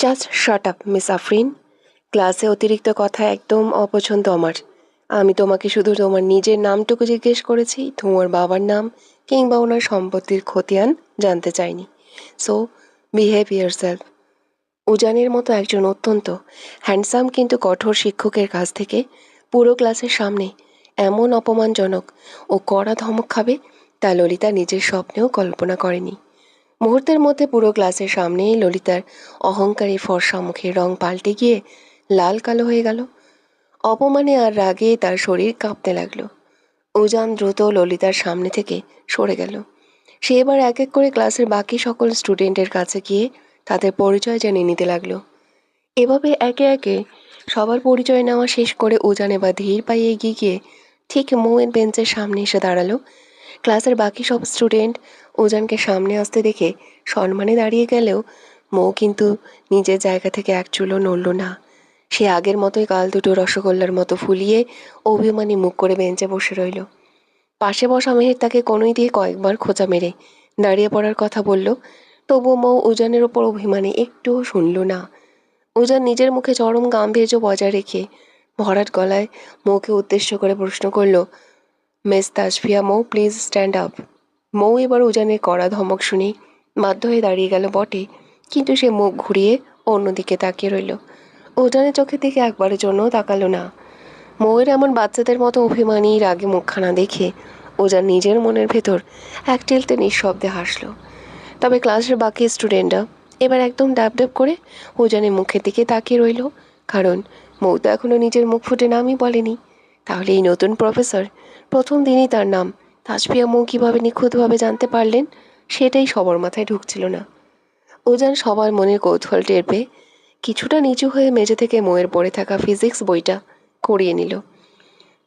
Just shut up miss Afrin. ক্লাসে অতিরিক্ত কথা একদম অপছন্দ আমার। আমি তোমাকে শুধু তোমার নিজের নামটুকু জিজ্ঞেস করেছি, তোমার বাবার নাম কিংবা ওনার সম্পত্তির খতিয়ান জানতে চাইনি। So behave yourself. উজানের মতো একজন অত্যন্ত হ্যান্ডসাম কিন্তু কঠোর শিক্ষকের কাছ থেকে পুরো ক্লাসের সামনে এমন অপমানজনক ও কড়া ধমক খাবে তা ললিতা নিজের স্বপ্নেও কল্পনা করেনি। মুহূর্তের মধ্যে পুরো ক্লাসের সামনেই ললিতার অহংকারী ফর্সা মুখের রং পাল্টে গিয়ে লাল কালো হয়ে গেল। অপমানে আর রাগে তার শরীর কাঁপতে লাগলো। উজান দ্রুত ললিতার সামনে থেকে সরে গেল। সে এবার এক এক করে ক্লাসের বাকি সকল স্টুডেন্টের কাছে গিয়ে তাদের পরিচয় জেনে নিতে লাগলো। এভাবে একে একে সবার পরিচয় নেওয়া শেষ করে উজান এবার ধীর পায়ে এগিয়ে গিয়ে ঠিক মৌয়ের বেঞ্চের সামনে এসে দাঁড়ালো। ক্লাসের বাকি সব স্টুডেন্ট উজানকে সামনে আসতে দেখে সম্মানে দাঁড়িয়ে গেলেও মৌ কিন্তু নিজের জায়গা থেকে এক চুলও নড়ল না। সে আগের মতোই গাল দুটো রসগোল্লার মতো ফুলিয়ে অভিমানী মুখ করে বেঞ্চে বসে রইল। পাশে বসা মেহের তাকে কনুই দিয়ে কয়েকবার খোঁচা মেরে দাঁড়িয়ে পড়ার কথা বলল, তবুও মৌ উজানের ওপর অভিমানে একটুও শুনল না। উজান নিজের মুখে চরম গাম্ভীর্য বজায় রেখে ভরাট গলায় মৌকে উদ্দেশ্য করে প্রশ্ন করল, miss Tasfia Mou, please stand up. Mou এবার উজানের কড়া ধমক শুনে বাধ্য হয়ে দাঁড়িয়ে গেল বটে, কিন্তু সে মুখ ঘুরিয়ে অন্যদিকে তাকিয়ে রইল। উজানের চোখের দিকে একবারের জন্য তাকালো না। মৌয়ের এমন বাচ্চাদের মতো অভিমানী রাগে মুখখানা দেখে উজান নিজের মনের ভেতর এক টিলতে নিঃশব্দে হাসল। তবে ক্লাসের বাকি স্টুডেন্টরা এবার একদম ডাব ডাব করে উজানের মুখের দিকে তাকিয়ে রইল, কারণ মৌ তো এখনও নিজের মুখ ফুটে নামই বলেনি। তাহলে এই নতুন প্রফেসর প্রথম দিনই তার নাম তাসফিয়া মৌ কীভাবে নিখুঁতভাবে জানতে পারলেন, সেটাই সবার মাথায় ঢুকছিল না। উজান সবার মনের কৌতূহল টের পেয়ে কিছুটা নিচু হয়ে মেঝে থেকে মৌয়ের পড়ে থাকা ফিজিক্স বইটা করিয়ে নিল।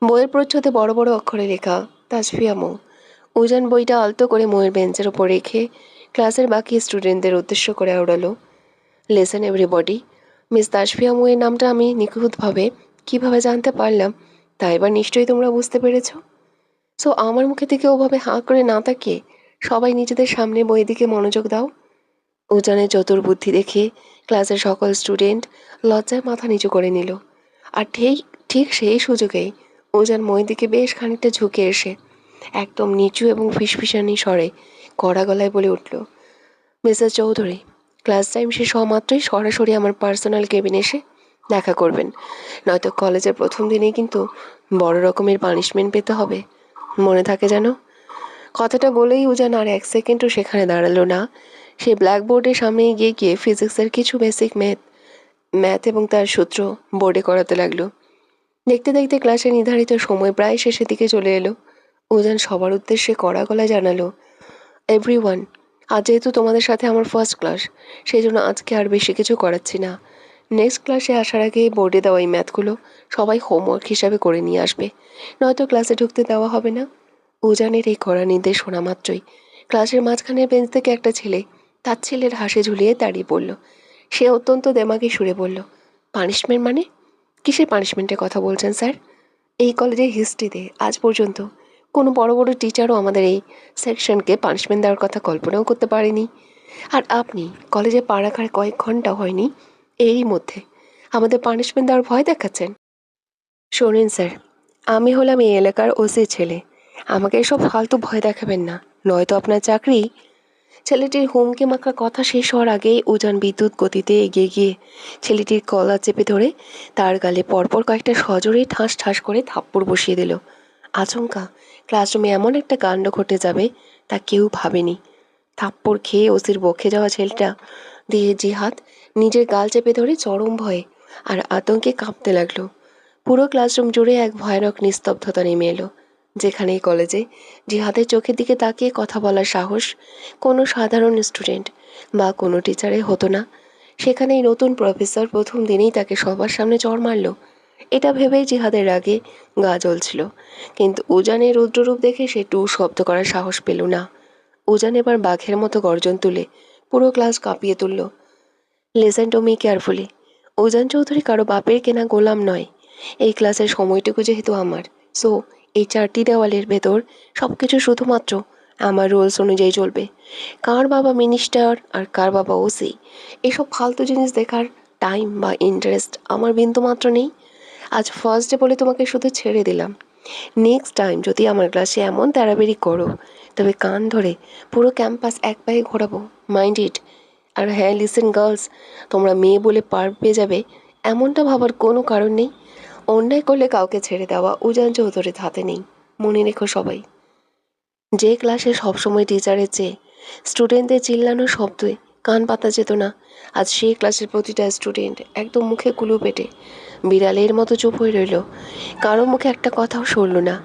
বইয়ের প্রচ্ছদে বড় বড় অক্ষরে লেখা তাসফিয়া মৌ। উজান বইটা আলতো করে মৌয়ের বেঞ্চের ওপর রেখে ক্লাসের বাকি স্টুডেন্টদের উদ্দেশ্য করে আওড়ালো, লিসেন এভরিবডি, মিস তাসফিয়া মৌয়ের নামটা আমি নিখুঁতভাবে কীভাবে জানতে পারলাম তা এবার নিশ্চয়ই তোমরা বুঝতে পেরেছ। সো আমার মুখে থেকে ওভাবে হাঁ করে না তাকিয়ে সবাই নিজেদের সামনে বইয়ের দিকে মনোযোগ দাও। উজানের চতুর বুদ্ধি দেখে ক্লাসের সকল স্টুডেন্ট লজ্জায় মাথা নিচু করে নিল। আর ঠিক ঠিক সেই সুযোগেই উজান মইয়ের দিকে বেশ খানিকটা ঝুঁকে এসে একদম নিচু এবং ফিসফিসানি স্বরে কড়া গলায় বলে উঠল, মিসেস চৌধুরী, ক্লাস টাইম শেষ হওয়া মাত্রই সরাসরি আমার পার্সোনাল কেবিনে এসে দেখা করবেন, নয়তো কলেজের প্রথম দিনেই কিন্তু বড় রকমের পানিশমেন্ট পেতে হবে, মনে থাকে যেন। কথাটা বলেই উজান আর এক সেকেন্ডও সেখানে দাঁড়ালো না। সে ব্ল্যাকবোর্ডের সামনে এগিয়ে গিয়ে ফিজিক্সের কিছু বেসিক ম্যাথ এবং তার সূত্র বোর্ডে করাতে লাগলো। দেখতে দেখতে ক্লাসের নির্ধারিত সময় প্রায় শেষের দিকে চলে এলো। উজান সবার উদ্দেশ্যে কড়া গলায় জানালো, এভরিওয়ান, আজ যেহেতু তোমাদের সাথে আমার ফার্স্ট ক্লাস, সেই জন্য আজকে আর বেশি কিছু করাচ্ছি না। নেক্সট ক্লাসে আসার আগে বোর্ডে দেওয়া এই ম্যাথগুলো সবাই হোমওয়ার্ক হিসাবে করে নিয়ে আসবে, নয়তো ক্লাসে ঢুকতে দেওয়া হবে না। উজানের এই কড়া নির্দেশ শোনা মাত্রই ক্লাসের মাঝখানের বেঞ্চ থেকে একটা ছেলে তার ছেলের হাসি ঝুলিয়ে দাঁড়িয়ে পড়ল। সে অত্যন্ত দেমাগী সুরে বলল, পানিশমেন্ট মানে? কিসের পানিশমেন্টের কথা বলছেন স্যার? এই কলেজের হিস্ট্রিতে আজ পর্যন্ত কোনো বড় বড় টিচারও আমাদের এই সেকশনকে পানিশমেন্ট দেওয়ার কথা কল্পনাও করতে পারেনি। আর আপনি কলেজে পা রাখার কয়েক ঘন্টা হয়নি, এরই মধ্যে আমাদের পানিশমেন্ট দেওয়ার ভয় দেখাচ্ছেন। শোনেন স্যার, আমি হলাম এই এলাকার ওসি ছেলে, আমাকে এসব ফালতু ভয় দেখাবেন না, নয়তো আপনার চাকরি। ছেলেটির হুমকি মাখা কথা শেষ হওয়ার আগেই উজান বিদ্যুৎ গতিতে এগিয়ে গিয়ে ছেলেটির কলার চেপে ধরে তার গালে পরপর কয়েকটা সজোরে ঠাস ঠাস করে থাপ্পড় বসিয়ে দিল। আচমকা ক্লাসরুমে এমন একটা কাণ্ড ঘটে যাবে তা কেউ ভাবেনি। থাপ্পড় খেয়ে ওসির বক্ষে যাওয়া ছেলেটা দিয়ে জিহাদ নিজের গাল চেপে ধরে চরম ভয়ে আর আতঙ্কে কাঁপতে লাগলো। পুরো ক্লাসরুম জুড়ে এক ভয়ানক নিস্তব্ধতা নেমে এলো, যেখানে এই কলেজে জিহাদের চোখের দিকে তাকিয়ে কথা বলার সাহস কোনো সাধারণ স্টুডেন্ট বা কোনো টিচারের হতো না। সেখানেই নতুন প্রফেসর প্রথম দিনেই তাকে সবার সামনে চড় মারল। এটা ভেবেই জিহাদের রাগে গা জ্বলছিল, কিন্তু উজানের রুদ্ররূপ দেখে সে টু শব্দ করার সাহস পেল না। উজান এবার বাঘের মতো গর্জন তুলে পুরো ক্লাস কাঁপিয়ে তুলল, লিসেন টু মি কেয়ারফুলি, উজান চৌধুরী কারো বাপের কেনা গোলাম নয়। এই ক্লাসের সময়টুকু যেহেতু আমার, সো এই চারটি দেওয়ালের ভেতর সব কিছু শুধুমাত্র আমার রুলস অনুযায়ী চলবে। কার বাবা মিনিস্টার আর কার বাবা ওসি, এসব ফালতু জিনিস দেখার টাইম বা ইন্টারেস্ট আমার বিন্দুমাত্র নেই। আজ ফার্স্ট ডে বলে তোমাকে শুধু ছেড়ে দিলাম। নেক্সট টাইম যদি আমার ক্লাসে এমন তাড়াতাড়ি করো, তবে কান ধরে পুরো ক্যাম্পাস এক পায়ে ঘোরাবো, মাইন্ড ইট। আর হ্যাঁ, লিসেন গার্লস, তোমরা মেয়ে বলে পার পেয়ে যাবে এমনটা ভাবার কোনো কারণ নেই। অন্যায় করলে কাউকে ছেড়ে দেওয়া উজান চৌধুরীর হাতে নেই, মনে রেখো সবাই। যে ক্লাসে সবসময় টিচারের চেয়ে স্টুডেন্টদের চিল্লানো শব্দে কান পাতা যেত না, আজ সেই ক্লাসের প্রতিটা স্টুডেন্ট একদম মুখে কুলু পেটে বিড়ালের মতো চুপ হয়ে রইল। কারো মুখে একটা কথাও সরল না।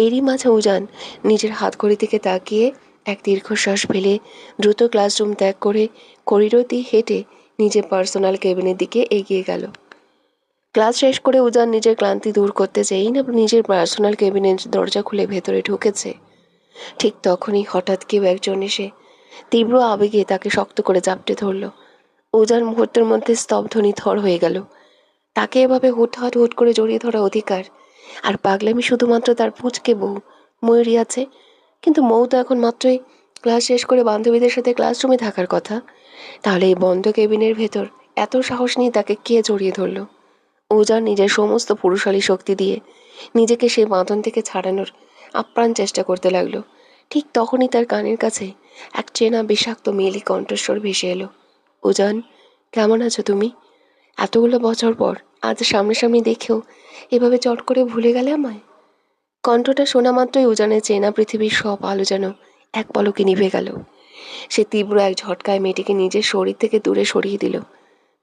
এরই মাঝে উজান নিজের হাতঘড়ি থেকে তাকিয়ে এক দীর্ঘশ্বাস ফেলে দ্রুত ক্লাসরুম ত্যাগ করে করিডোর দিয়ে হেঁটে নিজের পার্সোনাল কেবিনের দিকে এগিয়ে গেল। ক্লাস শেষ করে উজান নিজের ক্লান্তি দূর করতে চেয়েই না নিজের পার্সোনাল কেবিনের দরজা খুলে ভেতরে ঢুকেছে, ঠিক তখনই হঠাৎ কেউ একজন এসে তীব্র আবেগে তাকে শক্ত করে জাপটে ধরল। উজান মুহূর্তের মধ্যে স্তব্ধ নিথর হয়ে গেল। তাকে এভাবে হুট করে জড়িয়ে ধরা অধিকার আর পাগলামি শুধুমাত্র তার পুচকে বউ ময়ূরী আছে। কিন্তু মৌ তো এখন মাত্রই ক্লাস শেষ করে বান্ধবীদের সাথে ক্লাসরুমে থাকার কথা। তাহলে এই বন্ধ কেবিনের ভেতর এত সাহস নিয়ে তাকে কে জড়িয়ে ধরল? উজান নিজের সমস্ত পুরুষালী শক্তি দিয়ে নিজেকে সেই বাঁধন থেকে ছাড়ানোর আপ্রাণ চেষ্টা করতে লাগলো। ঠিক তখনই তার কানের কাছে এক চেনা বিষাক্ত মেয়েলি কণ্ঠস্বর ভেসে এলো। উজান, কেমন আছো তুমি? এতগুলো বছর পর আজ সামনাসামনি দেখেও এভাবে চট করে ভুলে গেলে আমায়? কণ্ঠটা শোনা মাত্রই উজানের চেনা পৃথিবীর সব আলো যেন এক পলকে নিভে গেল। সে তীব্র এক ঝটকায় মেয়েটিকে নিজের শরীর থেকে দূরে সরিয়ে দিল।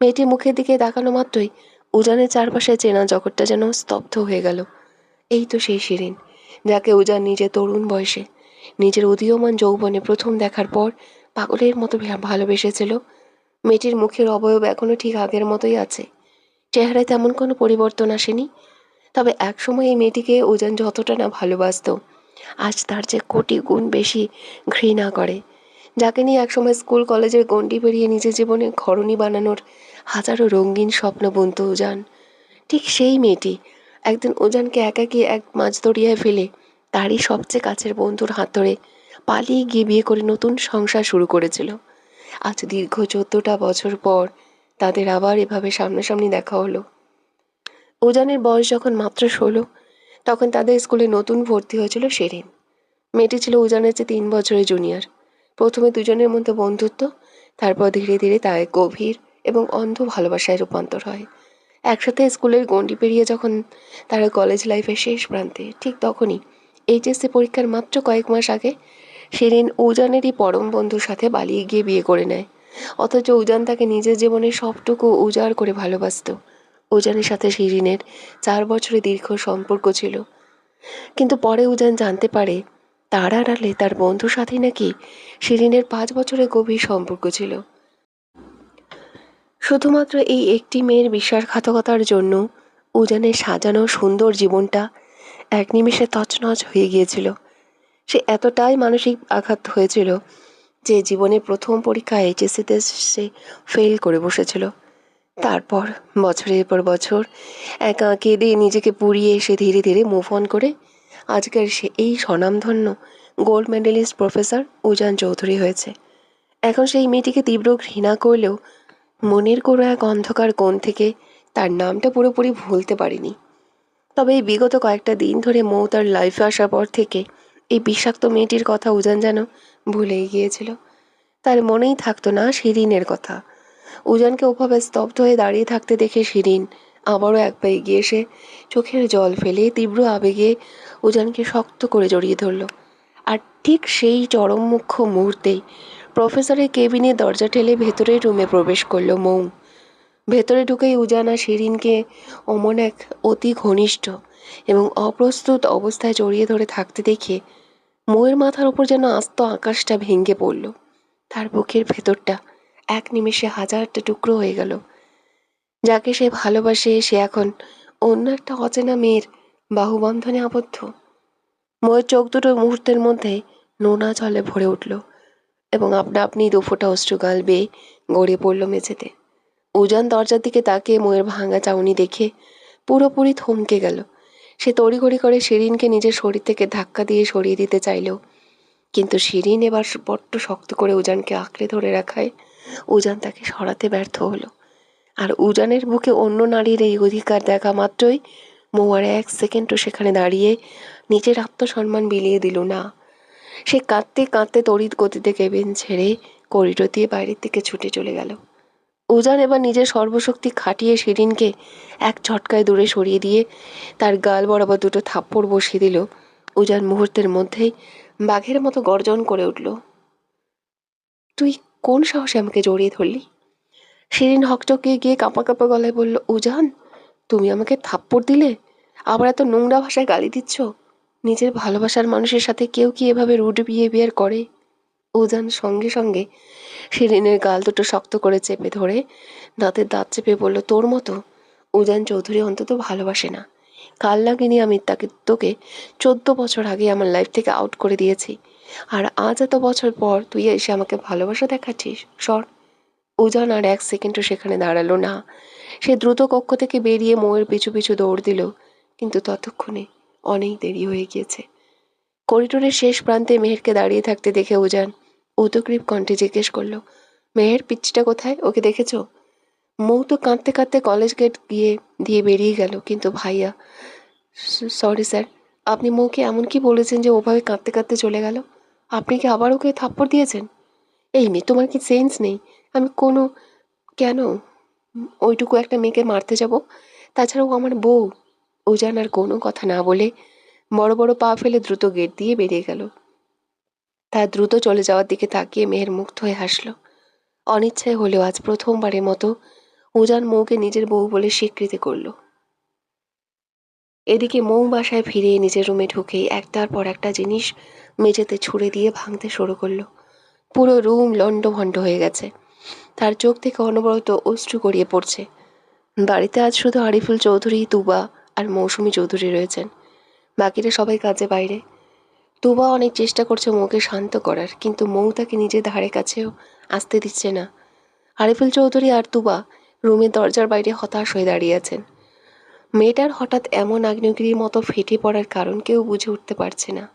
মেয়েটি মুখের দিকে তাকানো মাত্রই উজানের চারপাশে চেনা জগৎটা যেন স্তব্ধ হয়ে গেল। এই তো সেই শিরিন, যাকে উজান নিজের তরুণ বয়সে নিজের উদীয়মান যৌবনে প্রথম দেখার পর পাগলের মতো ভালোবেসেছিল। মেয়েটির মুখের অবয়ব এখনো ঠিক আগের মতোই আছে, চেহারায় তেমন কোনো পরিবর্তন আসেনি। তবে একসময় এই মেয়েটিকে উজান যতটা না ভালোবাসত, আজ তার চেয়ে কোটি গুণ বেশি ঘৃণা করে। যাকে নিয়ে একসময় স্কুল কলেজের গণ্ডি পেরিয়ে নিজের জীবনে ঘরণী বানানোর হাজারো রঙিন স্বপ্ন বুনত উজান, ঠিক সেই মেয়েটি একদিন উজানকে একাকী এক মাঝদরিয়ায় ফেলে তারই সবচেয়ে কাছের বন্ধুর হাত ধরে পালিয়ে গিয়ে বিয়ে করে নতুন সংসার শুরু করেছিল। আজ দীর্ঘ 14টা বছর পর তাদের আবার এভাবে সামনাসামনি দেখা হলো। উজানের বয়স যখন মাত্র 16, তখন তাদের স্কুলে নতুন ভর্তি হয়েছিল শেরিন। মেয়েটি ছিল উজানের চেয়ে 3 বছরের জুনিয়র। প্রথমে দুজনের মধ্যে বন্ধুত্ব, তারপর ধীরে ধীরে তা এক গভীর এবং অন্ধ ভালোবাসায় রূপান্তর হয়। একসাথে স্কুলের গণ্ডি পেরিয়ে যখন তারা কলেজ লাইফের শেষ প্রান্তে, ঠিক তখনই এইচএসসি পরীক্ষার মাত্র কয়েক মাস আগে শিরিন উজানেরই পরম বন্ধুর সাথে পালিয়ে গিয়ে বিয়ে করে নেয়। অথচ উজান তাকে নিজের জীবনের সবটুকু উজাড় করে ভালোবাসত। উজানের সাথে শিরিনের 4 বছরের দীর্ঘ সম্পর্ক ছিল, কিন্তু পরে উজান জানতে পারে তার আড়ালে তার বন্ধুর সাথে নাকি শিরিনের 5 বছরের গভীর সম্পর্ক ছিল। শুধুমাত্র এই একটি মেয়ের বিশ্বাসঘাতকতার জন্য উজানের সাজানো সুন্দর জীবনটা এক নিমেষে তছনছ হয়ে গিয়েছিল। সে এতটাই মানসিক আঘাত হয়েছিল যে জীবনের প্রথম পরীক্ষা এইচএসসিতে সে ফেল করে বসেছিল। তারপর বছরের পর বছর একা কেঁদে নিজেকে পুড়িয়ে সে ধীরে ধীরে মুভ অন করে আজকের সে এই স্বনামধন্য গোল্ড মেডেলিস্ট প্রফেসর উজান চৌধুরী হয়েছে। এখন সেই মেয়েটিকে তীব্র ঘৃণা করলেও মনের কোনো এক অন্ধকার কোণ থেকে তার নামটা পুরোপুরি ভুলতে পারিনি। তবে এই বিগত কয়েকটা দিন ধরে মৌ তার লাইফে আসার পর থেকে এই বিষাক্ত মেয়েটির কথা উজান যেন ভুলেই গিয়েছিল। তার মনেই থাকতো না শিরিনের কথা। উজানকে ওভাবে স্তব্ধ হয়ে দাঁড়িয়ে থাকতে দেখে শিরিন আবারও এক পা এগিয়ে এসে চোখের জল ফেলে তীব্র আবেগে উজানকে শক্ত করে জড়িয়ে ধরল। আর ঠিক সেই চরম মুখ্য মুহূর্তেই প্রফেসরের কেবিনে দরজা ঠেলে ভেতরের রুমে প্রবেশ করল মৌ। ভেতরে ঢুকেই উজান আর শিরিনকে অমন এক অতি ঘনিষ্ঠ এবং অপ্রস্তুত অবস্থায় জড়িয়ে ধরে থাকতে দেখে মৌয়ের মাথার উপর যেন আস্ত আকাশটা ভেঙে পড়ল। তার বুকের ভেতরটা এক নিমেষে হাজারটা টুকরো হয়ে গেল। যাকে সে ভালোবাসে সে এখন অন্য একটা অচেনা মেয়ের বাহুবন্ধনে আবদ্ধ। মৌয়ের চোখ দুটো মুহূর্তের মধ্যে নোনা জলে ভরে উঠল এবং আপনা আপনি দুফোঁটা অশ্রু গাল বেয়ে গড়িয়ে পড়ল মেঝেতে। উজান দরজার দিকে তাকিয়ে মৌয়ের ভাঙা চাউনি দেখে পুরোপুরি থমকে গেল। সে তড়িঘড়ি করে শিরিনকে নিজের শরীর থেকে ধাক্কা দিয়ে সরিয়ে দিতে চাইলেও কিন্তু শিরিন এবার বড্ড শক্ত করে উজানকে আঁকড়ে ধরে রাখায় উজান তাকে সরাতে ব্যর্থ হলো। আর উজানের বুকে অন্য নারীর এই অধিকার দেখা মাত্রই মৌ আর 1 সেকেন্ডও সেখানে দাঁড়িয়ে নিজের আত্মসম্মান বিলিয়ে দিল না। সে কাঁদতে কাঁদতে তড়িৎ গতিতে কেবিন ছেড়ে করিডোর দিয়ে বাইরের দিকে ছুটে চলে গেল। উজান এবার নিজের সর্বশক্তি খাটিয়ে শিরিনকে এক ঝটকায় দূরে সরিয়ে দিয়ে তার গাল বরাবর 2টো থাপ্পড় বসিয়ে দিল। উজান মুহূর্তের মধ্যেই বাঘের মতো গর্জন করে উঠল, তুই কোন সাহসে আমাকে জড়িয়ে ধরলি? শিরিন হকচকিয়ে গিয়ে কাঁপা কাঁপা গলায় বলল, উজান, তুমি আমাকে থাপ্পড় দিলে, আবার এত নোংরা ভাষায় গালি দিচ্ছ? নিজের ভালোবাসার মানুষের সাথে কেউ কি এভাবে রুড বিহেভিয়ার করে? উজান সঙ্গে সঙ্গে শিরিনের গাল 2টো শক্ত করে চেপে ধরে দাঁতের দাঁত চেপে বলল, তোর মতো উজান চৌধুরী অন্তত ভালোবাসে না। কাল লাগেনি আমি তোকে 14 বছর আগে আমার লাইফ থেকে আউট করে দিয়েছি, আর আজ এত বছর পর তুই এসে আমাকে ভালোবাসা দেখাচ্ছিস? সর। উজান আর 1 সেকেন্ডও সেখানে দাঁড়ালো না। সে দ্রুত কক্ষ থেকে বেরিয়ে মৌয়ের পিছু পিছু দৌড় দিল, কিন্তু ততক্ষণে অনেক দেরি হয়ে গিয়েছে। করিডোরের শেষ প্রান্তে মেহেরকে দাঁড়িয়ে থাকতে দেখে উজান উদগ্রীব কণ্ঠে জিজ্ঞেস করলো, মেহের, পিচ্চিটা কোথায়? ওকে দেখেছো? মৌ তো কাঁদতে কাঁদতে কলেজ গেট দিয়ে বেরিয়ে গেল। কিন্তু ভাইয়া, সরি স্যার, আপনি মৌকে এমন কি বলেছেন যে ওভাবে কাঁদতে কাঁদতে চলে গেল? আপনি কি আবার ওকে থাপ্পড় দিয়েছেন? এই মেয়ে, তোমার কি সেন্স নেই? আমি কেন ওইটুকু একটা মেয়েকে মারতে যাব? তাছাড়াও আমার বউ। উজান আর কোনো কথা না বলে বড় বড় পা ফেলে দ্রুত গেট দিয়ে বেরিয়ে গেল। তার দ্রুত চলে যাওয়ার দিকে তাকিয়ে মেহের মুগ্ধ হয়ে হাসল। অনিচ্ছায় হলেও আজ প্রথমবারের মতো উজান মৌকে নিজের বউ বলে স্বীকৃতি করল। এদিকে মৌ বাসায় ফিরে নিজের রুমে ঢুকেই একটার পর একটা জিনিস মেঝেতে ছুঁড়ে দিয়ে ভাঙতে শুরু করলো। পুরো রুম লণ্ডভণ্ড হয়ে গেছে। তার চোখ থেকে অনবরত অশ্রু গড়িয়ে পড়ছে। বাড়িতে আজ শুধু আরিফুল চৌধুরী, তুবা আর মৌসুমী চৌধুরী রয়েছেন। বাকিরা সবাই কাজে বাইরে। তুবা অনেক চেষ্টা করছে মৌকে শান্ত করার, কিন্তু মৌ তাকে নিজের ধারে কাছেও আসতে দিচ্ছে না। আরিফুল চৌধুরী আর তুবা রুমের দরজার বাইরে হতাশ হয়ে দাঁড়িয়ে আছেন। মেয়েটার হঠাৎ এমন আগ্নেয়গিরির মতো ফেটে পড়ার কারণ কেউ বুঝে উঠতে পারছে না।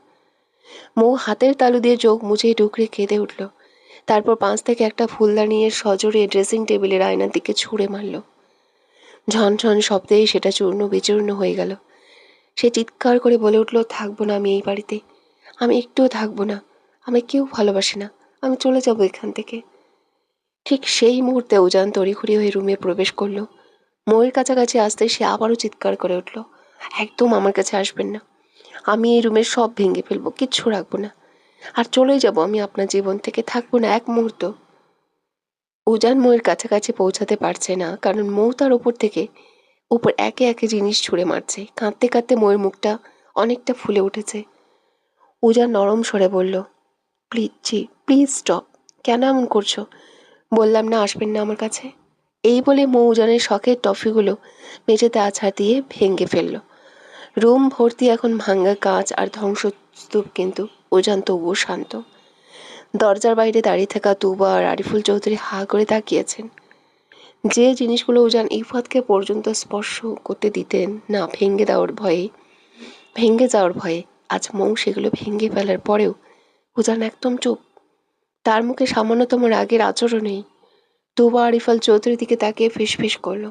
মৌ হাতের তালু দিয়ে চোখ মুছে ডুকরে কেঁদে উঠল। তারপর পাঁচ থেকে একটা ফুলদানি নিয়ে সজোরে ড্রেসিং টেবিলের আয়নার দিকে ছুঁড়ে মারল। ঝনঝন শব্দেই সেটা চূর্ণ বিচূর্ণ হয়ে গেল। সে চিৎকার করে বলে উঠল, থাকবো না আমি এই বাড়িতে, আমি একটুও থাকবো না, আমি কেউ ভালোবাসে না, আমি চলে যাবো এখান থেকে। ঠিক সেই মুহূর্তে উজান তড়িঘড়ি হয়ে রুমে প্রবেশ করলো। মৌয়ের কাছাকাছি আসতে সে আবারও চিৎকার করে উঠল, একদম আমার কাছে আসবেন না, আমি এই রুমের সব ভেঙে ফেলবো, কিচ্ছু রাখবো না, আর চলে যাব আমি আপনার জীবন থেকে, থাকবো না এক মুহূর্ত। উজান মৌয়ের কাছাকাছি পৌঁছাতে পারছে না, কারণ মৌ তার উপর একে একে জিনিস ছুঁড়ে মারছে। কাঁদতে কাঁদতে মৌয়ের মুখটা অনেকটা ফুলে উঠেছে। উজান নরম স্বরে বলল, প্লিজ জি, প্লিজ স্টপ, কেন এমন করছো? বললাম না আসবেন না আমার কাছে। এই বলে মৌ উজানের শখের টফিগুলো মেঝেতে আছাড় দিয়ে ভেঙে ফেলল। রুম ভর্তি এখন ভাঙ্গা কাঁচ আর ধ্বংসস্তূপ, কিন্তু উজান তবুও শান্ত। দরজার বাইরে দাঁড়িয়ে থাকা তুবা আর আরিফুল চৌধুরী হা করে তাকিয়েছেন। যে জিনিসগুলো উজান ইফাতকে পর্যন্ত স্পর্শ করতে দিতেন না ভেঙে যাওয়ার ভয়ে আজ মৌ সেগুলো ভেঙে ফেলার পরেও উজান একদম চুপ। তার মুখে সামান্যতম রাগের আচরণ নেই। তুবা আরিফুল চৌধুরীর দিকে তাকিয়ে ফিসফিস করল,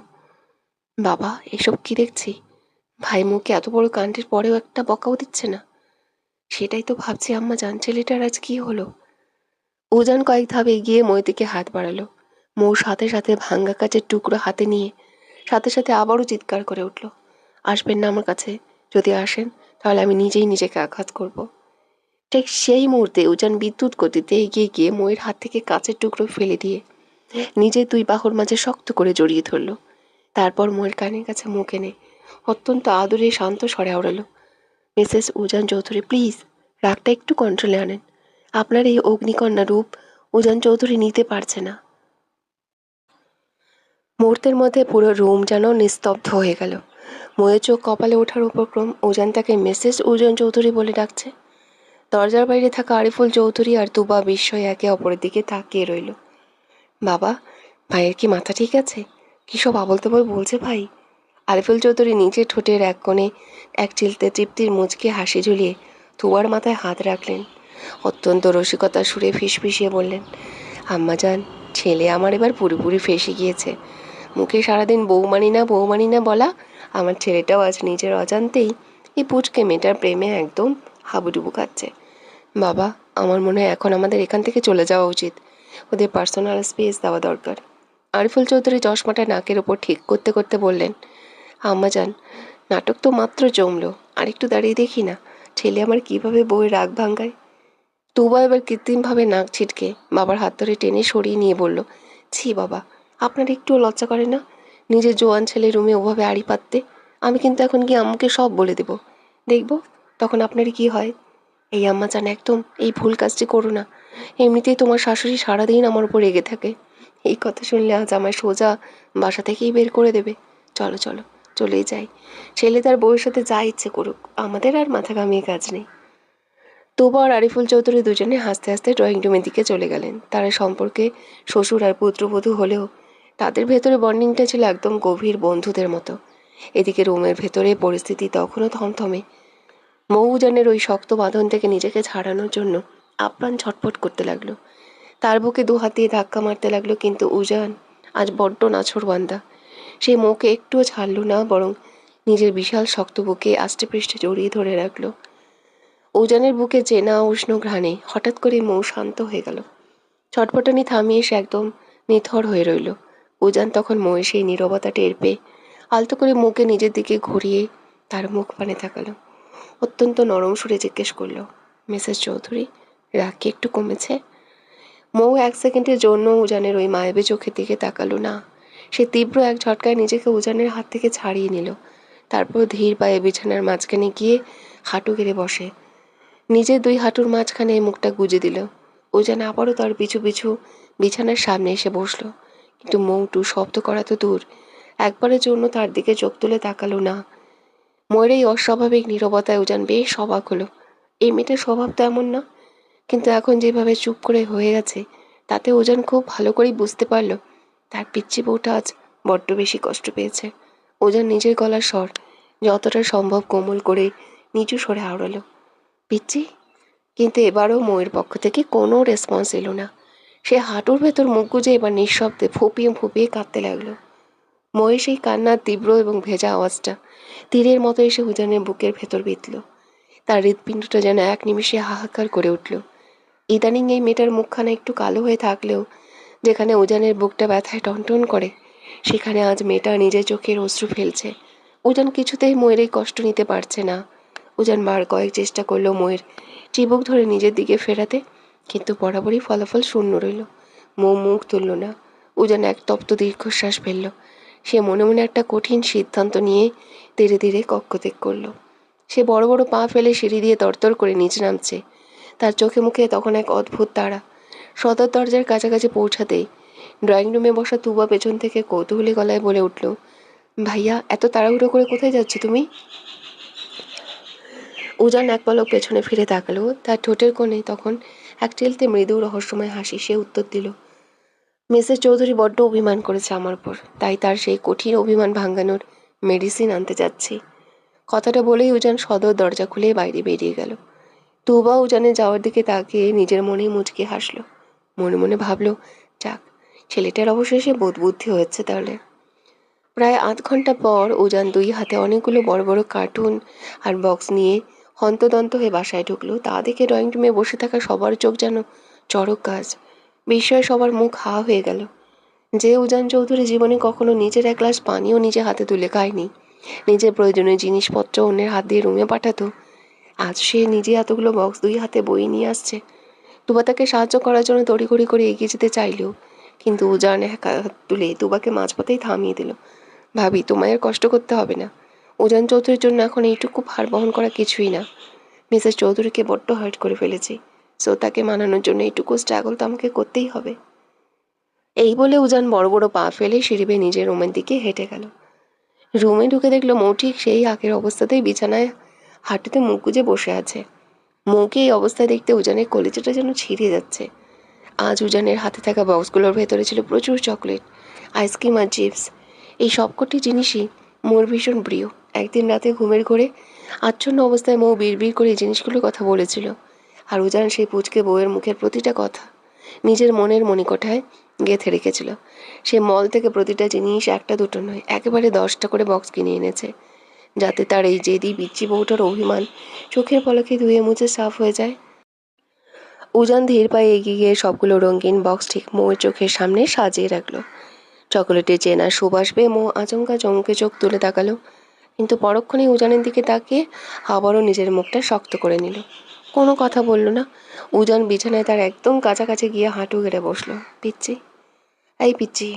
বাবা, এসব কি দেখছি? ভাই মুখে এত বড় কাণ্ডের পরেও একটা বকাও দিচ্ছে না। সেটাই তো ভাবছি আম্মা জান, ছেলেটার আজ কি হলো? উজান কয়েক ধাপ এগিয়ে মৌয়ের দিকে হাত বাড়ালো। মৌ সাথে সাথে ভাঙ্গা কাচের টুকরো হাতে নিয়ে সাথে সাথে আবারও চিৎকার করে উঠল, আসবেন না আমার কাছে, যদি আসেন তাহলে আমি নিজেই নিজেকে আঘাত করব। ঠিক সেই মুহূর্তে উজান বিদ্যুৎ গতিতে এগিয়ে গিয়ে মৌয়ের হাত থেকে কাচের টুকরো ফেলে দিয়ে নিজের 2 বাহুর মাঝে শক্ত করে জড়িয়ে ধরল। তারপর মৌয়ের কানের কাছে মুখ এনে অত্যন্ত আদরে শান্ত স্বরে আওড়ালো, মিসেস উজান চৌধুরী, প্লিজ রাগটা একটু কন্ট্রোলে আনেন। আপনার এই অগ্নিকন্যা রূপ উজান চৌধুরী নিতে পারছে না। মুহূর্তের মধ্যে পুরো রুম যেন নিস্তব্ধ হয়ে গেল। ময়ের চোখ কপালে ওঠার উপক্রম। উজান তাকে মিসেস উজান চৌধুরী বলে ডাকছে। দরজার বাইরে থাকা আরিফুল চৌধুরী আর তুবা বিস্ময়ে একে অপরের দিকে তাকিয়ে রইল। বাবা, ভাইয়ের কি মাথা ঠিক আছে? কী সব আবল তাবল বলছে ভাই? আরিফুল চৌধুরী নিজের ঠোঁটের এক কোণে এক চিলতে তৃপ্তির মুচকে হাসি ঝুলিয়ে তুবার মাথায় হাত রাখলেন। অত্যন্ত রসিকতার সুরে ফিসফিসিয়ে বললেন, আম্মাজান, ছেলে আমার এবার পুরোপুরি ফেঁসে গিয়েছে। মুখে সারাদিন বউ মানি না বলা আমার ছেলেটাও আজ নিজের অজান্তেই এই পুচকে মেয়েটার প্রেমে একদম হাবুডুবু খাচ্ছে। বাবা, আমার মনে হয় এখন আমাদের এখান থেকে চলে যাওয়া উচিত। ওদের পার্সোনাল স্পেস দেওয়া দরকার। আরিফুল চৌধুরী চশমাটা নাকের ওপর ঠিক করতে করতে বললেন, আম্মাজান, নাটক তো মাত্র জমলো, আর একটু দাঁড়িয়ে দেখি না ছেলে আমার কিভাবে বউয়ের রাগ ভাঙ্গায়। তুবা এবার কৃত্রিমভাবে নাক ছিটকে বাবার হাত ধরে টেনে সরিয়ে নিয়ে বলল, ছি বাবা, আপনার একটুও লজ্জা করে না নিজের জোয়ান ছেলে রুমে ওভাবে আড়ি পাততে? আমি কিন্তু এখন গিয়ে আম্মুকে সব বলে দেব, দেখব তখন আপনারই কি হয়। এই আম্মাজান, একদম এই ভুল কাজটি করো না। এমনিতেই তোমার শাশুড়ি সারাদিন আমার উপর রেগে থাকে। এই কথা শুনলে আজ আমায় সোজা বাসা থেকেই বের করে দেবে। চলো চলো, চলেই যাই। ছেলে তার বউয়ের সাথে যা ইচ্ছে করুক, আমাদের আর মাথা ঘামিয়ে কাজ নেই। তোবা আর আরিফুল চৌধুরী দুজনে হাসতে হাসতে ড্রয়িং রুমের দিকে চলে গেলেন। তারা সম্পর্কে শ্বশুর আর পুত্রবধূ হলেও তাদের ভেতরে বন্ডিংটা ছিল একদম গভীর বন্ধুদের মতো। এদিকে রুমের ভেতরে পরিস্থিতি তখনও থমথমে। মৌজানের ওই শক্ত বাঁধন থেকে নিজেকে ছাড়ানোর জন্য আপ্রাণ ছটফট করতে লাগলো। তার বুকে দু হাত দিয়ে ধাক্কা মারতে লাগলো, কিন্তু উজান আজ বড্ড নাছোড়বান্দা। সে মৌকে একটুও ছাড়ল না, বরং নিজের বিশাল শক্ত বুকে আষ্টে পৃষ্ঠে জড়িয়ে ধরে রাখলো। উজানের বুকে চেনা উষ্ণ ঘ্রাণে হঠাৎ করে মৌ শান্ত হয়ে গেল। ছটফটানি থামিয়ে সে একদম নিথর হয়ে রইল। উজান তখন মৌয়ের সেই নীরবতা টের পেয়ে আলতো করে মুখে নিজের দিকে ঘুরিয়ে তার মুখ পানে তাকালো। অত্যন্ত নরম সুরে জিজ্ঞেস করলো, মিসেস চৌধুরী, রাগ কি একটু কমেছে? মৌ এক সেকেন্ডের জন্য উজানের ওই মায়াবী চোখের দিকে তাকালো না। সে তীব্র এক ঝটকায় নিজেকে উজানের হাত থেকে ছাড়িয়ে নিল। তারপর ধীর পায়ে বিছানার মাঝখানে গিয়ে হাঁটু গেড়ে বসে নিজের দুই হাঁটুর মাঝখানে মুখটা গুজে দিল। উজান আবারও তার পিছু পিছু বিছানার সামনে এসে বসলো, কিন্তু মৌটু শব্দ করা তো দূর, একবারের জন্য তার দিকে চোখ তুলে তাকালো না। ময়ের এই অস্বাভাবিক নীরবতায় উজান বেশ অবাক হলো। এই মেয়েটার স্বভাব তো এমন না, কিন্তু এখন যেভাবে চুপ করে হয়ে গেছে তাতে উজান খুব ভালো করেই বুঝতে পারল তার পিচ্চি বউটা আজ বড্ড বেশি কষ্ট পেয়েছে। উজান নিজের গলার স্বর যতটা সম্ভব কোমল করে নিচু স্বরে আওড়ালো, পিচ্চি। কিন্তু এবারও ময়ের পক্ষ থেকে কোনো রেসপন্স এলো না। সে হাঁটুর ভেতর মুখ গুজে এবার নিঃশব্দে ফুপিয়ে ফুপিয়ে কাঁদতে লাগলো। ময়ের সেই কান্নার তীব্র এবং ভেজা আওয়াজটা তীরের মতো এসে উজানের বুকের ভেতর বিঁধল। তার হৃৎপিণ্ডটা যেন এক নিমিষে হাহাকার করে উঠল। ইদানিং এই মেয়েটার মুখখানা একটু কালো হয়ে থাকলেও যেখানে উজানের বুকটা ব্যথায় টনটন করে, সেখানে আজ মেয়েটা নিজের চোখের অশ্রু ফেলছে। উজান কিছুতেই ময়ের এই কষ্ট নিতে পারছে না। উজান বার কয়েক চেষ্টা করলো ময়ের চিবুক ধরে নিজের দিকে ফেরাতে, কিন্তু বরাবরই ফলাফল শূন্য রইল। মৌ মুখ তুলল না। উজান এক তপ্ত দীর্ঘশ্বাস ফেলল। সে মনে মনে একটা কঠিন সিদ্ধান্ত নিয়ে ধীরে ধীরে কক্ষত্যাগ করল। সে বড় বড় পা ফেলে সিঁড়ি দিয়ে তরতর করে নিচে নামছে। তার চোখে মুখে তখন এক অদ্ভুত তাড়া। সদর দরজার কাছাকাছি পৌঁছাতেই ড্রয়িং রুমে বসা তুবা পেছন থেকে কৌতূহলী গলায় বলে উঠল, ভাইয়া, এত তাড়াহুড়ো করে কোথায় যাচ্ছ তুমি? উজান এক পলক পেছনে ফিরে তাকালো। তার ঠোঁটের কোণে তখন এক চিলতে মৃদু রহস্যময় হাসি। সে উত্তর দিল, মিসেস চৌধুরী বড্ড অভিমান করেছে আমার উপর, তাই তার সেই কঠিন অভিমান ভাঙানোর মেডিসিন আনতে যাচ্ছি। কথাটা বলেই উজান সদর দরজা খুলে বাইরে বেরিয়ে গেল। তুবা উজানে যাওয়ার দিকে তাকিয়ে নিজের মনেই মুচকি হাসলো। মনে মনে ভাবলো, যাক, ছেলেটার অবশেষে বোধ বুদ্ধি হচ্ছে তাহলে। প্রায় আধ ঘন্টা পর উজান দুই হাতে অনেকগুলো বড় বড় কার্টুন আর বক্স নিয়ে হন্তদন্ত হয়ে বাসায় ঢুকলো। তা দেখে ড্রয়িং রুমে বসে থাকা সবার চোখ যেন চড়ক গাছ। বিস্ময়ে সবার মুখ হা হয়ে গেল। যে উজান চৌধুরী জীবনে কখনো নিজের এক গ্লাস পানিও নিজে হাতে তুলে খায়নি, নিজের প্রয়োজনীয় জিনিসপত্র অন্যের হাত দিয়ে রুমে পাঠাতো, আজ সে নিজে এতগুলো বক্স দুই হাতে বই নিয়ে আসছে। তুবা তাকে সাহায্য করার জন্য তড়িঘড়ি করে এগিয়ে যেতে চাইলেও কিন্তু উজান এক হাত তুলে তুবাকে মাঝপথেই থামিয়ে দিল। ভাবি, তোমায় আর কষ্ট করতে হবে না। উজান চৌধুরীর জন্য এখন এইটুকু ভার বহন করা কিছুই না। মিসেস চৌধুরীকে বড্ড হার্ট করে ফেলেছি, সো তাকে মানানোর জন্য এইটুকু স্ট্রাগল তো আমাকে করতেই হবে। এই বলে উজান বড় বড় পা ফেলে সিঁড়ি বেয়ে নিজের রুমের দিকে হেঁটে গেল। রুমে ঢুকে দেখলো মৌ ঠিক সেই আগের অবস্থাতেই বিছানায় হাঁটুতে মুখ গুজে বসে আছে। মৌকে এই অবস্থায় দেখতে উজানের কলিজাটা যেন ছিঁড়ে যাচ্ছে। আজ উজানের হাতে থাকা বক্সগুলোর ভেতরে ছিল প্রচুর চকলেট, আইসক্রিম আর চিপস। এই সবকটি জিনিসই মৌর ভীষণ প্রিয়। একদিন রাতে ঘুমের ঘোরে আচ্ছন্ন অবস্থায় মৌ বিড়বিড় করে এই জিনিসগুলোর কথা বলেছিল। আর উজান সেই পুচকে বউয়ের মুখের প্রতিটা কথা নিজের মনের মণিকোঠায় গেঁথে রেখেছিল। সে মল থেকে প্রতিটা জিনিস একটা দুটো নয়, একেবারে 10টা করে বক্স কিনে এনেছে, যাতে তার এই জেদি বিচ্ছি বউটার অভিমান চোখের পলকে ধুয়ে মুছে সাফ হয়ে যায়। উজান ধীর পায়ে এগিয়ে গিয়ে সবগুলো রঙিন বক্স ঠিক মৌয়ের চোখের সামনে সাজিয়ে রাখলো। চকোলেটের চেনা সুবাস পেয়ে মৌ আচমকা চমকে চোখ তুলে তাকালো, কিন্তু পরক্ষণেই উজানের দিকে তাকিয়ে আবারও নিজের মুখটা শক্ত করে নিল। কোনো কথা বলল না। উজান বিছানায় তার একদম কাছাকাছি গিয়ে হাঁটু গেড়ে বসলো। পিচ্ছি, এই পিচ্ছি,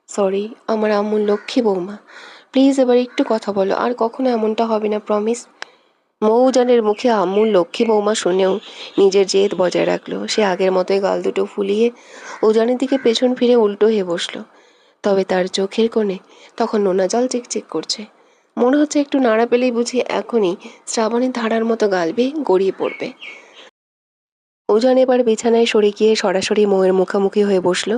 সরি, আমার আম্মুর লক্ষ্মী বৌমা, প্লিজ এবার একটু কথা বলো, আর কখনো এমনটা হবে না, প্রমিস। মৌজানের মুখে আম্মুর লক্ষ্মী বৌমা শুনেও নিজের জেদ বজায় রাখলো। সে আগের মতোই গাল দুটো ফুলিয়ে উজানের দিকে পেছন ফিরে উল্টো হয়ে বসলো। তবে তার চোখের কোণে তখন নোনা জল চিকচিক করছে। মনে হচ্ছে একটু নাড়া পেলেই বুঝি এখনই শ্রাবণের ধারার মতো গাল বেয়ে গড়িয়ে পড়বে। উজান এবার বিছানায় সরে গিয়ে সরাসরি মৌয়ের মুখোমুখি হয়ে বসলো।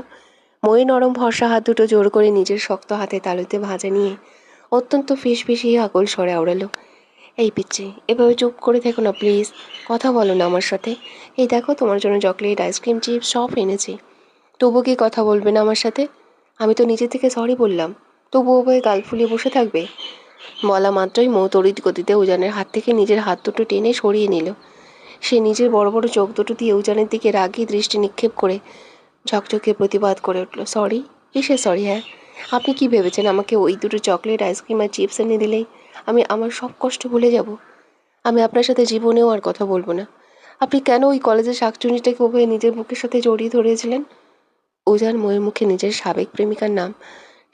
মই নরম ভরসা হাত দুটো জোর করে নিজের শক্ত হাতে তালুতে ভাঁজে নিয়ে অত্যন্ত ফিসফিসিয়ে আকল স্বরে আওড়ালো, এই পিচ্ছি, এভাবে চুপ করে থেকো না প্লিজ, কথা বলো না আমার সাথে। এই দেখো, তোমার জন্য চকলেট, আইসক্রিম, চিপস সব এনেছি, তবু কি কথা বলবে না আমার সাথে? আমি তো নিজে থেকে সরি বললাম, তবুও বয়ে গাল ফুলিয়ে বসে থাকবে? বলা মাত্রই মৌ তড়িৎ গতিতে উজানের হাত থেকে নিজের হাত দুটো টেনে সরিয়ে নিল। সে নিজের বড় বড় চোখ দুটো দিয়ে উজানের দিকে রাগী দৃষ্টি নিক্ষেপ করে ঝকঝকে প্রতিবাদ করে উঠল, সরি? কিসের সরি? হ্যাঁ, আপনি কি ভেবেছেন আমাকে ওই দুটো চকলেট, আইসক্রিম আর চিপস এনে দিলেই আমি আমার সব কষ্ট ভুলে যাব? আমি আপনার সাথে জীবনেও আর কথা বলবো না। আপনি কেন ওই কলেজের শাকচুনিটাকে ওভাবে নিজের বুকের সাথে জড়িয়ে ধরেছিলেন? উজান ময়ের মুখে নিজের সাবেক প্রেমিকার নাম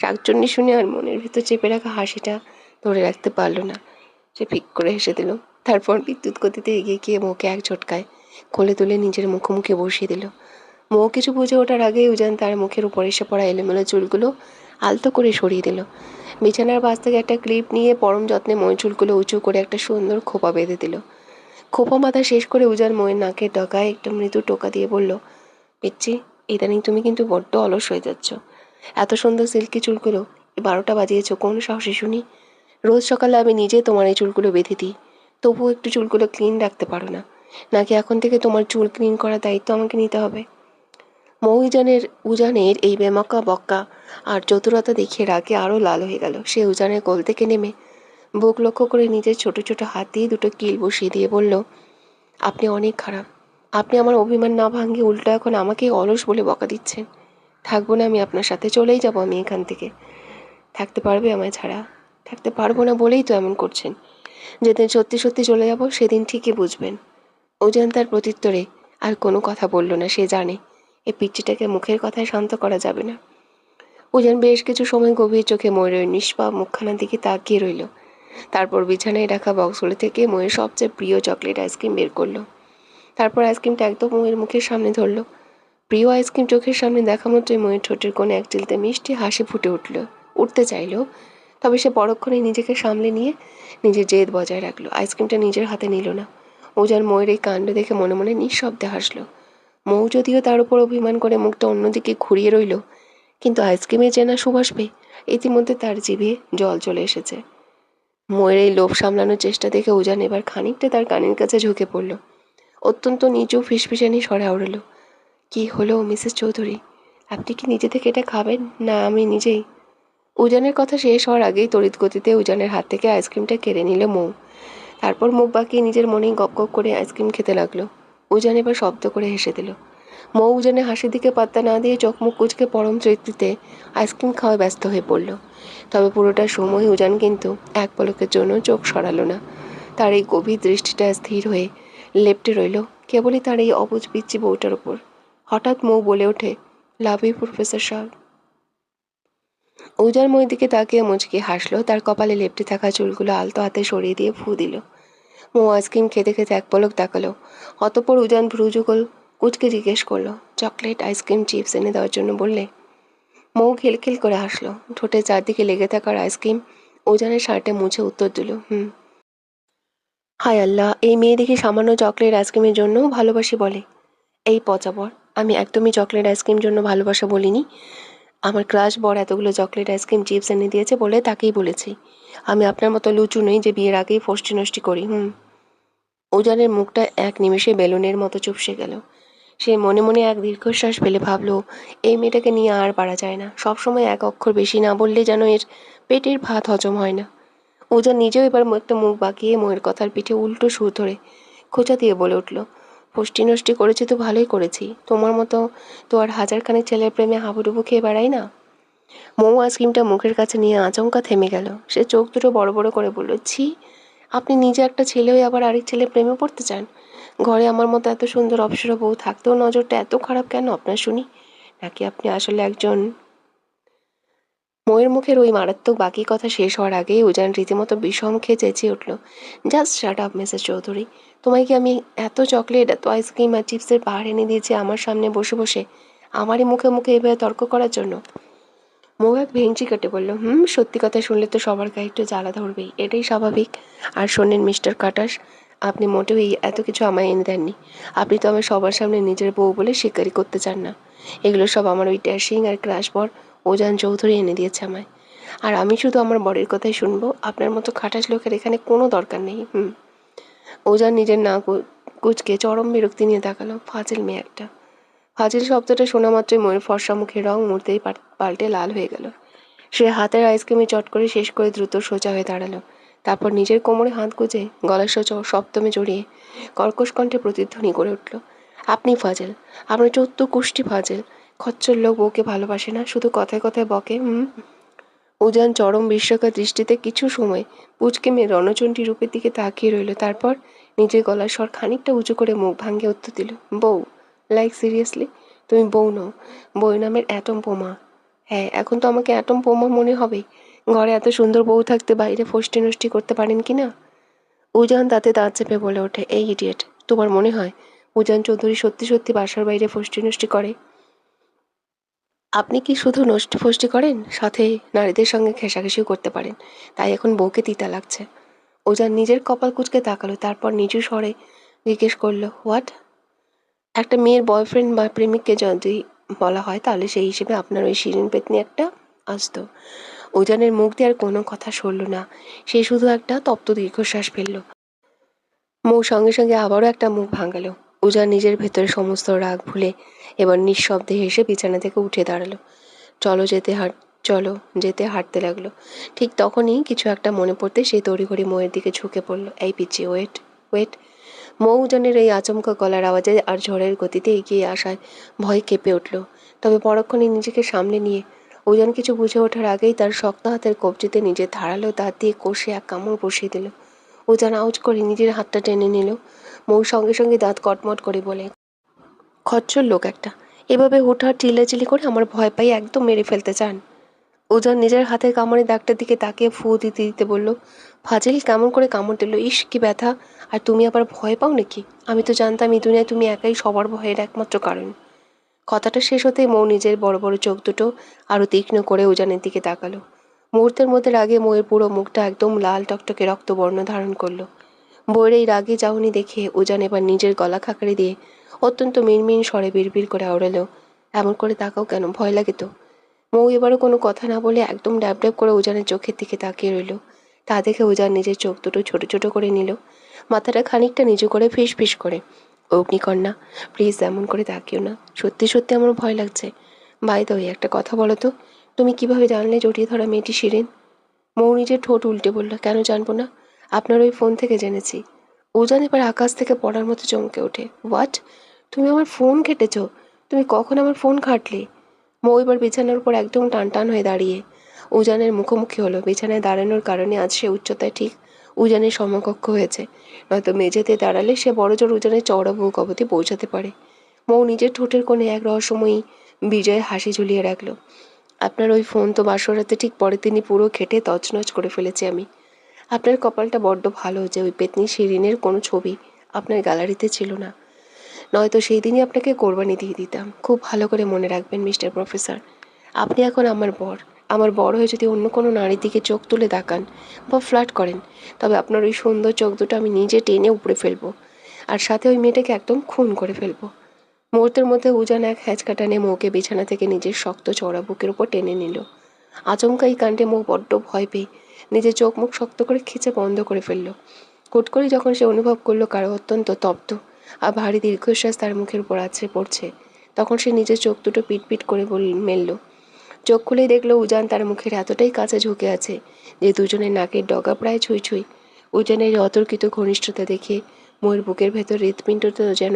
শাকচুন্নি শুনে আর মনের ভিতর চেপে রাখা হাসিটা ধরে রাখতে পারল না। সে ফিক করে হেসে দিল। তারপর বিদ্যুৎ গতিতে এগিয়ে গিয়ে মৌকে এক ঝটকায় কোলে তুলে নিজের মুখোমুখি বসিয়ে দিল। মৌ কিছু বুঝে ওঠার আগেই উজান তার মুখের উপর এসে পড়া এলোমেলো চুলগুলো আলতো করে সরিয়ে দিল। বিছানার পাশ থেকে একটা ক্লিপ নিয়ে পরম যত্নে ময়ের চুলগুলো উঁচু করে একটা সুন্দর খোপা বেঁধে দিল। খোপা বাঁধা শেষ করে উজান ময়ের নাকের ডগায় একটা মৃদু টোকা দিয়ে বলল, পিচ্ছি, ইদানিং তুমি কিন্তু বড্ড অলস হয়ে যাচ্ছ। এত সুন্দর সিল্কি চুলগুলো 12টা বাজিয়েছ কোন সাহসে শুনি? রোজ সকালে আমি নিজে তোমার এই চুলগুলো বেঁধে দিই, তবুও একটু চুলগুলো ক্লিন রাখতে পারো না? নাকি এখন থেকে তোমার চুল ক্লিন করার দায়িত্ব আমাকে নিতে হবে? উজানের এই বেমাক্কা বক্কা আর চতুরতা দেখে রাগে আরও লাল হয়ে গেল। সে উজানের কোল থেকে নেমে বুক লক্ষ্য করে নিজের ছোট ছোট হাত দিয়ে দুটো কিল বসিয়ে দিয়ে বলল, আপনি অনেক খারাপ। আপনি আমার অভিমান না ভাঙিয়ে উল্টো এখন আমাকেই অলস বলে বকা দিচ্ছেন। থাকবো না আমি আপনার সাথে, চলেই যাব আমি এখান থেকে। থাকতে পারবে আমায় ছাড়া? থাকতে পারবো না বলেই তো এমন করছেন। যেদিন সত্যি সত্যি চলে যাব সেদিন ঠিকই বুঝবেন। উজান তার প্রত্যুত্তরে আর কোনো কথা বলল না। সে জানে এই পিচ্চিটাকে মুখের কথায় শান্ত করা যাবে না। উজান বেশ কিছু সময় গভীর চোখে ময়ূরের নিষ্পাপ মুখখানার দিকে তাকিয়ে রইল। তারপর বিছানায় রাখা বক্সগুলো থেকে ময়ূর সবচেয়ে প্রিয় চকলেট আইসক্রিম বের করলো। তারপর আইসক্রিমটা একদম ময়ূর মুখের সামনে ধরল। প্রিয় আইসক্রিম চোখের সামনে দেখা মাত্রই ময়ূর ঠোঁটের কোণে এক চিলতে মিষ্টি হাসি ফুটে উঠতে চাইল। তবে সে পরক্ষণে নিজেকে সামলে নিয়ে নিজের জেদ বজায় রাখলো। আইসক্রিমটা নিজের হাতে নিল না। উজান ময়ূর এই কাণ্ড দেখে মনে মনে নিঃশব্দে হাসল। মৌ যদিও তার উপর অভিমান করে মুখটা অন্যদিকে ঘুরিয়ে রইল, কিন্তু আইসক্রিমের চেনা সুবাস পেয়ে ইতিমধ্যে তার জিভে জল চলে এসেছে। ময়ের এই লোভ সামলানোর চেষ্টা দেখে উজান এবার খানিকটা তার কানের কাছে ঝুঁকে পড়ল। অত্যন্ত নিচু ফিসফিসানি স্বরে আওড়ালো, কি হলো মিসেস চৌধুরী? আপনি কি নিজে থেকে এটা খাবেন, না আমি নিজেই? উজানের কথা শেষ হওয়ার আগেই তড়িৎ গতিতে উজানের হাত থেকে আইসক্রিমটা কেড়ে নিল মৌ। তারপর মুখ বাঁকিয়ে নিজের মনেই গপ গপ করে আইসক্রিম খেতে লাগলো। উজান এবার শব্দ করে হেসে দিল। মৌ উজানের হাসির দিকে পাত্তা না দিয়ে চোখ মুখ কুঁচকে পরম তৃপ্তিতে আইসক্রিম খাওয়ায় ব্যস্ত হয়ে পড়ল। তবে পুরোটা সময় উজান কিন্তু এক পলকের জন্য চোখ সরালো না। তার এই গভীর দৃষ্টিটা স্থির হয়ে লেপ্টে রইল কেবলই তার এই অবুঝ পিচ্চি বউটার ওপর। হঠাৎ মৌ বলে ওঠে, লাভ ইউ প্রফেসর সাহেব। উজান মৌর দিকে তাকিয়ে মুচকি হাসলো। তার কপালে লেপ্টে থাকা চুলগুলো আলতো হাতে সরিয়ে দিয়ে ফু দিল। মৌ আইসক্রিম খেতে খেতে এক পলক তাকালো। অতঃপর উজান ভ্রুযুগল কুচকে জিজ্ঞেস করলো, চকলেট, আইসক্রিম, চিপস এনে দেওয়ার জন্য বললে? মৌ খিলখিল করে হাসলো। ঠোঁটের চারদিকে লেগে থাকার আইসক্রিম উজানের শার্টে মুছে উত্তর দিল, হুম। হায় আল্লাহ, এই মেয়ে দেখি সামান্য চকলেট আইসক্রিমের জন্যও ভালোবাসি বলে। এই পচা বর, আমি একদমই চকলেট আইসক্রিম জন্য ভালোবাসা বলিনি। আমার ক্রাশ বর এতগুলো চকলেট আইসক্রিম চিপস এনে দিয়েছে বলে তাকেই বলেছি। আমি আপনার মতো লুচু নই যে বিয়ের আগেই ফষ্টি নষ্টি করি। উজানের মুখটা এক নিমেষে বেলুনের মতো চুপসে গেল। সে মনে মনে এক দীর্ঘশ্বাস ফেলে ভাবল, এই মেয়েটাকে নিয়ে আর পারা যায় না। সবসময় এক অক্ষর বেশি না বললে যেন এর পেটের ভাত হজম হয় না। উজান নিজেও এবার একটা মুখ বাঁকিয়ে মোয়ের কথার পিঠে উল্টো সুর ধরে খোঁচা দিয়ে বলে উঠল, ফষ্টি নষ্টি করেছি তো ভালোই করেছি। তোমার মতো তো আর হাজারখানেক ছেলের প্রেমে হাবুডুবু খেয়ে বেড়াই না। মৌ আইসক্রিমটা মুখের কাছে নিয়ে আচমকা থেমে গেল। সে চোখ দুটো বড় বড় করে বলল, ছি, আপনি নিজে একটা ছেলে হয়ে আবার আরেক ছেলের প্রেমে পড়তে চান? ঘরে আমার মতো এত সুন্দর অপ্সরা বউ থাকতেও নজরটা এত খারাপ কেন আপনার শুনি? নাকি আপনি আসলে একজন... ময়ের মুখের ওই মারাত্মক বাকি কথা শেষ হওয়ার আগেই উজান রীতিমতো বিষম খেয়ে চেঁচিয়ে উঠল, just shut up Mrs Chowdhury. তোমায় কি আমি এত চকলেট, এত আইসক্রিম আর চিপসের পাহাড় এনে দিয়েছি আমার সামনে বসে বসে আমারই মুখে মুখে এভাবে তর্ক করার জন্য? মৌ এক ভেঙচি কেটে বলল, সত্যি কথা শুনলে তো সবার গায়ে একটু জ্বালা ধরবেই, এটাই স্বাভাবিক। আর শোনেন মিস্টার কাটাস, আপনি মোটেও এই এত কিছু আমায় এনে দেননি। আপনি তো আমার সবার সামনে নিজের বউ বলে স্বীকারই করতে চান না। এগুলো সব আমার ওই ড্যাশিং আর ক্রাশ বর উজান চৌধুরী এনে দিয়েছে আমায়। আর আমি শুধু আমার বরের কথাই শুনবো। আপনার মতো খাটাস লোকের এখানে কোনো দরকার নেই। উজান নিজের না কুচকে চরম বিরক্তি নিয়ে তাকালো। ফাজিল মেয়ে একটা। ফাজিল শব্দটা শোনা মাত্রই ময়ের ফর্সা মুখের রং মুহূর্তেই পাল্টে লাল হয়ে গেল। সে হাতের আইসক্রিমে চট করে শেষ করে দ্রুত সোজা হয়ে দাঁড়ালো। তারপর নিজের কোমরে হাত গুজে গলার সপ্তমে জড়িয়ে কর্কশ কণ্ঠে প্রতিধ্বনি করে উঠল, আপনি ফাজেল, আপনার 14 কুষ্টি ফাজেল। খচ্চর লোক বউকে ভালোবাসে না, শুধু কথায় কথায় বকে। উজান চরম বিস্ময়কর দৃষ্টিতে কিছু সময় পুচকে মেয়ে রণচণ্ডী রূপের দিকে তাকিয়ে রইল। তারপর নিজের গলার স্বর খানিকটা উঁচু করে মুখ ভাঙিয়ে উত্তর দিল, বউ? Like seriously? তুমি বউ নও, বউ নামের অ্যাটম বোমা। হ্যাঁ, এখন তো আমাকে অ্যাটম বোমা মনে হবে। ঘরে এত সুন্দর বউ থাকতে বাইরে ফষ্টি নষ্টি করতে পারেন কি না? উজান তাতে দাঁত চেপে বলে ওঠে, এই ইডিয়েট, তোমার মনে হয় উজান চৌধুরী সত্যি সত্যি বাসার বাইরে ফষ্টি নষ্টি করে? আপনি কি শুধু নষ্টি ফষ্টি করেন, সাথে নারীদের সঙ্গে ঘেঁষাঘেঁষিও করতে পারেন? তাই এখন বউকে তিতা লাগছে। উজান নিজের কপাল কুঁচকে তাকালো, তারপর নিচু স্বরে জিজ্ঞেস করলো, হোয়াট? একটা মেয়ের বয়ফ্রেন্ড বা প্রেমিককে যদি বলা হয় তাহলে সেই হিসেবে আপনার ওই শিরিন পেতনি একটা আসতো। উজানের মুখ দিয়ে আর কোনো কথা সরল না। সে শুধু একটা তপ্ত দীর্ঘশ্বাস ফেলল। মৌ সঙ্গে সঙ্গে আবারও একটা মুখ ভাঙালো। উজান নিজের ভেতরে সমস্ত রাগ ভুলে এবার নিঃশব্দে হেসে বিছানা থেকে উঠে দাঁড়ালো। চলো চলো যেতে হাঁটতে লাগলো। ঠিক তখনই কিছু একটা মনে পড়তে সে তড়িঘড়ি মৌয়ের দিকে ঝুঁকে পড়ল। এই পিচ্ছি, ওয়েট ওয়েট। মৌ উজানের এই আচমকা গলার আওয়াজে আর ঝড়ের গতিতে এগিয়ে আসায় ভয় কেঁপে উঠল। তবে পরক্ষণে নিজেকে সামলে নিয়ে উজান কিছু বুঝে ওঠার আগেই তার শক্ত হাতের কবজিতে নিজের ধারালো দাঁত দিয়ে কষে এক কামড় বসিয়ে দিল। উজান আউজ করে নিজের হাতটা টেনে নিল। মৌ সঙ্গে সঙ্গে দাঁত কটমট করে বলে, খচ্চর লোক একটা, এভাবে হুটহাট চিল্লাচিল্লি করে আমার ভয় পাই একদম মেরে ফেলতে চান? উজান নিজের হাতের কামড়ে দাগটার দিকে তাকিয়ে ফু দিতে দিতে বলল, ফাজিল কেমন করে কামড় দিল, ইস কি ব্যথা! আর তুমি আবার ভয় পাও নাকি? আমি তো জানতাম এই দুনিয়ায় তুমি একাই সবার ভয়ের একমাত্র কারণ। কথাটা শেষ হতেই মৌ নিজের বড় বড় চোখ দুটো আরো তীক্ষ্ণ করে উজানের দিকে তাকালো। মুহূর্তের মধ্যে রাগে মৌয়ের পুরো মুখটা একদম লাল টকটকে রক্তবর্ণ ধারণ করলো। বউয়ের এই রাগে চাহনি দেখে উজান এবার নিজের গলা খাকারি দিয়ে অত্যন্ত মিনমিন স্বরে বিড়বিড় করে আওড়ালো, এমন করে তাকাও কেন, ভয় লাগে তো? মৌ এবারও কোনো কথা না বলে একদম ড্যাব ড্যাব করে উজানের চোখের দিকে তাকিয়ে রইল। তা দেখে উজান নিজের চোখ দুটো ছোট ছোট করে নিল, মাথাটা খানিকটা নিচু করে ফিস ফিস করে, অগ্নিকন্যা, প্লিজ এমন করে তাকিও না, সত্যি সত্যি আমার ভয় লাগছে। বাই দ্য ওয়ে, একটা কথা বলো তো, তুমি কিভাবে জানলে জড়িয়ে ধরা মেয়েটি শিরিন? মৌ নিজের ঠোঁট উল্টে বলল, কেন জানবো না, আপনার ওই ফোন থেকে জেনেছি। উজান এবার আকাশ থেকে পড়ার মতো চমকে ওঠে, হোয়াট? তুমি আমার ফোন ঘেটেছ? তুমি কখন আমার ফোন ঘাঁটলে? মৌ এবার বিছানার উপর একদম টান টান হয়ে দাঁড়িয়ে উজানের মুখোমুখি হলো। বিছানায় দাঁড়ানোর কারণে আজ সে উচ্চতায় ঠিক উজানের সমকক্ষ হয়েছে, নয়তো মেঝেতে দাঁড়ালে সে বড়জোর উজানের চওড়া বুক অবধি পৌঁছাতে পারে। মৌ নিজের ঠোঁটের কোণে এক রহস্যময়ী বিজয় হাসি ঝুলিয়ে রাখল। আপনার ওই ফোন তো বাসরাতে ঠিক পরে তিনি পুরো ঘেটে তছনছ করে ফেলেছি আমি। আপনার কপালটা বড্ড ভালো যে ওই পেতনি শিরিনের কোনো ছবি আপনার গ্যালারিতে ছিল না, নয়তো সেই দিনই আপনাকে কোরবানি দিয়ে দিতাম। খুব ভালো করে মনে রাখবেন মিস্টার প্রফেসর, আপনি এখন আমার বর। আমার বর হয়ে যদি অন্য কোনো নারীর দিকে চোখ তুলে তাকান বা ফ্লার্ট করেন, তবে আপনার ওই সুন্দর চোখ দুটো আমি নিজে টেনে উপড়ে ফেলবো, আর সাথে ওই মেয়েটাকে একদম খুন করে ফেলবো। মুহূর্তের মধ্যে উজান এক হ্যাঁচকা টানে মৌকে বিছানা থেকে নিজের শক্ত চওড়া বুকের উপর টেনে নিল। আচমকা এই কাণ্ডে মৌ বড্ড ভয় পেয়ে নিজের চোখ মুখ শক্ত করে খিচে বন্ধ করে ফেলল। হুট করে যখন সে অনুভব করলো কারো অত্যন্ত তপ্ত আর ভারী দীর্ঘশ্বাস তার মুখের উপর আছড়ে পড়ছে, তখন সে নিজের চোখ দুটো পিটপিট করে মেলল। চোখ খুলেই দেখলো উজান তার মুখের এতটাই কাছে ঝুঁকে আছে যে দুজনের নাকের ডগা প্রায় ছুঁই ছুঁই। উজানের অতর্কিত ঘনিষ্ঠতা দেখে মোয়ের বুকের ভেতর হৃৎপিণ্ড তো যেন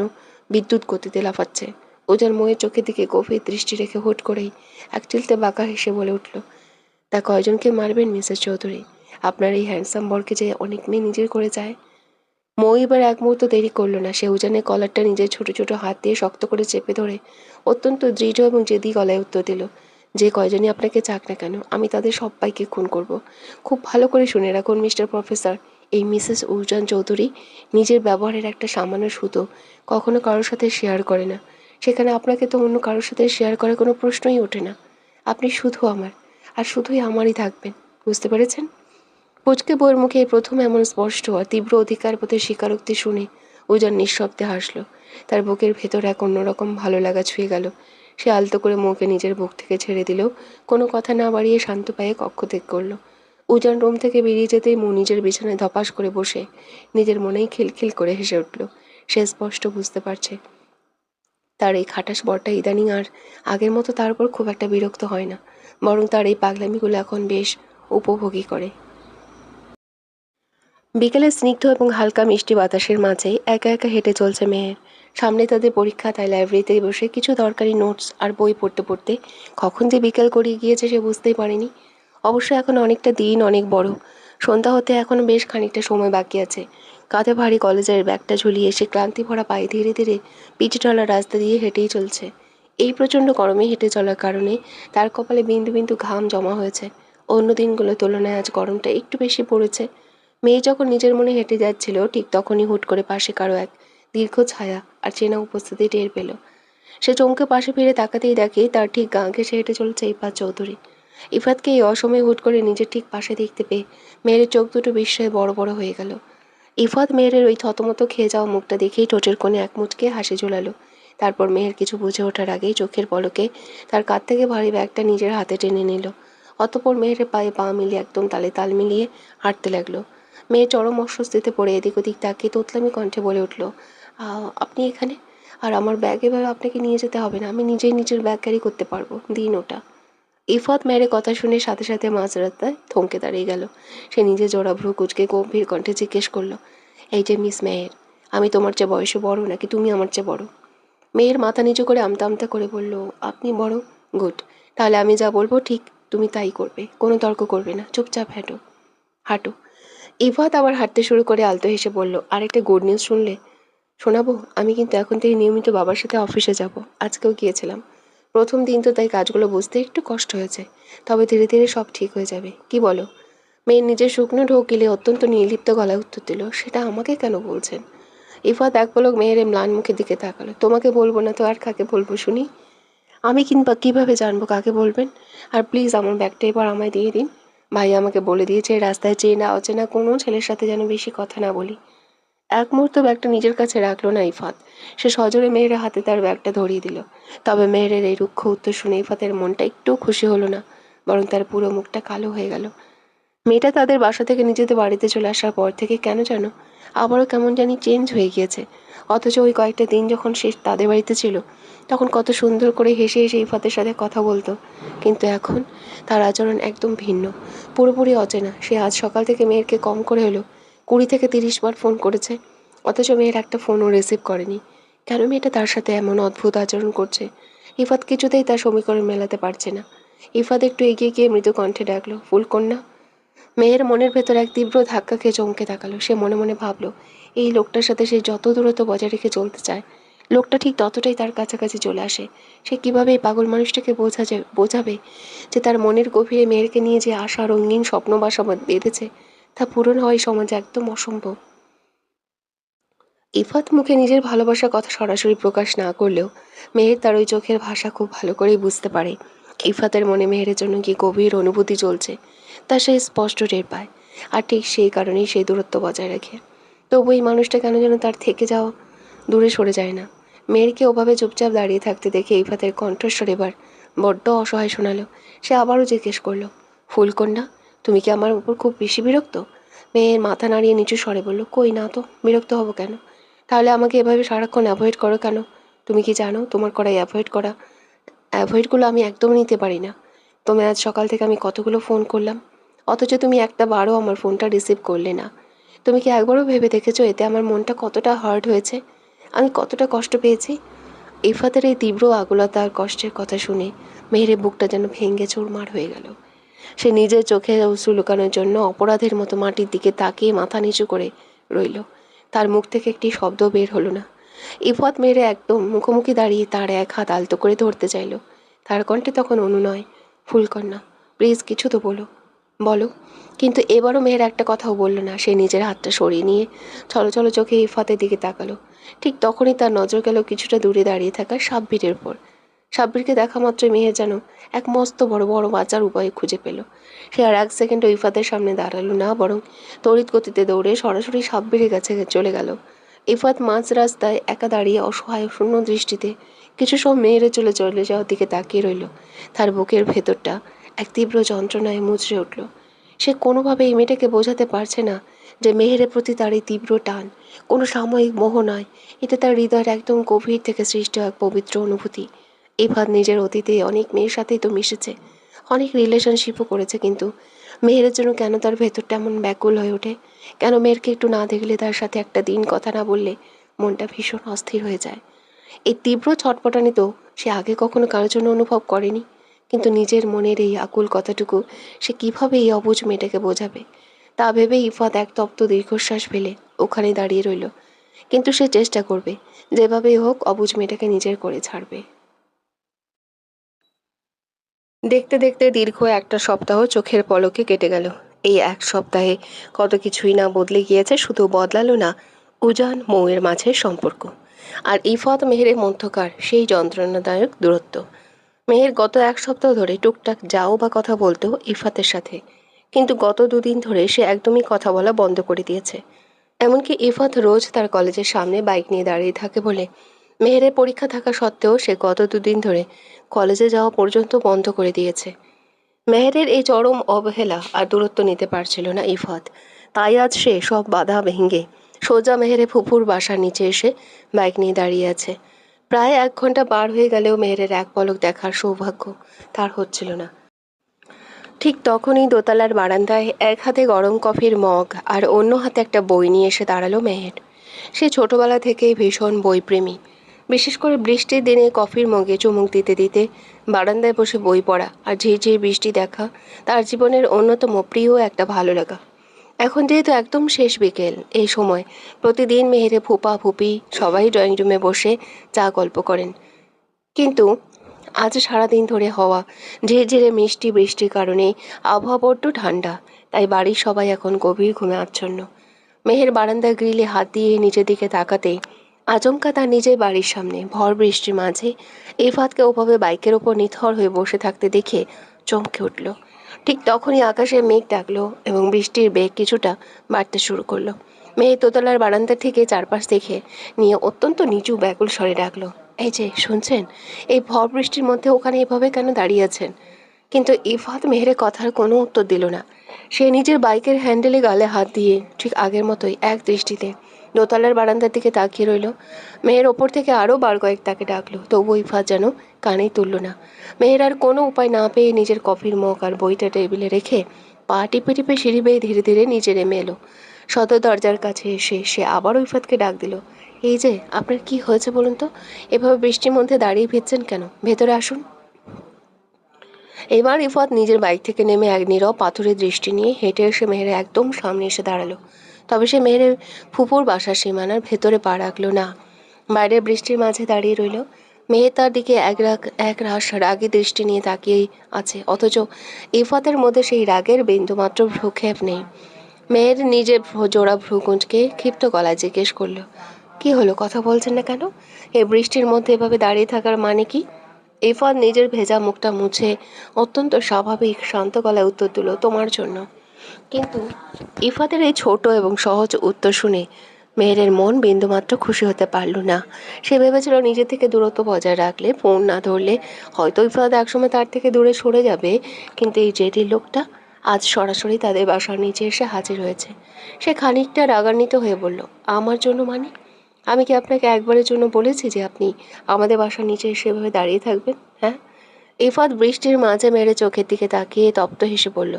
বিদ্যুৎ গতিতে লাফাচ্ছে। উজান মোয়ের চোখের দিকে গভীর দৃষ্টি রেখে হুট করেই এক চিলতে বাঁকা হেসে বলে উঠল, তা কয়জনকে মারবেন মিসেস চৌধুরী? আপনার এই হ্যান্ডসাম বরকে যে অনেক মেয়ে নিজের করে যায়। মৌ এবার এক মুহূর্ত দেরি করলো না। সে উজানের কলারটা নিজের ছোট ছোট হাত দিয়ে শক্ত করে চেপে ধরে অত্যন্ত দৃঢ় এবং জেদি গলায় উত্তর দিল, যে কয়জনই আপনাকে চাক না কেন আমি তাদের সবাইকে খুন করব। খুব ভালো করে শুনে রাখুন মিস্টার প্রফেসর, এই মিসেস উজান চৌধুরী নিজের ব্যবহারের একটা সামান্য সুতো কখনো কারোর সাথে শেয়ার করে না। সেখানে আপনাকে তো অন্য কারোর সাথে শেয়ার করার কোনো প্রশ্নই ওঠে না। আপনি শুধু আমার, আর শুধুই আমারই থাকবেন। বুঝতে পেরেছেন? পুচকে বউয়ের মুখে এই প্রথম এমন স্পষ্ট আর তীব্র অধিকার প্রতি স্বীকারোক্তি শুনে উজান নিঃশব্দে হাসল। তার বুকের ভেতর এক অন্যরকম ভালো লাগা ছুঁয়ে গেল। সে আলতো করে মুখে নিজের বুক থেকে ছেড়ে দিলেও কোনো কথা না বাড়িয়ে শান্ত পায়ে কক্ষ ত্যাগ করল। উজান রুম থেকে বেরিয়ে যেতেই মৌ নিজের বিছানায় ধপাস করে বসে নিজের মনেই খিলখিল করে হেসে উঠল। সে স্পষ্ট বুঝতে পারছে তার এই খাটাস বরটা ইদানিং আর আগের মতো তার উপর খুব একটা বিরক্ত হয় না, বরং তার এই পাগলামিগুলো এখন বেশ উপভোগী করে। বিকেলে স্নিগ্ধ এবং হালকা মিষ্টি বাতাসের মাঝে একা একা হেঁটে চলছে মেহের। সামনে তাদের পরীক্ষা, তাই লাইব্রেরিতে বসে কিছু দরকারি নোটস আর বই পড়তে পড়তে কখন যে বিকেল গড়িয়ে গিয়েছে সে বুঝতেই পারেনি। অবশ্য এখন অনেকটা দিন অনেক বড়। সন্ধ্যা হতে এখনও বেশ খানিকটা সময় বাকি আছে। কাঁধে ভারী কলেজের ব্যাগটা ঝুলিয়ে সে ক্লান্তি ভরা পায়ে ধীরে ধীরে পিচে চলা রাস্তা দিয়ে হেঁটেই চলছে। এই প্রচণ্ড গরমে হেঁটে চলার কারণে তার কপালে বিন্দু বিন্দু ঘাম জমা হয়েছে। অন্য দিনগুলোর তুলনায় আজ গরমটা একটু বেশি পড়েছে। মেয়ে যখন নিজের মনে হেঁটে যাচ্ছিল ঠিক তখনই হুট করে পাশে কারো এক দীর্ঘ ছায়া আর চেনা উপস্থিতি টের পেল। সে চমকে পাশে ফিরে তাকাতেই দেখে তার ঠিক গা ঘেঁষে হেঁটে চলেছে ইফাত চৌধুরী। ইফাতকে এই অসময়ে হুট করে নিজের ঠিক পাশে দেখতে পেয়ে মেয়ের চোখ দুটো বিস্ময়ে বড় বড় হয়ে গেল। ইফাত মেয়ের ওই থতমত খেয়ে যাওয়া মুখটা দেখেই ঠোঁটের কোণে এক মুচকে হাসি ঝোলালো। তারপর মেয়ের কিছু বুঝে ওঠার আগেই চোখের পলকে তার কাঁধ থেকে ভারী ব্যাগটা নিজের হাতে টেনে নিল। অতঃপর মেয়ের পায়ে পা মিলিয়ে একদম তালে তাল মিলিয়ে হাঁটতে লাগলো। মেয়ে চরম অস্বস্তিতে পড়ে এদিক ওদিক তাকিয়ে তোতলামি কণ্ঠে বলে উঠল, আপনি এখানে? আর আমার ব্যাগ এভাবে আপনাকে নিয়ে যেতে হবে না, আমি নিজেই নিজের ব্যাগ ক্যারি করতে পারবো, দিন ওটা। ইফাত মেয়ের কথা শুনে সাথে সাথে মাঝ রাস্তায় থমকে দাঁড়িয়ে গেল। সে নিজে জোড়া ভ্রু কুঁচকে গম্ভীর কণ্ঠে জিজ্ঞেস করলো, এই যে মিস মেহের, আমি তোমার চেয়ে বয়সে বড় নাকি তুমি আমার চেয়ে বড়? মেয়ের মাথা নিচু করে আমতা আমতা করে বলল, আপনি বড়। গুড, তাহলে আমি যা বলবো ঠিক তুমি তাই করবে, কোনো তর্ক করবে না, চুপচাপ হাঁটো হাঁটো। ইফাত আবার হাঁটতে শুরু করে আলতো হেসে বলল, আরেকটা গুড নিউজ শুনলে? শোনাবো? আমি কিন্তু এখন থেকে নিয়মিত বাবার সাথে অফিসে যাব। আজকেও গিয়েছিলাম। প্রথম দিন তো তাই কাজগুলো বুঝতে একটু কষ্ট হয়েছে, তবে ধীরে ধীরে সব ঠিক হয়ে যাবে, কি বলো? মেয়ের নিজের শুকনো ঢোক গিলে অত্যন্ত নির্লিপ্ত গলায় উত্তর দিল, সেটা আমাকে কেন বলছেন? ইফাত এক পলক মেয়ের ম্লান মুখের দিকে তাকালো। তোমাকে বলবো না তো আর কাকে বলবো শুনি? আমি কিংবা কীভাবে জানবো কাকে বলবেন? আর প্লিজ আমার ব্যাগটা এবার আমায় দিয়ে দিন। ভাই আমাকে বলে দিয়েছে রাস্তায় চেনা অচেনা কোনো ছেলের সাথে যেন বেশি কথা না বলি। এক মুহূর্ত ব্যাগটা নিজের কাছে রাখলো না ইফাত। সে সজোরে মেয়ের হাতে তার ব্যাগটা ধরিয়ে দিল। তবে মেয়ের এই রুক্ষ উত্তর শুনে ইফাতের মনটা একটুও খুশি হলো না, বরং তার পুরো মুখটা কালো হয়ে গেল। মেয়েটা তাদের বাসা থেকে নিজেদের বাড়িতে চলে আসার পর থেকে কেন যেন আবারও কেমন জানি চেঞ্জ হয়ে গিয়েছে। অথচ ওই কয়েকটা দিন যখন সে তাদের বাড়িতে ছিল তখন কত সুন্দর করে হেসে হেসে ইফাতের সাথে কথা বলতো, কিন্তু এখন তার আচরণ একদম ভিন্ন, পুরোপুরি অচেনা। সে আজ সকাল থেকে মেয়েরকে কম করে হলো 20 থেকে 30 বার ফোন করেছে, অথচ মেয়ের একটা ফোনও রিসিভ করেনি। কেন মেয়েটা তার সাথে এমন অদ্ভুত আচরণ করছে? ইফাত কিছুতেই তার সমীকরণ মেলাতে পারছে না। ইফাত একটু এগিয়ে গিয়ে মৃদু কণ্ঠে ডাকলো, ফুলকন্যা। মেয়ের মনের ভেতর এক তীব্র ধাক্কা খেয়ে চমকে তাকালো। সে মনে মনে ভাবলো, এই লোকটার সাথে সে যত দূরত্ব বজায় রেখে চলতে চায় লোকটা ঠিক ততটাই তার কাছাকাছি চলে আসে। সে কীভাবে এই পাগল মানুষটাকে বোঝাবে যে তার মনের গভীরে মেয়েরকে নিয়ে যে আশা রঙিন স্বপ্ন বাসা বেঁধেছে তা পূরণ হওয়াই সমাজে একদম অসম্ভব। ইফাত মুখে নিজের ভালোবাসার কথা সরাসরি প্রকাশ না করলেও মেহের তার ওই চোখের ভাষা খুব ভালো করেই বুঝতে পারে ইফাতের মনে মেহেরের জন্য কি গভীর অনুভূতি চলছে তা সে স্পষ্ট টের পায়। আর ঠিক সেই কারণেই সেই দূরত্ব বজায় রাখে। তবু এই মানুষটা কেন যেন তার থেকে যাওয়া দূরে সরে যায় না। মেয়েরকে ওভাবে চুপচাপ দাঁড়িয়ে থাকতে দেখে ইফাতের কণ্ঠস্বর এবার বড্ড অসহায় শোনালো। সে আবারও জিজ্ঞেস করলো, ফুলকন্যা, তুমি কি আমার উপর খুব বেশি বিরক্ত? মেয়ের মাথা নাড়িয়ে নিচু স্বরে বলল, কই না তো, বিরক্ত হব কেন? তাহলে আমাকে এভাবে সারাক্ষণ অ্যাভয়েড করো কেন? তুমি কি জানো তোমার করা অ্যাভয়েডগুলো আমি একদম নিতে পারি না। তুমি আজ সকাল থেকে আমি কতগুলো ফোন করলাম, অথচ তুমি একটা বারও আমার ফোনটা রিসিভ করলে না। তুমি কি একবারও ভেবে দেখেছো এতে আমার মনটা কতটা হার্ট হয়েছে, আমি কতটা কষ্ট পেয়েছি? ইফাতের এই তীব্র আকুলতা আর কষ্টের কথা শুনে মেহেরের বুকটা যেন ভেঙে চুরমার হয়ে গেল। সে নিজের চোখে অশ্রু লুকানোর জন্য অপরাধের মতো মাটির দিকে তাকিয়ে মাথা নিচু করে রইল। তার মুখ থেকে একটি শব্দ বের হলো না। ইফাত মেরে একদম মুখোমুখি দাঁড়িয়ে তার এক হাত আলতো করে ধরতে চাইল। তার কণ্ঠে তখন অনুনয়, ফুলকন্যা প্লিজ কিছু তো বলো। কিন্তু এবারও মেয়ের একটা কথাও বলল না। সে নিজের হাতটা সরিয়ে নিয়ে ছলছল চোখে ইফাতের দিকে তাকালো। ঠিক তখনই তার নজর গেল কিছুটা দূরে দাঁড়িয়ে থাকা সাব্বিরের উপর। সাব্বিরকে দেখা মাত্রই মেহের যেন এক মস্ত বড় বড় বাঁচার উপায় খুঁজে পেল। সে আর এক সেকেন্ডও ইফাতের সামনে দাঁড়ালো না, বরং তড়িৎ গতিতে দৌড়ে সরাসরি সাব্বিরের কাছে চলে গেল। ইফাত মাঝ রাস্তায় একা দাঁড়িয়ে অসহায় শূন্য দৃষ্টিতে কিছু সময় মেয়েরে চলে যাওয়ার দিকে তাকিয়ে রইল। তার বুকের ভেতরটা এক তীব্র যন্ত্রণায় মুচড়ে উঠল। সে কোনোভাবে এই মেয়েটাকে বোঝাতে পারছে না যে মেহেরের প্রতি তার এই তীব্র টান কোনো সাময়িক মোহ নয়, এটা তার হৃদয়ের একদম গভীর থেকে সৃষ্ট এক পবিত্র অনুভূতি। ইফাত নিজের অতীতে অনেক মেয়ের সাথেই তো মিশেছে, অনেক রিলেশনশিপও করেছে, কিন্তু মেহেরের জন্য কেন তার ভেতরটা এমন ব্যাকুল হয়ে ওঠে? কেন মেয়েরকে একটু না দেখলে, তার সাথে একটা দিন কথা না বললে মনটা ভীষণ অস্থির হয়ে যায়? এই তীব্র ছটপটানি তো সে আগে কখনো কারোর জন্য অনুভব করেনি, কিন্তু নিজের মনের এই আকুল কথাটুকু সে কিভাবে এই অবুঝ মেয়েটাকে বোঝাবে? তা ভেবে ইফাত এক তপ্ত দীর্ঘশ্বাস ফেলে ওখানে দাঁড়িয়ে রইল। কিন্তু সে চেষ্টা করবে, যেভাবেই হোক অবুঝ মেয়েটাকে নিজের করে ছাড়বে। দেখতে দেখতে দীর্ঘ একটা সপ্তাহ চোখের পলকে কেটে গেল। এই এক সপ্তাহে কত কিছুই না বদলে গিয়েছে, শুধু বদলালো না উজান মৌয়ের মাঝের সম্পর্ক আর ইফাত মেহেরের মধ্যকার সেই যন্ত্রণাদায়ক দূরত্ব। মেহের গত এক সপ্তাহ ধরে টুকটাক যাও বা কথা বলতো ইফাতের সাথে, কিন্তু গত দুদিন ধরে সে একদমই কথা বলা বন্ধ করে দিয়েছে। এমনকি ইফাত রোজ তার কলেজের সামনে বাইক নিয়ে দাঁড়িয়ে থাকে বলে মেহেরের পরীক্ষা থাকা সত্ত্বেও সে গত দুদিন ধরে কলেজে যাওয়া পর্যন্ত বন্ধ করে দিয়েছে। মেহেরের এই চরম অবহেলা আর দূরত্ব নিতে পারছিল না ইফাত। তাই আজ সে সব বাধা ভেঙে সোজা মেহেরে ফুফুর বাসার নিচে এসে বাইক নিয়ে দাঁড়িয়ে আছে। প্রায় 1 ঘন্টা পার হয়ে গেলেও মেহেরের এক পলক দেখার সৌভাগ্য তার হচ্ছিল না। ঠিক তখনই দোতলার বারান্দায় এক হাতে গরম কফির মগ আর অন্য হাতে একটা বই নিয়ে এসে দাঁড়ালো মেহের। সে ছোটবেলা থেকেই ভীষণ বইপ্রেমী। বিশেষ করে বৃষ্টির দিনে কফির মগে চুমুক দিতে দিতে বারান্দায় বসে বই পড়া আর ঝিরঝির বৃষ্টি দেখা তার জীবনের অন্যতম প্রিয় একটা ভালো লাগা। এখন যেহেতু একদম শেষ বিকেল, এই সময় প্রতিদিন মেহেরে ফুপা ফুপি সবাই ড্রয়িং রুমে বসে চা গল্প করেন। কিন্তু আজ সারাদিন ধরে হওয়া ঝিরঝিরে মিষ্টি বৃষ্টির কারণে আবহাওয়া বড্ড ঠান্ডা, তাই বাড়ির সবাই এখন গভীর ঘুমে আচ্ছন্ন। মেহের বারান্দার গ্রিলে হাত দিয়ে নিচের দিকে তাকাতে আচমকা তার নিজের বাড়ির সামনে ভর বৃষ্টির মাঝে ইফাতকে ওভাবে বাইকের ওপর নিথর হয়ে বসে থাকতে দেখে চমকে উঠল। ঠিক তখনই আকাশে মেঘ ডাকলো এবং বৃষ্টির বেগ কিছুটা বাড়তে শুরু করলো। মেয়ে দোতলার বারান্দা থেকে চারপাশ দেখে নিয়ে অত্যন্ত নিচু ব্যাকুল স্বরে ডাকলো, এই যে শুনছেন, এই ভর বৃষ্টির মধ্যে ওখানে এভাবে কেন দাঁড়িয়ে আছেন? কিন্তু ইফাত মেহেরের কথার কোনো উত্তর দিল না। সে নিজের বাইকের হ্যান্ডেলে গালে হাত দিয়ে ঠিক আগের মতোই এক দৃষ্টিতে দোতলার বারান্দার দিকে তাকিয়ে রইল। মেয়ের ওপর থেকে আরও বার কয়েক তাকে ডাকলো, তবু ইফাত যেন কানেই তুলল না। মেয়ের আর কোনো উপায় না পেয়ে নিজের কফির মগ আর বইটা টেবিলে রেখে পা টিপে টিপে সিঁড়ি বেয়ে ধীরে ধীরে নিচে নেমে এলো। সদর দরজার কাছে এসে সে আবারও ইফাতকে ডাক দিল, এই যে আপনার কি হয়েছে বলুন তো, এভাবে বৃষ্টির মধ্যে দাঁড়িয়ে ভিজছেন কেন, ভেতরে আসুন। এবার ইফাত নিজের বাইক থেকে নেমে এক নীরব পাথরের দৃষ্টি নিয়ে হেঁটে এসে মেহেরের একদম সামনে এসে দাঁড়ালো। তবে সে মেহেরের ফুপুর বাসার সীমানার ভেতরে পা রাখলো না, বাইরের বৃষ্টির মাঝে দাঁড়িয়ে রইল। মেহের তার দিকে এক রাশ রাগী দৃষ্টি নিয়ে তাকিয়েই আছে, অথচ ইফাতের মধ্যে সেই রাগের বিন্দুমাত্র ভ্রুক্ষেপ নেই। মেহের নিজের জোড়া ভ্রুকুঞ্চকে ক্ষিপ্ত গলায় জিজ্ঞেস করলো, কি হলো, কথা বলছেন না কেন? এই বৃষ্টির মধ্যে এভাবে দাঁড়িয়ে থাকার মানে কি? ইরফান নিজের ভেজা মুখটা মুছে অত্যন্ত স্বাভাবিক শান্ত গলায় উত্তর দিল, তোমার জন্য। কিন্তু ইফাতের এই ছোট এবং সহজ উত্তর শুনে মেহেরের মন বিন্দুমাত্র খুশি হতে পারল না। সে ভেবেছিল নিজে থেকে দূরত্ব বজায় রাখলে, ফোন না ধরলে হয়তো ইফাত একসময় তার থেকে দূরে সরে যাবে, কিন্তু এই জেডির লোকটা আজ সরাসরি তাদের বাসার নিচে এসে হাজির হয়েছে। সে খানিকটা রাগান্বিত হয়ে বলল, আমার জন্য মানে? আমি কি আপনাকে একবারের জন্য বলেছি যে আপনি আমাদের বাসার নিচে সেভাবে দাঁড়িয়ে থাকবেন? হ্যাঁ? ইফাত বৃষ্টির মাঝে মেরে চোখের দিকে তাকিয়ে তপ্ত হেসে বলল,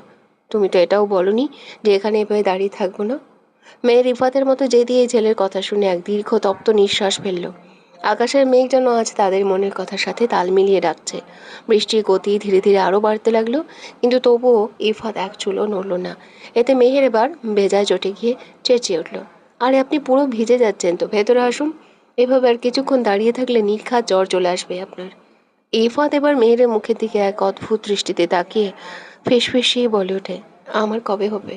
তুমি তো এটাও বলনি যে এখানে এভাবে দাঁড়িয়ে থাকবো না। মেয়ের ইফাতের মতো জেদি এই ছেলের কথা শুনে এক দীর্ঘ তপ্ত নিঃশ্বাস ফেলল। আকাশের মেঘ যেন আজ তাদের মনের কথার সাথে তাল মিলিয়ে ডাকছে। বৃষ্টির গতি ধীরে ধীরে আরও বাড়তে লাগলো, কিন্তু তবুও ইফাত এক চুলও নড়ল না। এতে মেহের এবার বেজায় চটে গিয়ে চেঁচিয়ে উঠল, আরে আপনি পুরো ভিজে যাচ্ছেন তো, ভেতরে আসুন। এভাবে আর কিছুক্ষণ দাঁড়িয়ে থাকলে নির্ঘাত জ্বর চলে আসবে আপনার। ইফাত এবার মেহেরের মুখের দিকে এক অদ্ভুত দৃষ্টিতে তাকিয়ে ফিসফিসিয়ে বলে ওঠে, আমার কবে হবে?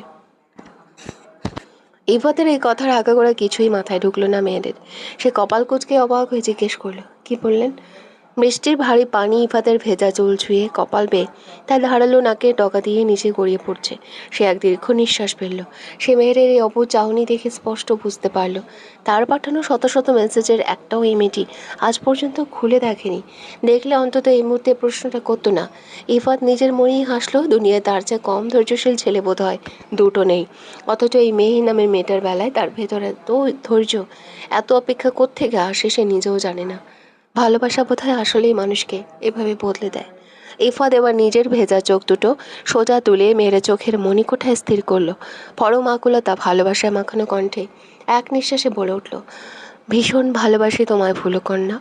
ইফাতের এই কথার আগাগোড়া কিছুই মাথায় ঢুকলো না মেয়েদের। সে কপাল কুঁচকে অবাক হয়ে জিজ্ঞেস করলো, কি বললেন? বৃষ্টির ভারী পানি ইফাতের ভেজা চুল ছুঁয়ে কপাল বেয়ে তার ধারালো নাকের ডগা দিয়ে নিচে গড়িয়ে পড়ছে। সে এক দীর্ঘ নিঃশ্বাস ফেলল। সে মেয়েরের এই অপু চাহনি দেখে স্পষ্ট বুঝতে পারল, তার পাঠানো শত শত মেসেজের একটাও এই মেয়েটি আজ পর্যন্ত খুলে দেখেনি। দেখলে অন্তত এই মুহূর্তে প্রশ্নটা করতো না। ইফাত নিজের মনেই হাসলো, দুনিয়ায় তার চেয়ে কম ধৈর্যশীল ছেলে বোধ হয় দুটো নেই। অথচ এই মেহি নামের মেয়েটার বেলায় তার ভেতরে এত ধৈর্য, এত অপেক্ষা কোত্থেকে আসে সে নিজেও জানে না। ভালোবাসা বোধহয় আসলেই মানুষকে এভাবে বদলে দেয়। ইফাত এবার নিজের ভেজা চোখ দুটো সোজা তুলে মেয়ের চোখের মণিকোঠায় স্থির করলো। পরম আকুলতা ভালোবাসায় মাখানো কণ্ঠে এক নিঃশ্বাসে বলে উঠল, ভীষণ ভালোবাসি তোমায় ভুলকন্যা।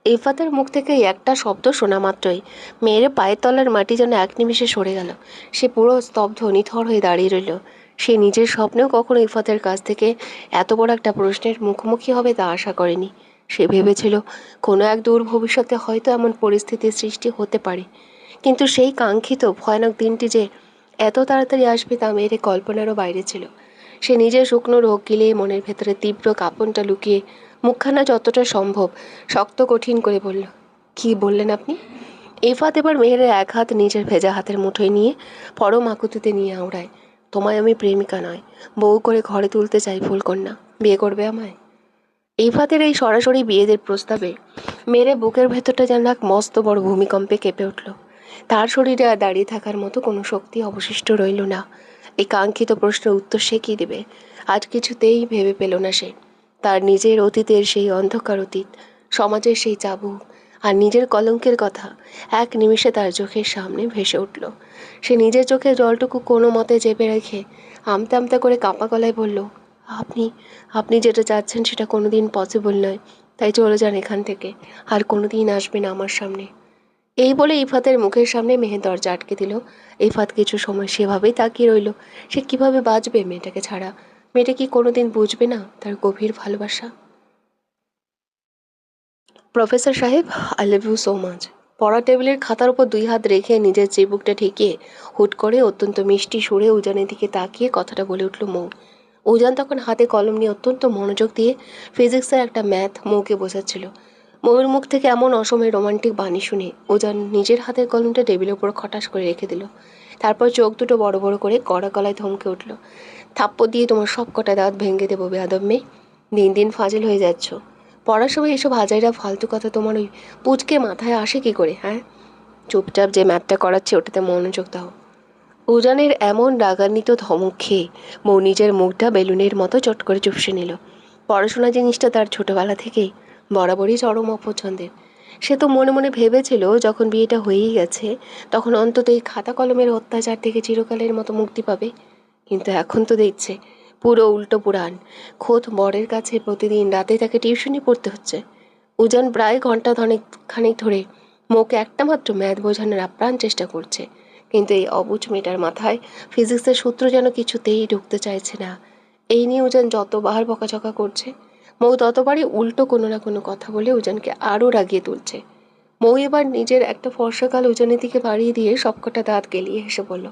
ইফাতের মুখ থেকে এই একটা শব্দ শোনা মাত্রই মেয়ের পায়ের তলার মাটি যেন এক নিমিষে সরে গেল। সে পুরো স্তব্ধ নিথর হয়ে দাঁড়িয়ে রইল। সে নিজের স্বপ্নেও কখনো ইফাতের কাছ থেকে এত বড় একটা প্রশ্নের মুখোমুখি হবে তা আশা করেনি। সে ভেবেছিল কোনো এক দূর ভবিষ্যতে হয়তো এমন পরিস্থিতির সৃষ্টি হতে পারে, কিন্তু সেই কাঙ্ক্ষিত ভয়ানক দিনটি যে এত তাড়াতাড়ি আসবে তা মেয়ের কল্পনারও বাইরে ছিল। সে নিজের শুকনো রোগ গিলিয়ে মনের ভেতরে তীব্র কাঁপনটা লুকিয়ে মুখখানা যতটা সম্ভব শক্ত কঠিন করে বলল, কি বললেন আপনি? ইফাত এবার মেহেরের এক হাত নিজের ভেজা হাতের মুঠোয় নিয়ে পরম আকুতিতে নিয়ে আওড়ায়, তোমায় আমি প্রেমিকা নয়, বউ করে ঘরে তুলতে চাই ফুলকন্যা, বিয়ে করবে আমায়? ইফাতের এই সরাসরি বিয়েদের প্রস্তাবে মেরে বুকের ভেতরটা যেন এক মস্ত বড় ভূমিকম্পে কেঁপে উঠল। তার শরীরে আর দাঁড়িয়ে থাকার মতো কোনো শক্তি অবশিষ্ট রইল না। এই কাঙ্ক্ষিত প্রশ্নের উত্তর সে কী দেবে আজ কিছুতেই ভেবে পেল না সে। তার নিজের অতীতের সেই অন্ধকার অতীত, সমাজের সেই চাবুক আর নিজের কলঙ্কের কথা এক নিমিষে তার চোখের সামনে ভেসে উঠল। সে নিজের চোখে জলটুকু কোনো মতে চেপে রেখে আমতা আমতা করে কাঁপা গলায় বলল, আপনি আপনি যেটা চাচ্ছেন সেটা কোনো দিন পসিবল নয়, তাই চলে যান এখান থেকে, আর কোনো দিন আসবেন আমার সামনে। এই বলে ইফাতের মুখের সামনে মেহের দরজা আটকে দিল। ইফাত কিছু সময় সেভাবেই তাকিয়ে রইল। সে কিভাবে বাঁচবে মেয়েটাকে ছাড়া? মেয়েটা কি কোনোদিন বুঝবে না তার গভীর ভালোবাসা? প্রফেসর সাহেব, I love you so much. পড়া টেবিলের খাতার উপর দুই হাত রেখে নিজের চিবুকটা ঠেকিয়ে হুট করে অত্যন্ত মিষ্টি সুরে উজানের দিকে তাকিয়ে কথাটা বলে উঠল মৌ। উজান তখন হাতে কলম নিয়ে অত্যন্ত মনোযোগ দিয়ে ফিজিক্সের একটা ম্যাথ মৌকে বোঝাচ্ছিল। মৌর মুখ থেকে এমন অসময়ে রোমান্টিক বাণী শুনে উজান নিজের হাতের কলমটা টেবিলের উপর খটাস করে রেখে দিল। তারপর চোখ দুটো বড় বড় করে কড়া গলায় ধমকে উঠল, থাপ্পড় দিয়ে তোমার সব কটা দাঁত ভেঙে দেবো বেয়াদব মেয়ে। দিন দিন ফাজিল হয়ে যাচ্ছ। পড়ার সময় এসব হাজাইরা ফালতু কথা তোমার ওই পুচকে মাথায় আসে কি করে? হ্যাঁ, চুপচাপ যে ম্যাথটা করাচ্ছে ওটাতে মনোযোগ দাও। উজানের এমন রাগান্বিত ধমক খেয়ে মৌ নিজের মুখটা বেলুনের মতো চট করে চুপসে নিল। পড়াশোনা জিনিসটা তার ছোটবেলা থেকেই বরাবরই চরম অপছন্দের। সে তো মনে মনে ভেবেছিল যখন বিয়েটা হয়েই গেছে তখন অন্তত এই খাতা কলমের অত্যাচার থেকে চিরকালের মতো মুক্তি পাবে। কিন্তু এখন তো দেখছে পুরো উল্টো পুরাণ। খোদ বরের কাছে প্রতিদিন রাতে তাকে টিউশনি পড়তে হচ্ছে। উজান প্রায় ঘন্টা খানিক ধরে মৌকে একটা মাত্র ম্যাথ বোঝানোর আপ্রাণ চেষ্টা করছে, কিন্তু এই অবুঝ মেয়েটার মাথায় ফিজিক্সের সূত্র যেন কিছুতেই ঢুকতে চাইছে না। এই নিয়ে উজান যতবার বকাঝকা করছে মৌ ততবারই উল্টো কোনো না কোনো কথা বলে উজানকে আরও রাগিয়ে তুলছে। মৌ এবার নিজের একটা ফর্সাকাল উজানের দিকে বাড়িয়ে দিয়ে সবকটা দাঁত গেলিয়ে হেসে বলল,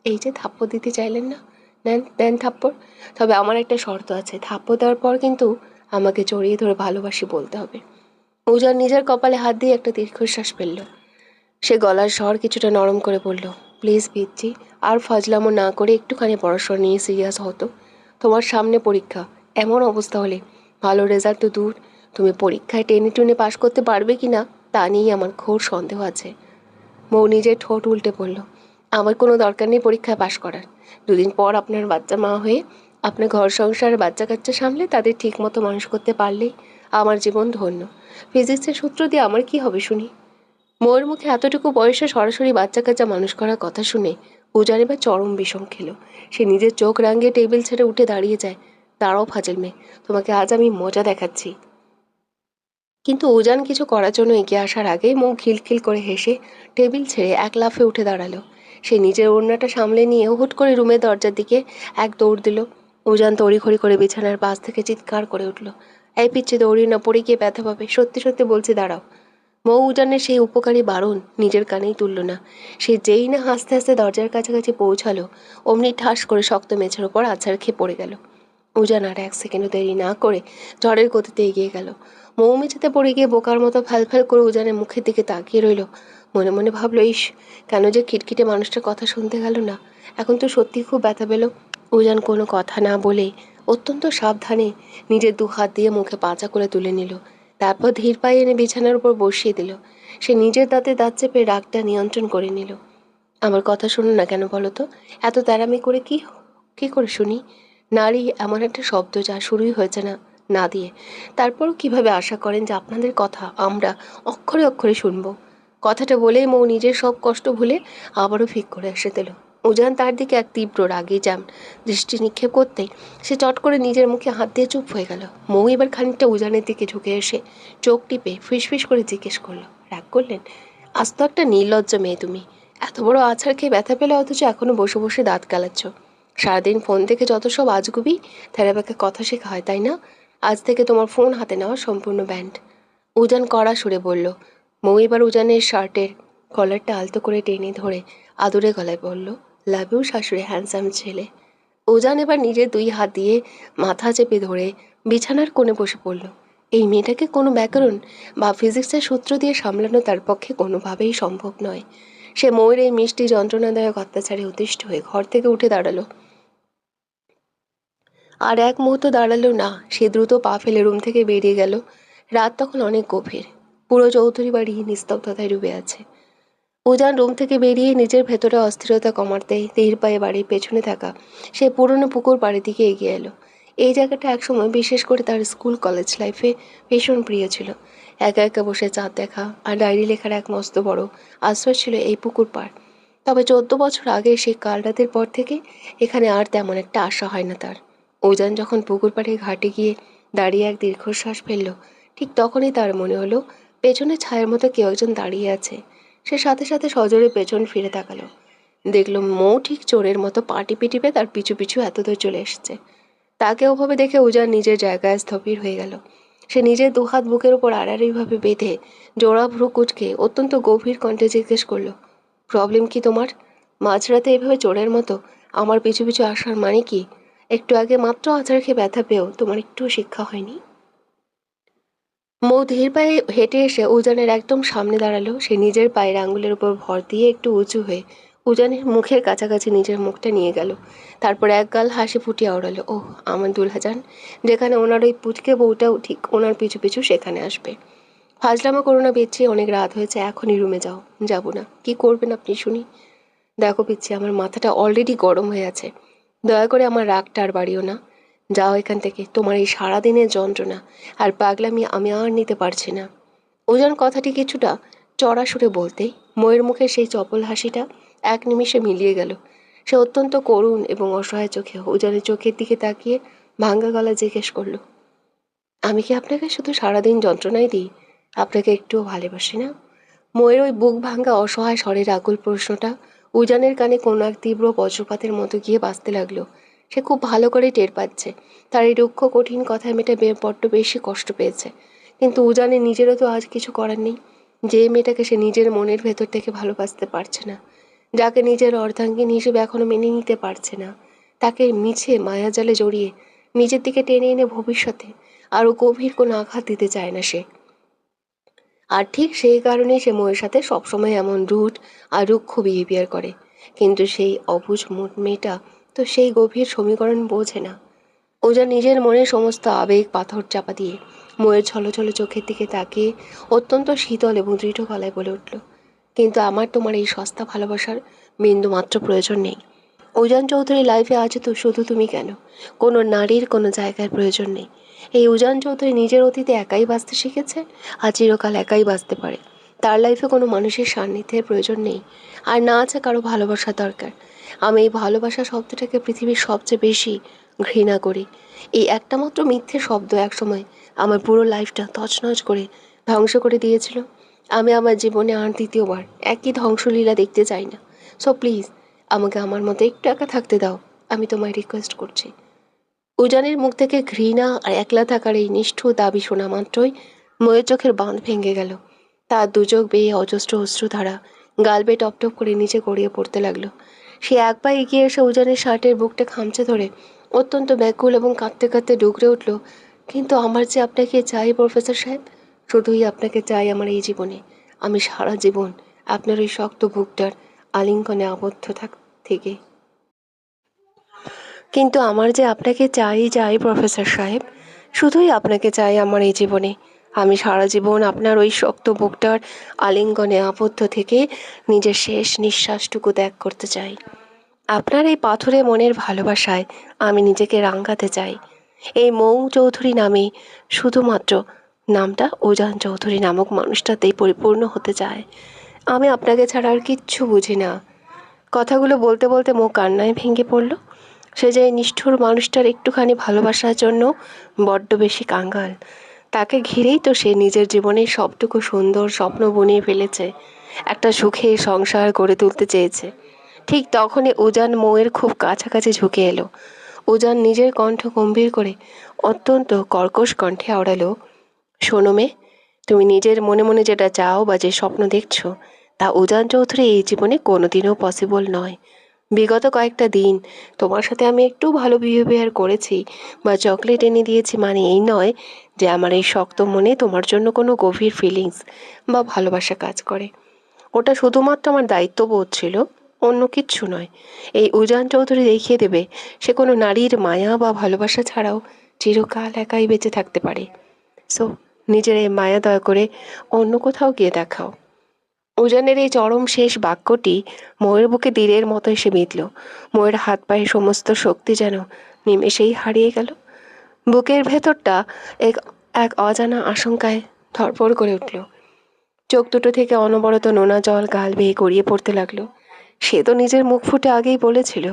এই যে থাপ্পড় দিতে চাইলেন না, নেন দেন থাপ্পড়। তবে আমার একটা শর্ত আছে, থাপ্পড় দেওয়ার পর কিন্তু আমাকে জড়িয়ে ধরে ভালোবাসি বলতে হবে। উজান নিজের কপালে হাত দিয়ে একটা দীর্ঘশ্বাস ফেলল। সে গলার স্বর কিছুটা নরম করে বলল, প্লিজ পিচ্ছি, আর ফাজলামো না করে একটুখানি পড়াশোনা নিয়ে সিরিয়াস হতো। তোমার সামনে পরীক্ষা, এমন অবস্থা হলে ভালো রেজাল্ট তো দূর, তুমি পরীক্ষায় টেনে টুনে পাশ করতে পারবে কি না তা নিয়েই আমার ঘোর সন্দেহ আছে। মৌ নিজের ঠোঁট উল্টে পড়ল, আমার কোনো দরকার নেই পরীক্ষায় পাশ করার। দুদিন পর আপনার বাচ্চা মা হয়ে আপনার ঘর সংসার বাচ্চা কাচ্চা সামলে তাদের ঠিক মতো মানুষ করতে পারলেই আমার জীবন ধন্য। ফিজিক্সের সূত্র দিয়ে আমার কি হবে শুনি? ময়ের মুখে এতটুকু বয়সে সরাসরি বাচ্চা কাচ্চা মানুষ করার কথা শুনে উজান এবার চরম বিষম খেলো। সে নিজের চোখ রাঙিয়ে টেবিল ছেড়ে উঠে দাঁড়িয়ে যায়। দাঁড়াও ফাজিল মেয়ে, তোমাকে আজ আমি মজা দেখাচ্ছি। কিন্তু উজান কিছু করার জন্য এগিয়ে আসার আগেই মৌ খিলখিল করে হেসে টেবিল ছেড়ে এক লাফে উঠে দাঁড়ালো। সে নিজের ওড়নাটা সামলে নিয়ে হুট করে রুমের দরজার দিকে এক দৌড় দিল। উজান তড়িঘড়ি করে বিছানার পাশ থেকে চিৎকার করে উঠল, এই পিচ্ছি দৌড়ি না, পড়ে গিয়ে ব্যথা পাবে, সত্যি সত্যি বলছি দাঁড়াও। মৌ উজানের সেই উপকারী বারণ নিজের কানেই তুলল না। সে যেই না হাসতে হাসতে দরজার কাছাকাছি পৌঁছালো, অমনি ঠাস করে শক্ত মেঝের ওপর আছাড় খেয়ে পড়ে গেল। উজান আর এক সেকেন্ডও দেরি না করে ঝড়ের গতিতে এগিয়ে গেল। মৌ মেঝেতে পড়ে গিয়ে বোকার মতো ফ্যাল ফ্যাল করে উজানের মুখের দিকে তাকিয়ে রইল। মনে মনে ভাবল, ইস, কেন যে খিটখিটে মানুষটার কথা শুনতে গেল না। এখন তো সত্যি খুব ব্যথা পেল। উজান কোনো কথা না বলে অত্যন্ত সাবধানে নিজের দু হাত দিয়ে মুখে পাঁচা করে তুলে নিল। তারপর ধীর পায়ে এনে বিছানার উপর বসিয়ে দিল। সে নিজের দাঁতে দাঁত চেপে রাগটা নিয়ন্ত্রণ করে নিল। আমার কথা শুনুন না কেন বলো তো? এত তেড়ামি করে কি কি করে শুনি? নারী এমন একটা শব্দ যা শুরুই হয়েছে না না দিয়ে। তারপরও কিভাবে আশা করেন যে আপনাদের কথা আমরা অক্ষরে অক্ষরে শুনবো? কথাটা বলেই মৌ নিজের সব কষ্ট ভুলে আবারও ফিক করে এসে দিল। উজান তার দিকে এক তীব্র রাগে যান দৃষ্টি নিক্ষেপ করতেই সে চট করে নিজের মুখে হাত দিয়ে চুপ হয়ে গেল। মৌ এবার খানিকটা উজানের দিকে ঝুঁকে এসে চোখ টিপে ফিসফিস করে জিজ্ঞেস করলো, রাগ করলেন? আজ তো একটা নির্লজ্জ মেয়ে তুমি। এত বড় আছাড় খেয়ে ব্যথা পেলে অথচ এখনো বসে বসে দাঁত কালাচ্ছ। সারাদিন ফোন থেকে যত সব আজগুবি থেরাপাকে কথা শেখা হয়, তাই না? আজ থেকে তোমার ফোন হাতে নেওয়া সম্পূর্ণ ব্যান্ড। উজান কড়া সুরে বলল। মৌ এবার উজানের শার্টের কলারটা আলতো করে টেনে ধরে আদুরে গলায় বলল, লাভ ইউ শাশুড়ি হ্যান্ডসাম ছেলে। উজান এবার নিজের দুই হাত দিয়ে মাথা চেপে ধরে বিছানার কোণে বসে পড়ল। এই মেয়েটাকে কোনো ব্যাকরণ বা ফিজিক্সের সূত্র দিয়ে সামলানো তার পক্ষে কোনোভাবেই সম্ভব নয়। সে মৌয়ের এই মিষ্টি যন্ত্রণাদায়ক অত্যাচারে অতিষ্ঠ হয়ে ঘর থেকে উঠে দাঁড়ালো। আর এক মুহূর্ত দাঁড়ালো না, সে দ্রুত পা ফেলে রুম থেকে বেরিয়ে গেল। রাত তখন অনেক গভীর। পুরো চৌধুরী বাড়ি নিস্তব্ধতায় ডুবে আছে। উজান রুম থেকে বেরিয়ে নিজের ভেতরে অস্থিরতা কমাতে ধীর পায়ে বাড়ির পেছনে থাকা সেই পুরনো পুকুর পাড়ের দিকে এগিয়ে এলো। এই জায়গাটা একসময় বিশেষ করে তার স্কুল কলেজ লাইফে ভীষণ প্রিয় ছিল। একা একা বসে চাঁদ দেখা আর ডায়েরি লেখার এক মস্ত বড় আশ্রয় ছিল এই পুকুর পাড়। তবে 14 বছর আগে সেই কাল রাতের পর থেকে এখানে আর তেমন একটা আশা হয় না তার। উজান যখন পুকুর পাড়ে ঘাটে গিয়ে দাঁড়িয়ে এক দীর্ঘশ্বাস ফেলল, ঠিক তখনই তার মনে হলো পেছনে ছায়ার মতো কেউ একজন দাঁড়িয়ে আছে। সে সাথে সাথে সজোরে পেছন ফিরে তাকালো। দেখল মৌ ঠিক চোরের মতো পা টিপে টিপে তার পিছু পিছু এতদূর চলে এসেছে। তাকে ওভাবে দেখে উজান নিজের জায়গায় স্থবির হয়ে গেল। সে নিজের দুহাত বুকের ওপর আড়াআড়িভাবে বেঁধে জোড়া ভ্রু কুঁচকে অত্যন্ত গভীর কণ্ঠে জিজ্ঞেস করলো, প্রবলেম কি তোমার? মাঝরাতে এভাবে চোরের মতো আমার পিছু পিছু আসার মানে কি? একটু আগে মাত্র আছাড় খেয়ে ব্যথা পেয়েও তোমার একটুও শিক্ষা হয়নি? মৌ ধীর পায়ে হেঁটে এসে উজানের একদম সামনে দাঁড়ালো। সে নিজের পায়ের আঙুলের উপর ভর দিয়ে একটু উঁচু হয়ে উজানের মুখের কাছাকাছি নিজের মুখটা নিয়ে গেল। তারপর একগাল হাসি ফুটিয়ে আওড়ালো, ওহ আমার দুলহাজান, যেখানে ওনার ওই পুচকে বউটাও ঠিক ওনার পিছু পিছু সেখানে আসবে। ফাজলামো করো না পিচ্ছি, অনেক রাত হয়েছে, এখনই রুমে যাও। যাবো না? কি করবেন আপনি শুনি? দেখো পিচ্ছি, আমার মাথাটা অলরেডি গরম হয়ে আছে। দয়া করে আমার রাগটা আর বাড়িও না। যাও এখান থেকে, তোমার এই সারাদিনের যন্ত্রণা আর পাগলামি আমি আর নিতে পারছি না। উজান কথাটি কিছুটা চড়া সুরে বলতেই ময়ের মুখে সেই চপল হাসিটা এক নিমিষে মিলিয়ে গেল। সে অত্যন্ত করুণ এবং অসহায় চোখে উজানের চোখের দিকে তাকিয়ে ভাঙ্গা গলা জিজ্ঞেস করলো, আমি কি আপনাকে শুধু সারাদিন যন্ত্রণাই দিই? আপনাকে একটুও ভালোবাসি না? ময়ের ওই বুক ভাঙ্গা অসহায় স্বরের আকুল প্রশ্নটা উজানের কানে কোনো এক তীব্র বজ্রপাতের মতো গিয়ে বাজতে লাগলো। সে খুব ভালো করে টের পাচ্ছে তার এই রুক্ষ কঠিন কথায় মেয়েটা বড্ড বেশি কষ্ট পেয়েছে। কিন্তু উজানের নিজেরও তো আজ কিছু করার নেই। যে মেয়েটাকে সে নিজের মনের ভেতর থেকে ভালোবাসতে পারছে না, যাকে নিজের অর্ধাঙ্গিনী হিসেবে এখনো মেনে নিতে পারছে না, তাকে মিছে মায়াজালে জড়িয়ে নিজের দিকে টেনে এনে ভবিষ্যতে আরও গভীর কোনো আঘাত দিতে চায় না সে। আর ঠিক সেই কারণেই সে ময়ের সাথে সবসময় এমন রুড আর রুক্ষ বিহেভিয়ার করে। কিন্তু সেই অবুঝ মেয়েটা তো সেই গভীর সমীকরণ বোঝে না। ও যা নিজের মনে সমস্ত আবেগ পাথর চাপা দিয়ে ময়ের ছলছল চোখের দিকে তাকিয়ে অত্যন্ত শীতল এবং দৃঢ় গলায় বলে উঠল, কিন্তু আমার তোমার এই সস্তা ভালোবাসার বিন্দু মাত্র প্রয়োজন নেই। উজান চৌধুরী লাইফে আছে তো শুধু তুমি কেন, কোনো নারীর কোনো জায়গার প্রয়োজন নেই। এই উজান চৌধুরী নিজের অতীতে একাই বাঁচতে শিখেছে, আর চিরকাল একাই বাঁচতে পারে। তার লাইফে কোনো মানুষের সান্নিধ্যের প্রয়োজন নেই, আর না আছে কারো ভালোবাসা দরকার। আমি এই ভালোবাসা শব্দটাকে পৃথিবীর সবচেয়ে বেশি ঘৃণা করি। এই একটা মাত্র মিথ্যে শব্দ একসময় আমার পুরো লাইফটা তছনছ করে ধ্বংস করে দিয়েছিল। আমি আমার জীবনে আর দ্বিতীয়বার একই ধ্বংসলীলা দেখতে চাই না। সো প্লিজ আমাকে আমার মতো একটু একা থাকতে দাও, আমি তোমায় রিকোয়েস্ট করছি। উজানের মুখ থেকে ঘৃণা আর একলা থাকার এই নিষ্ঠুর দাবি শোনা মাত্রই ময়ের চোখের বাঁধ ভেঙে গেল। তার দুচোখ বেয়ে অজস্র অশ্রুধারা গাল বেয়ে টপ টপ করে নিচে গড়িয়ে পড়তে লাগলো। সে এক পা এগিয়ে এসে উজানের শার্টের বুকটা খামচে ধরে অত্যন্ত ব্যাকুল এবং কাঁদতে কাঁদতে ডুকরে উঠল, কিন্তু আমার যে আপনাকে চাই প্রফেসর সাহেব, শুধুই আপনাকে চাই আমার এই জীবনে। আমি সারা জীবন আপনার ওই শক্ত বুকটার আলিঙ্গনে আবদ্ধ থেকে। কিন্তু আমার যে আপনাকে চাই প্রফেসর সাহেব, শুধুই আপনাকে চাই আমার এই জীবনে। আমি সারা জীবন আপনার ওই শক্ত বুকটার আলিঙ্গনে আবদ্ধ থেকে নিজের শেষ নিঃশ্বাসটুকু ত্যাগ করতে চাই। আপনার এই পাথুরে মনের ভালোবাসায় আমি নিজেকে রাঙাতে চাই। এই মৌ চৌধুরী নামে, শুধুমাত্র নামটা উজান চৌধুরী নামক মানুষটাতেই পরিপূর্ণ হতে চায়। আমি আপনাকে ছাড়া আর কিচ্ছু বুঝি না। কথাগুলো বলতে বলতে মৌ কান্নায় ভেঙে পড়ল। সে যে নিষ্ঠুর মানুষটার একটুখানি ভালোবাসার জন্য বড্ড বেশি কাঙ্গাল। তাকে ঘিরেই তো সে নিজের জীবনের সবটুকু সুন্দর স্বপ্ন বুনিয়ে ফেলেছে, একটা সুখে সংসার গড়ে তুলতে চেয়েছে। ঠিক তখনই উজান মৌয়ের খুব কাছাকাছি ঝুঁকে এলো। উজান নিজের কণ্ঠ গম্ভীর করে অত্যন্ত কর্কশ কণ্ঠে আওড়ালো, শোনো মেয়ে, তুমি নিজের মনে মনে যেটা চাও বা যে স্বপ্ন দেখছো, তা উজান চৌধুরী এই জীবনে কোনোদিনও পসিবল নয়। বিগত কয়েকটা দিন তোমার সাথে আমি একটু ভালো বিহেভিয়ার করেছি বা চকলেট এনে দিয়েছি মানে এই নয় যে আমার এই শক্ত মনে তোমার জন্য কোনো গভীর ফিলিংস বা ভালোবাসা কাজ করে। ওটা শুধুমাত্র আমার দায়িত্ববোধ ছিল, অন্য কিচ্ছু নয়। এই উজান চৌধুরী দেখিয়ে দেবে সে কোনো নারীর মায়া বা ভালোবাসা ছাড়াও চিরকাল একাই বেঁচে থাকতে পারে। সো নিজের এই মায়া দয়া করে অন্য কোথাও গিয়ে দেখাও। উজানের এই চরম শেষ বাক্যটি ময়ের বুকে তীরের মতো এসে বিঁধল। ময়ের হাত পায়ে সমস্ত শক্তি যেন নিমেষেই হারিয়ে গেল। বুকের ভেতরটা এক এক অজানা আশঙ্কায় ধরপড় করে উঠল। চোখ দুটো থেকে অনবরত নোনা জল গাল বেয়ে গড়িয়ে পড়তে লাগলো। সে তো নিজের মুখ ফুটে আগেই বলেছিল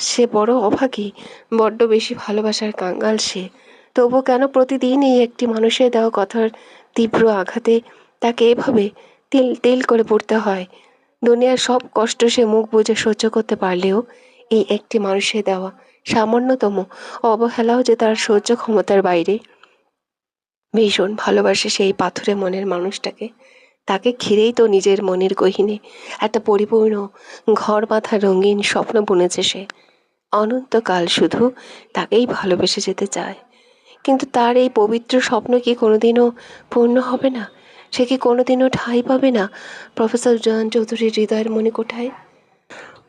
সে বড় অভাগী, বড্ড বেশি ভালোবাসার কাঙ্গাল সে। তবু কেন প্রতিদিন এই একটি মানুষের দেওয়া কথার তীব্র আঘাতে তাকে এভাবে তেল তেল করে পড়তে হয়? দুনিয়ার সব কষ্ট সে মুখ বুজে সহ্য করতে পারলেও এই একটি মানুষের দেওয়া সামান্যতম অবহেলাও যে তার সহ্য ক্ষমতার বাইরে। ভীষণ ভালোবাসে সেই পাথুরে মনের মানুষটাকে। তাকে ঘিরেই তো নিজের মনের গহীনে একটা পরিপূর্ণ ঘর বাঁধা রঙিন স্বপ্ন বুনেছে সে। অনন্তকাল শুধু তাকেই ভালোবেসে যেতে চায়। কিন্তু তার এই পবিত্র স্বপ্ন কি কোনোদিনও পূর্ণ হবে না? সে কি কোনোদিনও ঠাঁই পাবে না প্রফেসর জন চৌধুরীর হৃদয়ের মণিকোঠায়?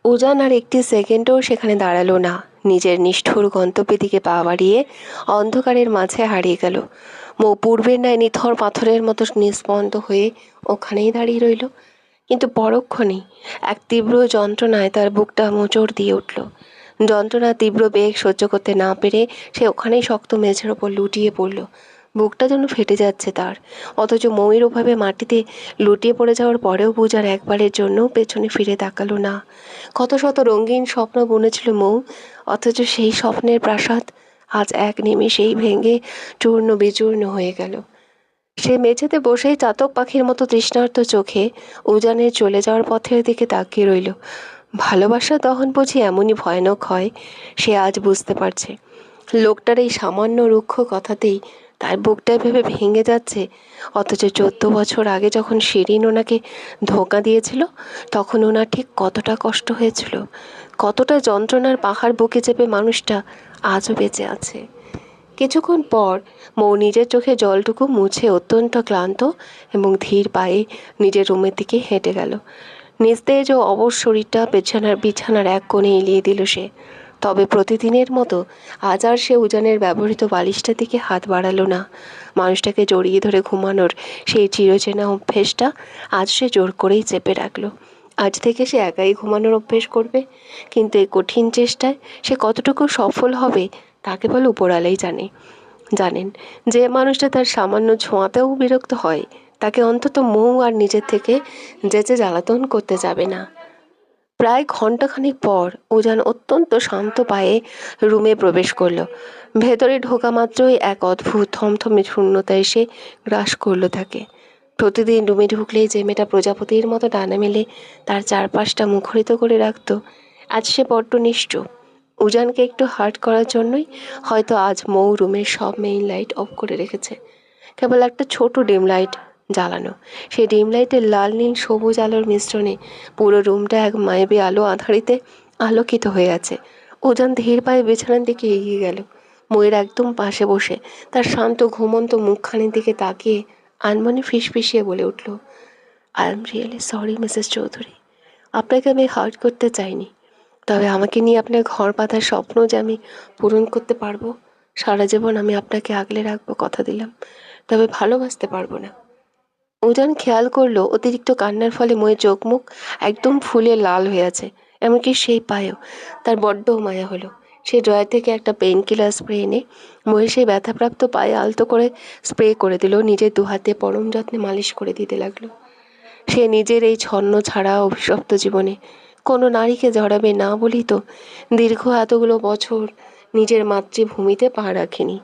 উজান আর একটি সেকেন্ডও সেখানে দাঁড়ালো না। নিজের নিষ্ঠুর গন্তব্যের দিকে পা বাড়িয়ে অন্ধকারের মাঝে হারিয়ে গেল। মৌ পূর্বের ন্যায় নিথর পাথরের মতো নিস্পন্দ হয়ে ওখানেই দাঁড়িয়ে রইল। কিন্তু পরক্ষণেই এক তীব্র যন্ত্রণায় তার বুকটা মোচড় দিয়ে উঠল। যন্ত্রণার তীব্র বেগ সহ্য করতে না পেরে সে ওখানেই শক্ত মেঝের ওপর লুটিয়ে পড়ল। বুকটা যেন ফেটে যাচ্ছে তার, অথচ মৌয়ের ওভাবে মাটিতে লুটিয়ে পড়ে যাওয়ার পরেও পূজার একবারের জন্য পেছনে ফিরে তাকালো না। কত শত রঙিন স্বপ্ন বুনেছিল মৌ, অথচ সেই স্বপ্নের প্রাসাদ আজ এক নিমেষেই ভেঙে চূর্ণ বিচূর্ণ হয়ে গেল। সে মেঝেতে বসেই চাতক পাখির মতো তৃষ্ণার্ত চোখে উজানের চলে যাওয়ার পথের দিকে তাকিয়ে রইল। ভালোবাসার দহন বুঝি এমনই ভয়ানক হয়, সে আজ বুঝতে পারছে। লোকটার এই সামান্য রুক্ষ কথাতেই তার বুকটা ভেবে ভেঙে যাচ্ছে, অথচ 14 বছর আগে যখন শিরিন ওনাকে ধোঁকা দিয়েছিল তখন ওনার ঠিক কতটা কষ্ট হয়েছিল, কতটা যন্ত্রণার পাহাড় বুকে চেপে মানুষটা আজও বেঁচে আছে। কিছুক্ষণ পর মৌ নিজের চোখে জলটুকু মুছে অত্যন্ত ক্লান্ত এবং ধীর পায়ে নিজের রুমের দিকে হেঁটে গেল। নিস্তেজ ও অবশ শরীরটা বিছানার এক কোণে এলিয়ে দিল সে। তবে প্রতিদিনের মতো আজ আর সে উজানের ব্যবহৃত বালিশটার দিকে হাত বাড়ালো না। মানুষটাকে জড়িয়ে ধরে ঘুমানোর সেই চিরচেনা অভ্যেসটা আজ সে জোর করেই চেপে রাখলো। আজ থেকে সে একাই ঘুমানোর অভ্যেস করবে। কিন্তু এই কঠিন চেষ্টায় সে কতটুকু সফল হবে তা কেবল উপরওয়ালাই জানেন। যে মানুষটা তার সামান্য ছোঁয়াতেও বিরক্ত হয়, তাকে অন্তত মৌ আর নিজের থেকে যেচে জ্বালাতন করতে যাবে না। প্রায় ঘণ্টাখানেক পর উজান অত্যন্ত শান্ত পায়ে রুমে প্রবেশ করল। ভেতরে ঢোকা মাত্রই এক অদ্ভুত থমথমে শূন্যতা এসে গ্রাস করলো তাকে। প্রতিদিন রুমে ঢুকলেই যে মেয়েটা প্রজাপতির মতো ডানা মেলে তার চারপাশটা মুখরিত করে রাখত, আজ সে বড্ড নিশ্চুপ। উজানকে একটু হার্ট করার জন্যই হয়তো আজ মৌ রুমের সব মেইন লাইট অফ করে রেখেছে। কেবল একটা ছোট ডিম লাইট জ্বালানো। সেই ডিম লাইটের লাল নীল সবুজ আলোর মিশ্রণে পুরো রুমটা এক মায়াবী আলো আঁধারিতে আলোকিত হয়ে আছে। উজান ধীর পায়ে বিছানার দিকে এগিয়ে গেল। ময়ের একদম পাশে বসে তার শান্ত ঘুমন্ত মুখখানির দিকে তাকিয়ে আনমনে ফিসফিসিয়ে বলে উঠল, I am really sorry Mrs Chowdhury. আপনাকে আমি হার্ট করতে চাইনি, তবে আমাকে নিয়ে আপনার ঘর বাঁধার স্বপ্ন যে আমি পূরণ করতে পারবো। সারা জীবন আমি আপনাকে আগলে রাখবো, কথা দিলাম, তবে ভালোবাসতে পারবো না। উজান খেয়াল করলো অতিরিক্ত কান্নার ফলে ময়ের চোখ মুখ একদম ফুলে লাল হয়ে আছে। এমনকি সেই পায়েও তার বড্ড মায়া হলো। সে ড্রয়ার থেকে একটা পেইন কিলার স্প্রে এনে ময়ের সেই ব্যথাপ্রাপ্ত পায়ে আলতো করে স্প্রে করে দিল। নিজের দুহাতে পরম যত্নে মালিশ করে দিতে লাগলো। সে নিজের এই ছন্ন ছাড়া অভিশপ্ত জীবনে কোনো নারীকে জড়াবে না বলেই তো দীর্ঘ এতগুলো বছর নিজের মাতৃভূমিতে পা রাখেনি।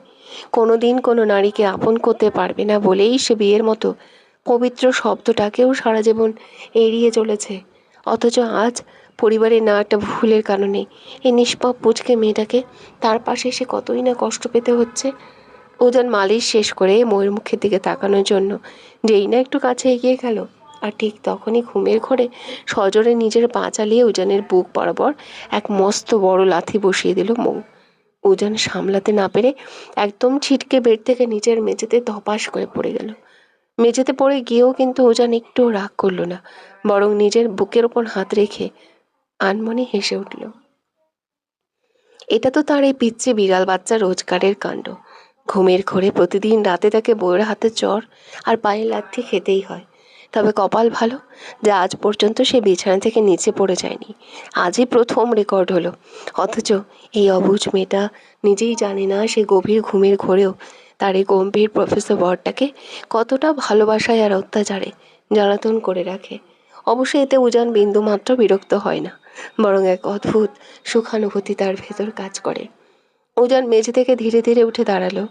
কোনো দিন কোনো নারীকে আপন করতে পারবে না বলেই সে বিয়ের মতো পবিত্র শব্দটাকেও সারা জীবন এড়িয়ে চলেছে। অথচ আজ পরিবারের না একটা ভুলের কারণে এই নিষ্পাপ পুচকে মেয়েটাকে তার পাশে এসে কতই না কষ্ট পেতে হচ্ছে। উজান মালিশ শেষ করে ময়ের মুখের দিকে তাকানোর জন্য যেই না একটু কাছে এগিয়ে গেল, আর ঠিক তখনই ঘুমের ঘোরে সজোরে নিজের পা চালিয়ে উজানের বুক বরাবর এক মস্ত বড় লাথি বসিয়ে দিল মৌ। উজান সামলাতে না পেরে একদম ছিটকে বেড থেকে নিচের মেঝেতে ধপাস করে পড়ে গেল। মেঝেতে পড়ে গিয়েও কিন্তু উজান একটুও রাগ করলো না, বরং নিজের বুকের ওপর হাত রেখে আনমনে হেসে উঠল। এটা তো তার এই পিচ্চি বিড়াল বাচ্চা রোজগারের কাণ্ড। ঘুমের ঘোরে প্রতিদিন রাতে তাকে বউয়ের হাতে চর আর পায়ে লাথি খেতেই হয়। তবে কপাল ভালো যে আজ পর্যন্ত সে বিছানা থেকে নিচে পড়ে যায়নি। আজই প্রথম রেকর্ড হলো। অথচ এই অবুঝ মেয়েটা নিজেই জানে না সে গভীর ঘুমের ঘোরেও তার এই গম্ভীর প্রফেসর বরটাকে কতটা ভালোবাসায় আর অত্যাচারে জ্বালাতন করে রাখে। অবশ্যই এতে উজান বিন্দুমাত্র বিরক্ত হয় না, বরং এক অদ্ভুত সুখানুভূতি তার ভেতর কাজ করে। উজান মেঝে থেকে ধীরে ধীরে উঠে দাঁড়ালো।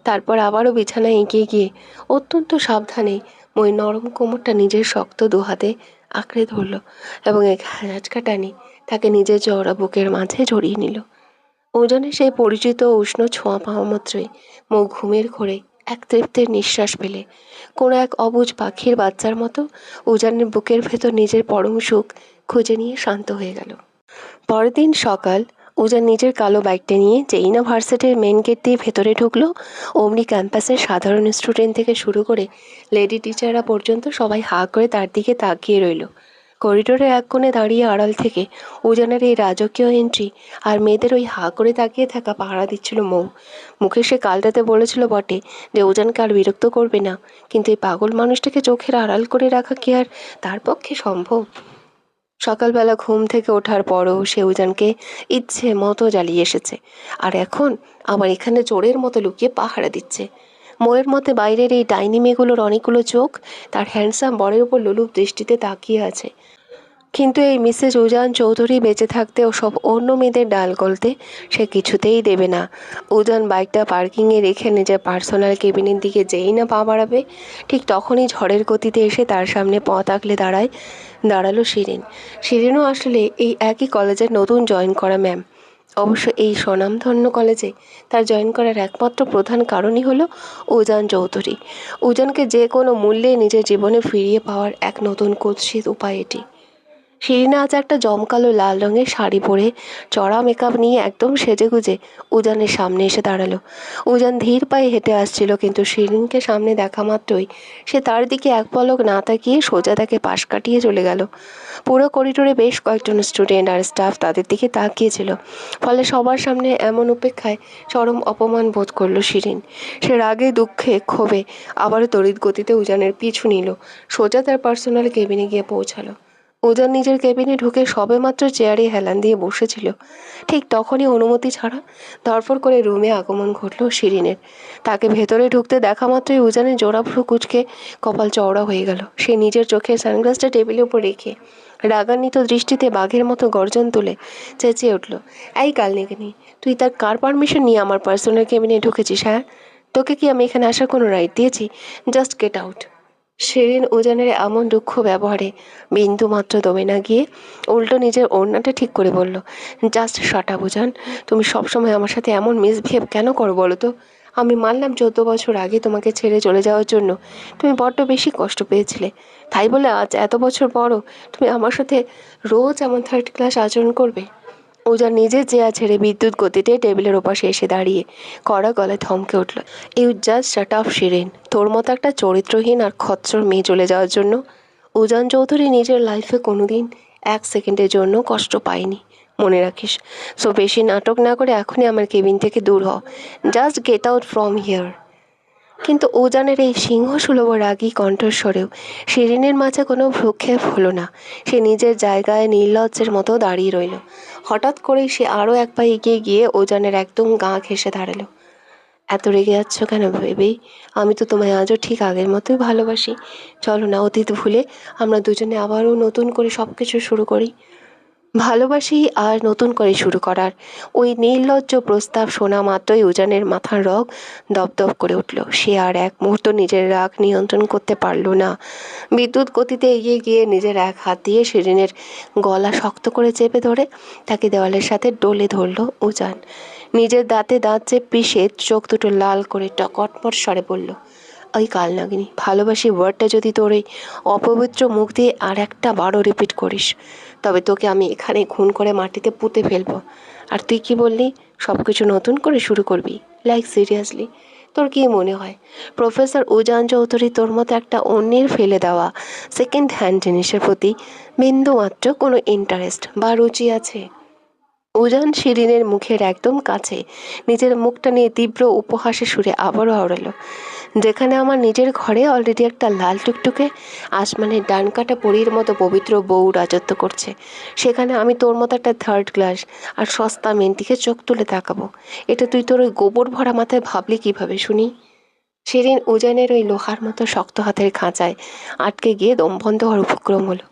তারপর আবারও বিছানায় এগিয়ে গিয়ে অত্যন্ত সাবধানে মই নরম কোমরটা নিজের শক্ত দুহাতে আঁকড়ে ধরল এবং এক হ্যাঁচকা টানে তাকে নিজের চওড়া বুকের মাঝে জড়িয়ে নিল। উজানের সেই পরিচিত উষ্ণ ছোঁয়া পাওয়া মাত্রই মৌ ঘুমের ঘোরে এক তৃপ্তির নিঃশ্বাস পেলে কোনো এক অবুঝ পাখির বাচ্চার মতো উজানের বুকের ভেতর নিজের পরম সুখ খুঁজে নিয়ে শান্ত হয়ে গেল। পরের দিন সকাল, উজান নিজের কালো বাইকটা নিয়ে যেই না ভার্সিটির মেন গেট দিয়ে ভেতরে ঢুকলো, অমনি ক্যাম্পাসের সাধারণ স্টুডেন্ট থেকে শুরু করে লেডি টিচাররা পর্যন্ত সবাই হাঁ করে তার দিকে তাকিয়ে রইল। করিডোরে এক কোণে দাঁড়িয়ে আড়াল থেকে উজানের এই রাজকীয় এন্ট্রি আর মেয়েদের ওই হাঁ করে তাকিয়ে থাকা পাহারা দিচ্ছিল মৌ। মুখে সে কালটাতে বলেছিল বটে যে উজানকে আর বিরক্ত করবে না, কিন্তু এই পাগল মানুষটাকে চোখের আড়াল করে রাখা কি আর তার পক্ষে সম্ভব? সকালবেলা ঘুম থেকে ওঠার পরও সে উজানকে ইচ্ছে মতো জ্বালিয়ে এসেছে, আর এখন আবার এখানে চোরের মতো লুকিয়ে পাহারা দিচ্ছে। ময়ের মতে বাইরের এই ডাইনি মেয়েগুলোর অনেকগুলো চোখ তার হ্যান্ডসাম বরের উপর লোলুপ দৃষ্টিতে তাকিয়ে আছে। কিন্তু এই মিসেস উজান চৌধুরী বেঁচে থাকতে ও সব অন্য মেয়েদের ডাল গলতে সে কিছুতেই দেবে না। উজান বাইকটা পার্কিংয়ে রেখে নিজের পার্সোনাল কেবিনের দিকে যেই না পা বাড়াবে, ঠিক তখনই ঝড়ের গতিতে এসে তার সামনে পথ আগলে দাঁড়ালো শিরিন। শিরিনও আসলে এই একই কলেজের নতুন জয়েন করা ম্যাম। অবশ্য এই স্বনামধন্য কলেজে তার জয়েন করার একমাত্র প্রধান কারণই হলো উজান চৌধুরী। উজানকে যে কোনো মূল্যে নিজের জীবনে ফিরিয়ে পাওয়ার এক নতুন কুৎসিত উপায় এটি। শিরিনা আজ একটা জমকালো লাল রঙের শাড়ি পরে চড়া মেকআপ নিয়ে একদম সেজেগুজে উজানের সামনে এসে দাঁড়ালো। উজান ধীর পায়ে হেঁটে আসছিল, কিন্তু শিরিনকে সামনে দেখা মাত্রই সে তার দিকে এক পলক না তাকিয়ে সোজা তাকে পাশ কাটিয়ে চলে গেল। পুরো করিডোরে বেশ কয়েকজন স্টুডেন্ট আর স্টাফ তাদের দিকে তাকিয়েছিল, ফলে সবার সামনে এমন উপেক্ষায় চরম অপমান বোধ করলো শিরিন। সে রাগে দুঃখে ক্ষোভে আবারও তড়িৎ গতিতে উজানের পিছু নিল, সোজা তার পার্সোনাল কেবিনে গিয়ে পৌঁছালো। উজান নিজের কেবিনে ঢুকে সবেমাত্র চেয়ারে হেলান দিয়ে বসেছিল, ঠিক তখনই অনুমতি ছাড়া ধরফর করে রুমে আগমন ঘটল শিরিনের। তাকে ভেতরে ঢুকতে দেখা মাত্রই উজানের জোড়া ভ্রু কুঁচকে কপাল চওড়া হয়ে গেল। সে নিজের চোখের সানগ্লাসটা টেবিলের উপর রেখে রাগান্বিত দৃষ্টিতে বাঘের মতো গর্জন তুলে চেঁচিয়ে উঠল, এই কালনিগিনি, তুই তার কার পারমিশন নিয়ে আমার পার্সোনাল কেবিনে ঢুকেছিস? হ্যাঁ, তোকে কি আমি এখানে আসার কোনো রাইট দিয়েছি? Just get out. শিরিন উজানের এমন দুঃখ ব্যবহারে বিন্দু মাত্র দমে না গিয়ে উল্টো নিজের ওড়নাটা ঠিক করে বলল, জাস্ট শাট আপ উজান। তুমি সবসময় আমার সাথে এমন মিসবিহেভ কেন করো বলো তো? আমি মানলাম 14 বছর আগে তোমাকে ছেড়ে চলে যাওয়ার জন্য তুমি বড্ড বেশি কষ্ট পেয়েছিলে, তাই বলে আজ এত বছর পরও তুমি আমার সাথে রোজ এমন থার্ড ক্লাস আচরণ করবে? উজান নিজের চেয়ার ছেড়ে বিদ্যুৎ গতিতে টেবিলের ওপাশে এসে দাঁড়িয়ে কড়া গলায় থমকে উঠল, you just shut up Shirin. তোর মতো একটা চরিত্রহীন আর খচ্চর মেয়ে চলে যাওয়ার জন্য উজান চৌধুরী নিজের লাইফে কোনোদিন 1 সেকেন্ডের জন্য কষ্ট পায়নি, মনে রাখিস। সো বেশি নাটক না করে এখনই আমার কেবিন থেকে দূর হ। Just get out from here. কিন্তু উজানের এই সিংহসুলভ রাগী কণ্ঠস্বরেও শিরিনের মাঝে কোনো ভ্রুক্ষেপ হলো না। সে নিজের জায়গায় নির্লজ্জের মতো দাঁড়িয়ে রইল। হঠাৎ করেই সে আরও এক পা এগিয়ে গিয়ে উজানের একদম গা ঘেঁষে দাঁড়ালো। এত রেগে যাচ্ছ কেন বেবি? আমি তো তোমায় আজও ঠিক আগের মতোই ভালোবাসি। চলো না, অতীত ভুলে আমরা দুজনে আবারও নতুন করে সব কিছু শুরু করি। ভালোবাসি আর নতুন করে শুরু করার ওই নির্লজ্জ প্রস্তাব শোনা মাত্রই উজানের মাথার রগ দপদপ করে উঠল। সে আর এক মুহূর্ত নিজের রাগ নিয়ন্ত্রণ করতে পারল না। বিদ্যুৎ গতিতে এগিয়ে গিয়ে নিজের এক হাত দিয়ে শিরিনের গলা শক্ত করে চেপে ধরে তাকে দেওয়ালের সাথে ডলে ধরল উজান। নিজের দাঁতে দাঁত চেপে পিষে চোখ দুটো লাল করে কটমট স্বরে বলল, ওই কালনাগিনী, ভালোবাসি ওয়ার্ডটা যদি তোর এই অপবিত্র মুখ দিয়ে আর একটা বারও রিপিট করিস তবে তোকে আমি এখানে খুন করে মাটিতে পুঁতে ফেলবো। আর তুই কি বললি, সব কিছু নতুন করে শুরু করবি? লাইক সিরিয়াসলি, তোর কি মনে হয় প্রফেসর উজান চৌধুরী তোর মতো একটা অন্যের ফেলে দেওয়া সেকেন্ড হ্যান্ড জিনিসের প্রতি বিন্দুমাত্র কোনো ইন্টারেস্ট বা রুচি আছে? উজান শিরিনের মুখের একদম কাছে নিজের মুখটা নিয়ে তীব্র উপহাসে সুরে আবারও আওড়ালো, যেখানে আমার নিজের ঘরে অলরেডি একটা লাল টুকটুকে আসমানের ডান কাটা পরীর মতো পবিত্র বউ রাজত্ব করছে, সেখানে আমি তোর মতো একটা থার্ড ক্লাস আর সস্তা মেন্টিকে চোখ তুলে তাকাবো? এটা তুই তোর ওই গোবর ভরা মাথায় ভাবলি কিভাবে শুনি? শিরিন উজানের ওই লোহার মতো শক্ত হাতের খাঁচায় আটকে গিয়ে দম বন্ধ হওয়ার উপক্রম হলো।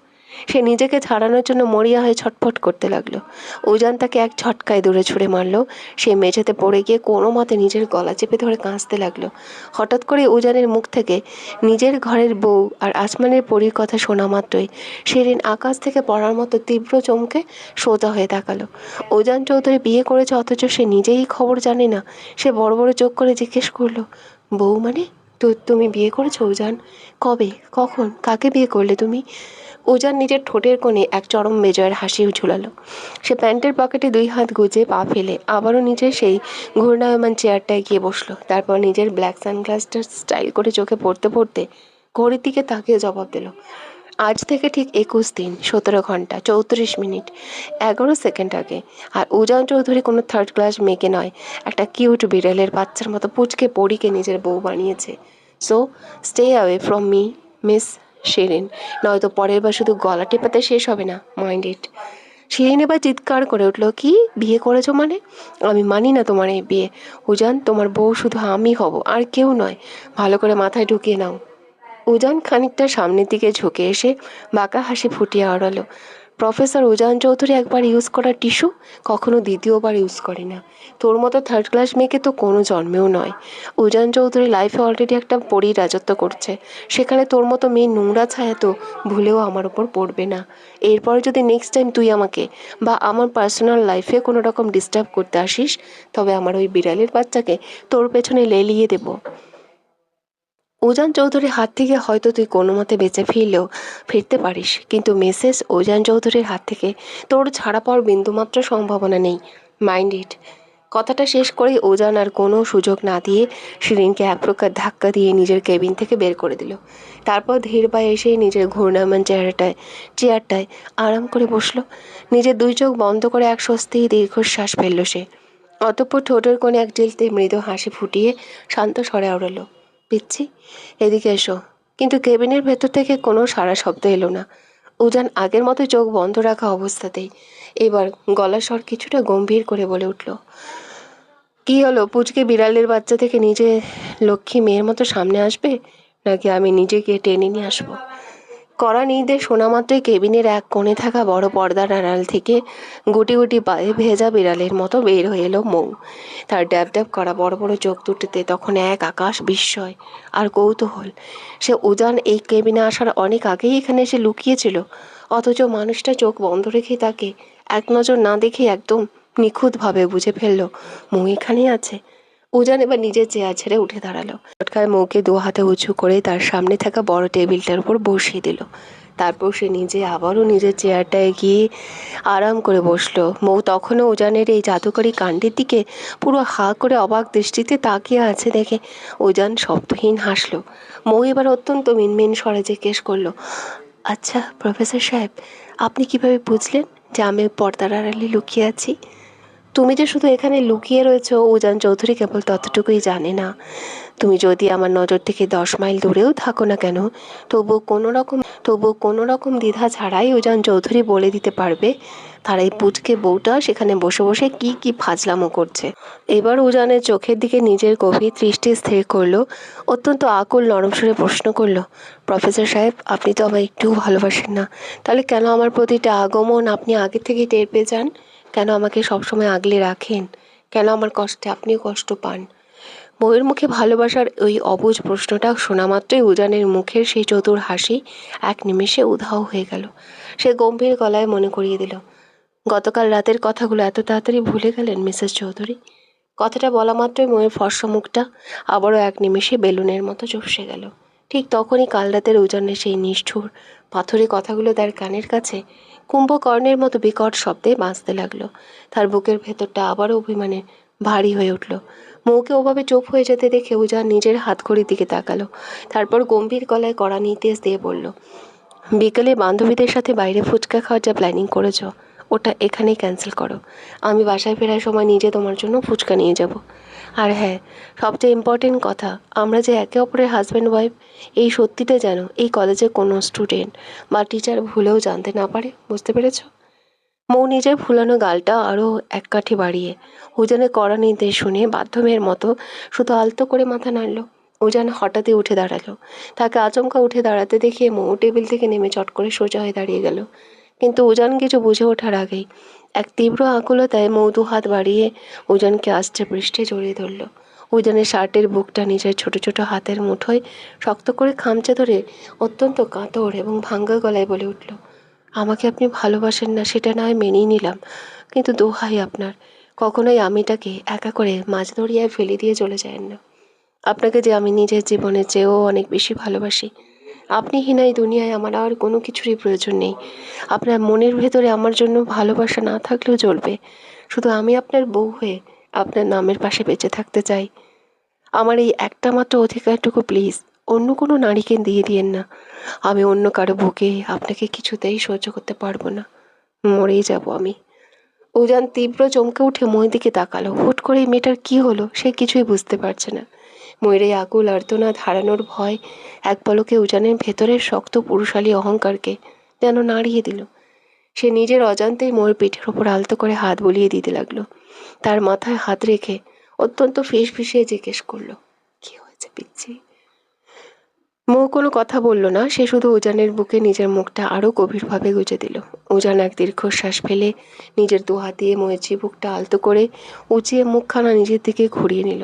সে নিজেকে ছাড়ানোর জন্য মরিয়া হয়ে ছটফট করতে লাগলো। উজান তাকে এক ঝটকায় দূরে ছুঁড়ে মারলো। সে মেঝেতে পড়ে গিয়ে কোনো মতে নিজের গলা চেপে ধরে কাঁচতে লাগলো। হঠাৎ করে উজানের মুখ থেকে নিজের ঘরের বউ আর আসমানের পরীর কথা শোনা মাত্রই শিরিন আকাশ থেকে পড়ার মতো তীব্র চমকে সোজা হয়ে তাকালো। উজান চৌধুরী বিয়ে করেছে অথচ সে নিজেই খবর জানে না। সে বড় বড় চোখ করে জিজ্ঞেস করলো, বউ মানে? তো তুমি বিয়ে করেছো উজান? কবে, কখন, কাকে বিয়ে করলে তুমি? উজান নিজের ঠোঁটের কোণে এক চরম বেজয়ের হাসি ঝুলালো। সে প্যান্টের পকেটে 2 হাত গুজে পা ফেলে আবারও নিজের সেই ঘূর্ণায়মান চেয়ারটায় গিয়ে বসলো। তারপর নিজের ব্ল্যাক সানগ্লাসটা স্টাইল করে চোখে পড়তে পড়তে ঘড়ির দিকে তাকিয়ে জবাব দিল, আজ থেকে ঠিক 21 দিন 17 ঘন্টা 34 মিনিট 11 সেকেন্ড আগে। আর উজান চৌধুরী কোনো থার্ড ক্লাস মেয়েকে নয়, একটা কিউট বিড়ালের বাচ্চার মতো পুচকে পরীকে নিজের বউ বানিয়েছে। So stay away from me, miss Shirin, নয়তো পরের বার শুধু গলা টেপাতে শেষ হবে না, মাইন্ড ইট। শিরিন এবার চিৎকার করে উঠল, কি বিয়ে করেছো মানে? আমি মানি না তোমার এই বিয়ে। উজান, তোমার বউ শুধু আমি হব, আর কেউ নয়। ভালো করে মাথায় ঢুকিয়ে নাও। উজান খানিকটা সামনের দিকে ঝুঁকে এসে বাঁকা হাসি ফুটিয়ে আওড়ালো, প্রফেসর উজান চৌধুরী একবার ইউজ করা টিস্যু কখনো দ্বিতীয়বার ইউজ করে না। তোর মতো থার্ড ক্লাস মেয়েকে তো কোনো জন্মেও নয়। উজান চৌধুরী লাইফে অলরেডি একটা পরী রাজত্ব করছে, সেখানে তোর মতো মেয়ে নোংরা ছায়া তো ভুলেও আমার ওপর পড়বে না। এরপরে যদি নেক্সট টাইম তুই আমাকে বা আমার পার্সোনাল লাইফে কোনো রকম ডিস্টার্ব করতে আসিস তবে আমার ওই বিড়ালের বাচ্চাকে তোর পেছনে লেলিয়ে দেবো। উজান চৌধুরীর হাত থেকে হয়তো তুই কোনো মতে বেঁচে ফিরতে পারিস, কিন্তু মিসেস উজান চৌধুরীর হাত থেকে তোর ছাড়া পাওয়ার বিন্দুমাত্র সম্ভাবনা নেই, মাইন্ড ইট। কথাটা শেষ করেই উজান আর কোনো সুযোগ না দিয়ে শিরিনকে এক প্রকার ধাক্কা দিয়ে নিজের কেবিন থেকে বের করে দিল। তারপর ধীর পায়ে এসে নিজের ঘূর্ণায়মান চেয়ারটায় আরাম করে বসলো। নিজের 2 চোখ বন্ধ করে এক স্বস্তি দীর্ঘশ্বাস ফেলল সে। অতঃপর ঠোঁটের কোণে এক জ্বলতে মৃদু হাসি ফুটিয়ে শান্ত স্বরে আওড়ালো, পিচ্ছি, এদিকে এসো। কিন্তু কেবিনের ভেতর থেকে কোনো সাড়া শব্দ এলো না। উজান আগের মতো চোখ বন্ধ রাখা অবস্থাতেই এবার গলার স্বর কিছুটা গম্ভীর করে বলে উঠল, কি হলো, পুচকে বিড়ালের বাচ্চা থেকে নিজে লক্ষ্মী মেয়ের মতো সামনে আসবে, নাকি আমি নিজেকে টেনে নিয়ে আসবো? কড়া নির্দেশ শোনা মাত্রই কেবিনের এক কোণে থাকা বড় পর্দার আড়াল থেকে গুটি গুটি পায়ে ভেজা বিড়ালের মতো বের হয়ে এলো মৌ। তার ড্যাব ড্যাব করা বড় বড় চোখ দুটিতে তখন এক আকাশ বিস্ময় আর কৌতূহল। সে উজান এই কেবিনে আসার অনেক আগেই এখানে এসে লুকিয়েছিল, অথচ মানুষটা চোখ বন্ধ রেখে তাকে এক নজর না দেখে একদম নিখুঁতভাবে বুঝে ফেলল মৌ এখানেই আছে। উজান এবার নিজের চেয়ার ছেড়ে উঠে দাঁড়ালো। চটকায় মৌকে দু হাতে উঁচু করে তার সামনে থাকা বড় টেবিলটার উপর বসিয়ে দিল। তারপর সে নিজে আবারও নিজের চেয়ারটায় গিয়ে আরাম করে বসলো। মৌ তখনও উজানের এই জাদুকরী কাণ্ডের দিকে পুরো হাঁ করে অবাক দৃষ্টিতে তাকিয়ে আছে দেখে উজান শব্দহীন হাসলো। মৌ এবার অত্যন্ত মিনমিন স্বরে জিজ্ঞেস করলো, আচ্ছা প্রফেসর সাহেব, আপনি কিভাবে বুঝলেন যে আমি পর্দার আড়ালে লুকিয়ে আছি? তুমি যে শুধু এখানে লুকিয়ে রয়েছ উজান চৌধুরী কেবল ততটুকুই জানে না। তুমি যদি আমার নজর থেকে 10 মাইল দূরেও থাকো না কেন, তবুও কোনো রকম দ্বিধা ছাড়াই উজান চৌধুরী বলে দিতে পারবে তার এই পুচকে বউটা সেখানে বসে বসে কি ফাজলামো করছে। এবার উজানের চোখের দিকে নিজের গভীর দৃষ্টি স্থির করলো, অত্যন্ত আকুল নরম সুরে প্রশ্ন করলো, প্রফেসর সাহেব, আপনি তো আমায় একটুও ভালোবাসেন না, তাহলে কেন আমার প্রতিটা আগমন আপনি আগে থেকে টের পেয়ে যান? কেন আমাকে সবসময় আগলে রাখেন? কেন আমার কষ্টে আপনিও কষ্ট পান? বউয়ের মুখে ভালোবাসার ওই অবুঝ প্রশ্নটা শোনা মাত্রই উজানের মুখের সেই চতুর হাসি এক নিমেষে উধাও হয়ে গেল। সে গম্ভীর গলায় মনে করিয়ে দিল, গতকাল রাতের কথাগুলো এত তাড়াতাড়ি ভুলে গেলেন মিসেস চৌধুরী? কথাটা বলা মাত্রই ময়ের ফর্সা মুখটা আবারও এক নিমেষে বেলুনের মতো চুপসে গেল। ঠিক তখনই কাল রাতের উজানের সেই নিষ্ঠুর পাথুরে কথাগুলো তার কানের কাছে কুম্ভকর্ণের মতো বিকট শব্দে বাজতে লাগলো। তার বুকের ভেতরটা আবারও অভিমানে ভারী হয়ে উঠল। মৌকে ওভাবে চুপ হয়ে যেতে দেখে উজান নিজের হাতঘড়ির দিকে তাকালো। তারপর গম্ভীর গলায় কড়া নির্দেশ দিয়ে বলল, বিকেলে বান্ধবীদের সাথে বাইরে ফুচকা খাওয়ার যা প্ল্যানিং করেছ ওটা এখানেই ক্যান্সেল করো। আমি বাসায় ফেরার সময় নিজে তোমার জন্য ফুচকা নিয়ে যাব। আর হ্যাঁ, সবচেয়ে ইম্পর্টেন্ট কথা, আমরা যে একে অপরের হাজব্যান্ড ওয়াইফ এই সত্যিটা যেন এই কলেজে কোনো স্টুডেন্ট বা টিচার ভুলেও জানতে না পারে, বুঝতে পেরেছ? মৌ নিজের ফুলানো গালটা আরও এক কাঠি বাড়িয়ে উজানের কড়া নির্দেশ শুনে বাধ্যমের মতো শুধু আলতো করে মাথা নাড়ল। উজান হঠাৎই উঠে দাঁড়ালো। তাকে আচমকা উঠে দাঁড়াতে দেখে মৌ টেবিল থেকে নেমে চট করে সোজা হয়ে দাঁড়িয়ে গেল। কিন্তু উজান কিছু বুঝে ওঠার আগেই এক তীব্র আকুলতায় মৌ দু হাত বাড়িয়ে উজানকে আষ্টে পৃষ্ঠে জড়িয়ে ধরল। উজানের শার্টের বুকটা নিজের ছোট ছোট হাতের মুঠোয় শক্ত করে খামচে ধরে অত্যন্ত কাতর এবং ভাঙ্গা গলায় বলে উঠল, আমাকে আপনি ভালোবাসেন না সেটা না হয় মেনেই নিলাম, কিন্তু দোহাই আপনার, কখনোই আমিটাকে একা করে মাঝ দরিয়ায় ফেলে দিয়ে চলে যায় না। আপনাকে যে আমি নিজের জীবনের চেয়েও অনেক বেশি ভালোবাসি। আপনি হীনা এই দুনিয়ায় আমার আর কোনো কিছুরই প্রয়োজন নেই। আপনার মনের ভেতরে আমার জন্য ভালোবাসা না থাকলেও চলবে, শুধু আমি আপনার বউ হয়ে আপনার নামের পাশে বেঁচে থাকতে চাই। আমার এই একটা মাত্র অধিকারটুকু প্লিজ অন্য কোনো নারীকে দিয়ে দিয়েন না। আমি অন্য কারো বুকে আপনাকে কিছুতেই সহ্য করতে পারবো না, মরেই যাব আমি। উজান তীব্র চমকে উঠে ময়ের দিকে তাকালো। হুট করে এই মেয়েটার কী হলো সে কিছুই বুঝতে পারছে না। ময়ের এই আকুল আর্তনাদ হারানোর ভয় এক পলকে উজানের ভেতরের শক্ত পুরুষালী অহংকারকে যেন নাড়িয়ে দিল। সে নিজের অজান্তেই ময়ের পিঠের ওপর আলতো করে হাত বুলিয়ে দিতে লাগলো। তার মাথায় হাত রেখে অত্যন্ত ফিসফিসিয়ে জিজ্ঞেস করলো, কি হয়েছে পিচ্ছি? মৌ কোনো কথা বলল না। সে শুধু উজানের বুকে নিজের মুখটা আরও গভীরভাবে গুজে দিল। উজান এক দীর্ঘশ্বাস ফেলে নিজের দু হাত দিয়ে ময়ের চিবুকটা আলতো করে উঁচিয়ে মুখখানা নিজের দিকে ঘুরিয়ে নিল।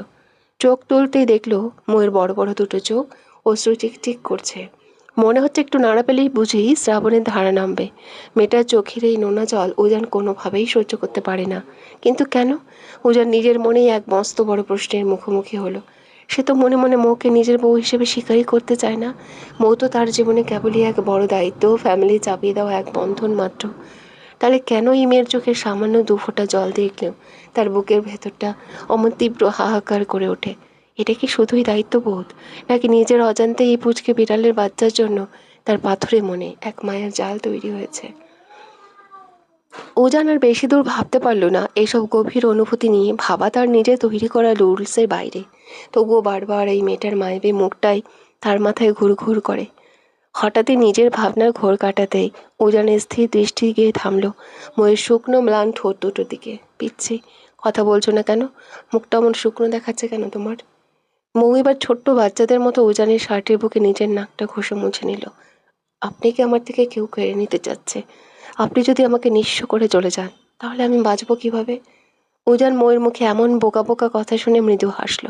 চোখ তুলতেই দেখল ময়ের বড় বড় দুটো চোখ অশ্রু চিকচিক করছে। মনে হচ্ছে একটু নাড়া পেলেই বুঝি শ্রাবণের ধারা নামবে। মেয়েটার চোখের এই নোনা জল উজান কোনোভাবেই সহ্য করতে পারে না। কিন্তু কেন? উজান নিজের মনেই এক মস্ত বড় প্রশ্নের মুখোমুখি হলো। সে তো মনে মনে মৌকে নিজের বউ হিসেবে স্বীকারই করতে চায় না। মৌ তো তার জীবনে কেবলই এক বড় দায়িত্ব, ফ্যামিলি চাপিয়ে দেওয়া এক বন্ধন মাত্র। তাহলে কেন এই মেয়ের চোখে সামান্য 2 ফোঁটা জল দেখলেও তার বুকের ভেতরটা অমন তীব্র হাহাকার করে ওঠে? এটা কি শুধুই দায়িত্ববোধ, নাকি নিজের অজান্তে এই পুচকে বিড়ালের বাচ্চার জন্য তার পাথরে মনে এক মায়ার জাল তৈরি হয়েছে? উজান আর বেশি দূর ভাবতে পারল না। এসব গভীর অনুভূতি নিয়ে ভাবা তার নিজে তৈরি করা রুলসের বাইরে। তবুও বারবার এই মেয়েটার মায়াবী মুখটাই তার মাথায় ঘুরঘুর করে। হঠাৎই নিজের ভাবনার ঘোর কাটাতেই উজানের স্থির দৃষ্টি গিয়ে থামল ময়ের শুকনো ম্লান ঠোঁট দুটোর দিকে। পিচ্ছি, কথা বলছো না কেন? মুখটা এমন শুকনো দেখাচ্ছে কেন তোমার? মৌ এবার ছোট্ট বাচ্চাদের মতো উজানের শার্টের বুকে নিজের নাকটা ঘষে মুছে নিল। আপনি কি আমার থেকে কেউ কেড়ে নিতে চাচ্ছে? আপনি যদি আমাকে নিঃস্ব করে চলে যান, তাহলে আমি বাঁচবো কিভাবে? উজান মৌয়ের মুখে এমন বোকা বোকা কথা শুনে মৃদু হাসল।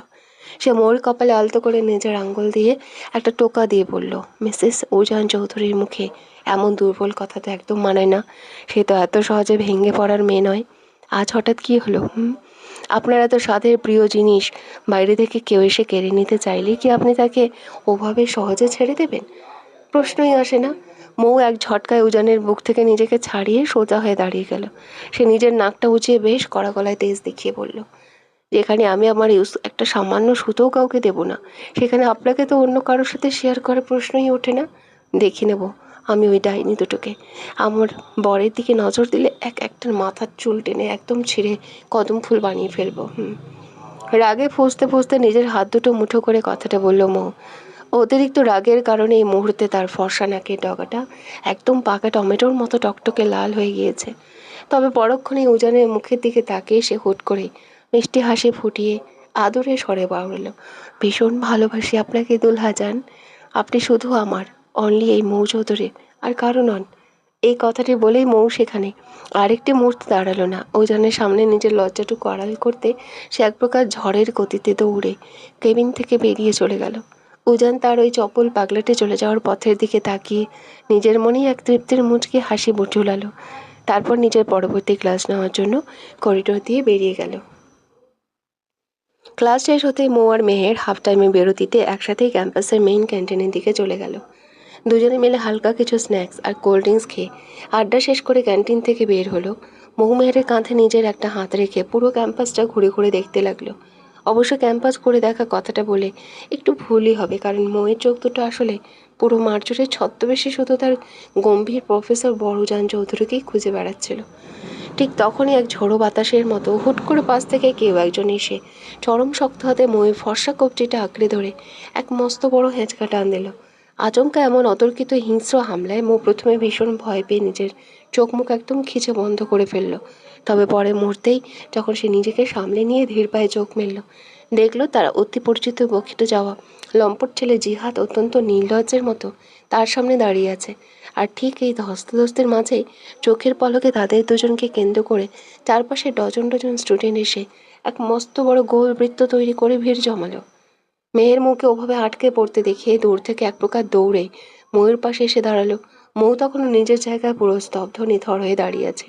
সে মৌর কপালে আলতো করে নিজের আঙ্গুল দিয়ে একটা টোকা দিয়ে বলল, মিসেস উজান চৌধুরীর মুখে এমন দুর্বল কথা তো একদম মানায় না। সে তো এত সহজে ভেঙে পড়ার মেয়ে নয়। আজ হঠাৎ কি হলো? আপনার এত স্বাদের প্রিয় জিনিস বাইরে থেকে কেউ এসে কেড়ে নিতে চাইলে কি আপনি তাকে ওভাবে সহজে ছেড়ে দেবেন? প্রশ্নই আসে না। মৌ এক ঝটকায় উজানের বুক থেকে নিজেকে ছাড়িয়ে সোজা হয়ে দাঁড়িয়ে গেল। সে নিজের নাকটা উঁচিয়ে বেশ কড়া গলায় তেজ দেখিয়ে বলল, যেখানে আমি আমার একটা সামান্য সুতোও কাউকে দেব না, সেখানে আপনাকে তো অন্য কারোর সাথে শেয়ার করার প্রশ্নই ওঠে না। দেখে নেব আমি ওই ডাইনি দুটোকে। আমার বরের দিকে নজর দিলে একটার মাথার চুল টেনে একদম ছিঁড়ে কদম ফুল বানিয়ে ফেলবো। রাগে ফুঁসতে ফুঁসতে নিজের হাত দুটো মুঠো করে কথাটা বলল মৌ। অতিরিক্ত রাগের কারণে এই মুহূর্তে তার ফর্সা নাকের ডগাটা একদম পাকা টমেটোর মতো টকটকে লাল হয়ে গিয়েছে। তবে পরক্ষণেই উজানের মুখের দিকে তাকিয়ে সে হুট করে মিষ্টি হাসি ফুটিয়ে আদরে স্বরে বাড়ল, ভীষণ ভালোবাসি আপনাকে দুলহা যান। আপনি শুধু আমার, অনলি এই মৌ চৌধুরী, আর কারো নন। এই কথাটি বলেই মৌ সেখানে আরেকটি মুহূর্ত দাঁড়ালো না। উজানের সামনে নিজের লজ্জাটুকু আড়াল করতে সে এক প্রকার ঝড়ের গতিতে দৌড়ে কেবিন থেকে বেরিয়ে চলে গেল। উজান তার ওই চপল পাগলাটে চলে যাওয়ার পথের দিকে তাকিয়ে নিজের মনেই এক তৃপ্তির মুচকি হাসি বুঝুলালো। তারপর নিজের পরবর্তী ক্লাস নেওয়ার জন্য করিডোর দিয়ে বেরিয়ে গেল। ক্লাস শেষ হতেই মৌ আর মেহের হাফ টাইমে বিরতিতে একসাথেই ক্যাম্পাসের মেইন ক্যান্টিনের দিকে চলে গেল। দুজনে মিলে হালকা কিছু স্ন্যাক্স আর কোল্ড ড্রিঙ্কস খেয়ে আড্ডা শেষ করে ক্যান্টিন থেকে বের হলো। মৌ মেহেরের কাঁধে নিজের একটা হাত রেখে পুরো ক্যাম্পাসটা ঘুরে ঘুরে দেখতে লাগলো। অবশ্য ক্যাম্পাস ঘুরে দেখা কথাটা বলে একটু ভুলই হবে, কারণ মৌয়ের চোখ দুটো আসলে পুরো মাঠ জুড়ে ছদ্মবেশে শুধু তার গম্ভীর প্রফেসর বড়জান চৌধুরীকেই খুঁজে বেড়াচ্ছিল। ঠিক তখনই এক ঝোড়ো বাতাসের মতো হুট করে পাশ থেকে কেউ একজন এসে চরম শক্ত হাতে মৌয়ের ফর্সা কবজিটা আঁকড়ে ধরে এক মস্ত বড় হেঁচকা টান দিল। আচমকা এমন অতর্কিত হিংস্র হামলায় মৌ প্রথমে ভীষণ ভয় পেয়ে নিজের চোখ মুখ একদম খিচে বন্ধ করে ফেলল। তবে পরের মুহূর্তেই যখন সে নিজেকে সামলে নিয়ে ধীর পায়ে চোখ মেলল, দেখলো তার অতি পরিচিত বখিতে যাওয়া লম্পট ছেলে জিহাদ অত্যন্ত নির্লজ্জের মতো তার সামনে দাঁড়িয়ে আছে। আর ঠিক এই ধস্তাধস্তির মাঝেই চোখের পলকে তাদের দুজনকে কেন্দ্র করে চারপাশে ডজন ডজন স্টুডেন্ট এসে এক মস্ত বড় গোল বৃত্ত তৈরি করে ভিড় জমালো। মেয়ের মুখে ওভাবে আটকে পড়তে দেখে দূর থেকে এক প্রকার দৌড়ে মৌয়ের পাশে এসে দাঁড়ালো। মৌ তখনও নিজের জায়গায় পুরো স্তব্ধ নিথর হয়ে দাঁড়িয়ে আছে।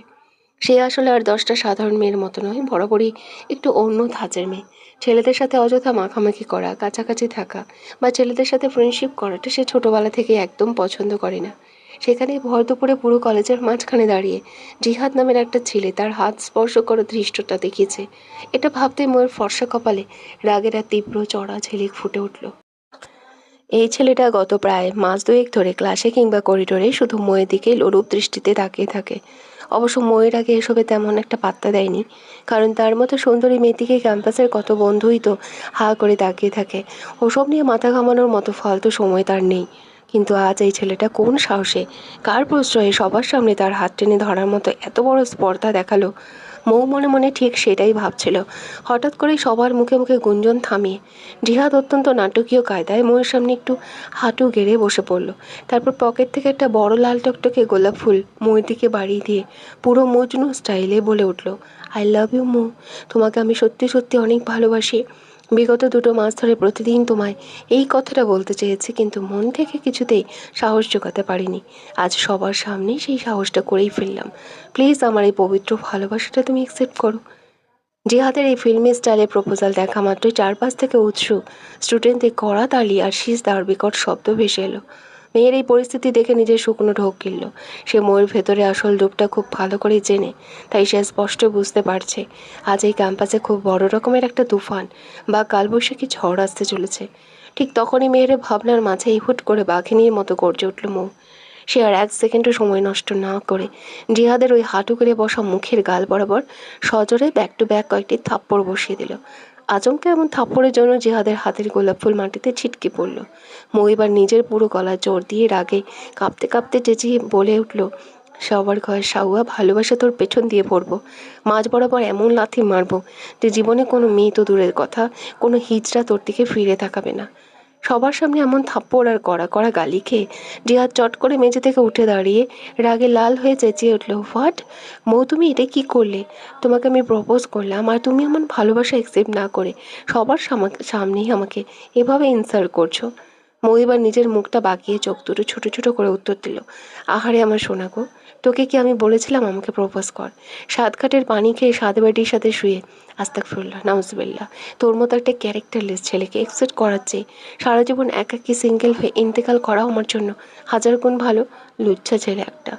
সে আসলে আর 10টা সাধারণ মেয়ের মতো নয়, বরাবরই একটু অন্য ধাঁচের মেয়ে। ছেলেদের সাথে অযথা মাখামাখি করা, কাছাকাছি থাকা বা ছেলেদের সাথে ফ্রেন্ডশিপ করাটা সে ছোটোবেলা থেকে একদম পছন্দ করে না। সেখানে ভর দুপুরে পুরো কলেজের মাঝখানে দাঁড়িয়ে জিহাদ নামের একটা ছেলে তার হাত স্পর্শ করার ধৃষ্টতা দেখিয়েছে। এটা ভাবতে ময়ের ফর্সা কপালে রাগের এক তীব্র চড়া ঝিলিক ফুটে উঠল। এই ছেলেটা গত প্রায় মাস দুয়েক ধরে ক্লাসে কিংবা করিডোরে শুধু ময়ের দিকেই লোলুপ দৃষ্টিতে তাকিয়ে থাকে। অবশ্য ময়ের আগে এসবে তেমন একটা পাত্তা দেয়নি, কারণ তার মতো সুন্দরী মেয়েটিকে ক্যাম্পাসের কত বন্ধুই তো হা করে তাকিয়ে থাকে। ওসব নিয়ে মাথা ঘামানোর মতো ফালতু সময় তার নেই। কিন্তু আজ এই ছেলেটা কোন সাহসে, কার প্রশ্রয়ে সবার সামনে তার হাত টেনে ধরার মতো এত বড় স্পর্ধা দেখালো? মৌ মনে মনে ঠিক সেটাই ভাবছিল। হঠাৎ করেই সবার মুখে মুখে গুঞ্জন থামিয়ে জিহাদ অত্যন্ত নাটকীয় কায়দায় মৌয়ের সামনে একটু হাঁটু গেড়ে বসে পড়ল। তারপর পকেট থেকে একটা বড় লাল টকটকে গোলাপ ফুল মৌয়ের দিকে বাড়িয়ে দিয়ে পুরো মজনু স্টাইলে বলে উঠল, আই লাভ ইউ মৌ, তোমাকে আমি সত্যি সত্যি অনেক ভালোবাসি। বিগত 2 মাস ধরে প্রতিদিন তোমায় এই কথাটা বলতে চেয়েছি, কিন্তু মন থেকে কিছুতেই সাহস জোগাতে পারিনি। আজ সবার সামনেই সেই সাহসটা করেই ফেললাম। প্লিজ আমার এই পবিত্র ভালোবাসাটা তুমি অ্যাকসেপ্ট করো। জিহাদের এই ফিল্মি স্টাইলে প্রপোজাল দেখা মাত্রই চারপাশ থেকে উৎসুক স্টুডেন্টদের কড়া তালি আর শীষ দেওয়ার বিকট শব্দ ভেসে এলো। মেয়ের এই পরিস্থিতি দেখে নিজের শুকনো ঢোক গিলল। সে ময়ের ভেতরে আসল রূপটা খুব ভালো করে জেনে, তাই সে স্পষ্ট বুঝতে পারছে আজ এই ক্যাম্পাসে খুব বড় রকমের একটা তুফান বা কালবৈশাখী ঝড় আসতে চলেছে। ঠিক তখনই মেয়ের ভাবনার মাঝেই হুট করে বাঘিনীর মতো গর্জে উঠল মৌ। সে আর 1 সেকেন্ডও সময় নষ্ট না করে জিহাদের ওই হাঁটু করে বসা মুখের গাল বরাবর সজোরে ব্যাক টু ব্যাক কয়েকটি থাপ্পড় বসিয়ে দিল। আচমকা এমন থাপ্পড়ের জন্য জিহাদের হাতের গোলাপ ফুল মাটিতে ছিটকে পড়ল। মৌ এবার নিজের পুরো গলা জোর দিয়ে রাগে কাঁপতে কাঁপতে চেঁচিয়ে বলে উঠল, সবার ঘর সাউয়া, ভালোবাসা তোর পেছন দিয়ে পড়বো, মাঝ বরাবর এমন লাথি মারবো যে জীবনে কোনো মেয়ে তো দূরের কথা, কোনো হিজড়া তোর দিকে ফিরে তাকাবে না। সবার সামনে এমন থাপ্পড় আর কড়া কড়া গালি খেয়ে জিহাদ চট করে মেঝে থেকে উঠে দাঁড়িয়ে রাগে লাল হয়ে চেঁচিয়ে উঠল, হোয়াট মৌ, তুমি এটা কি করলে? তোমাকে আমি প্রপোজ করলাম আর তুমি আমার ভালোবাসা অ্যাকসেপ্ট না করে সবার সামনেই আমাকে এভাবে ইনসাল্ট করছো। মৌ এবার নিজের মুখটা বাঁকিয়ে চোখ দুটো ছোটো ছোটো করে উত্তর দিল, আহারে আমার সোনা গো, তোকে কি আমি বলেছিলাম আমাকে প্রপোজ কর? সাত ঘাটের পানি খেয়ে সাত বাটির সাথে শুয়ে, আস্তাগফিরুল্লাহ, নাউজুবিল্লাহ, তোর মতো একটা ক্যারেক্টারলেস ছেলেকে অ্যাকসেপ্ট করার চেয়ে সারা জীবন একাকী সিঙ্গেল হয়ে ইন্তেকাল করা আমার জন্য হাজার গুণ ভালো, লুচ্ছা ছেলে একটা।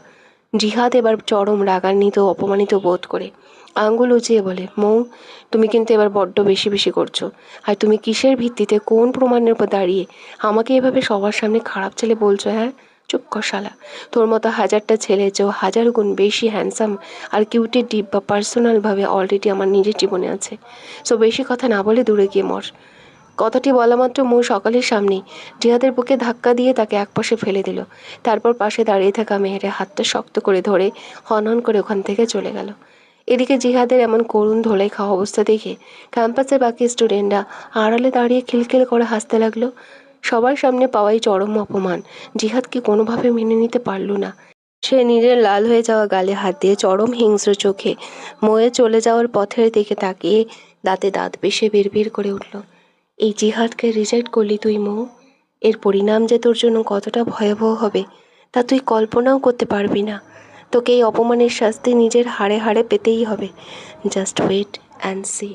জিহাদ এবার চরম রাগান্বিত অপমানিত বোধ করে আঙ্গুল উঁচিয়ে বলে, মৌ, তুমি কিন্তু এবার বড্ড বেশি বেশি করছো। আর তুমি কিসের ভিত্তিতে, কোন প্রমাণের উপর দাঁড়িয়ে আমাকে এভাবে সবার সামনে খারাপ ছেলে বলছো? হ্যাঁ, চুপ কর শালা। তোর মতো হাজারটা ছেলে চেয়েও হাজার গুণ বেশি হ্যান্ডসাম আর কিউটের ডিপ বা পার্সোনালভাবে অলরেডি আমার নিজের জীবনে আছে। সো বেশি কথা না বলে দূরে গিয়ে মর। কথাটি বলা মাত্র মৌ সকালের সামনেই জিহাদের বুকে ধাক্কা দিয়ে তাকে একপাশে ফেলে দিল। তারপর পাশে দাঁড়িয়ে থাকা মেয়ের হাতটা শক্ত করে ধরে হনহন করে ওখান থেকে চলে গেল। এদিকে জিহাদের এমন করুণ ধোলাই খাওয়া অবস্থা দেখে ক্যাম্পাসের বাকি স্টুডেন্টরা আড়ালে দাঁড়িয়ে খিলখিল করে হাসতে লাগলো। সবার সামনে পাওয়াই চরম অপমান জিহাদকে কোনোভাবে মেনে নিতে পারল না। সে নিজের লাল হয়ে যাওয়া গালে হাত দিয়ে চরম হিংস্র চোখে ময়ে চলে যাওয়ার পথের দিকে তাকিয়ে দাঁতে দাঁত পিষে বিড়বিড় করে উঠল, এই জিহাদকে রিজেক্ট করলি তুই মৌ, এর পরিণাম যে তোর জন্য কতটা ভয়াবহ হবে তা তুই কল্পনাও করতে পারবি না। তোকে এই অপমানের শাস্তি নিজের হাড়ে হাড়ে পেতেই হবে। Just wait and C.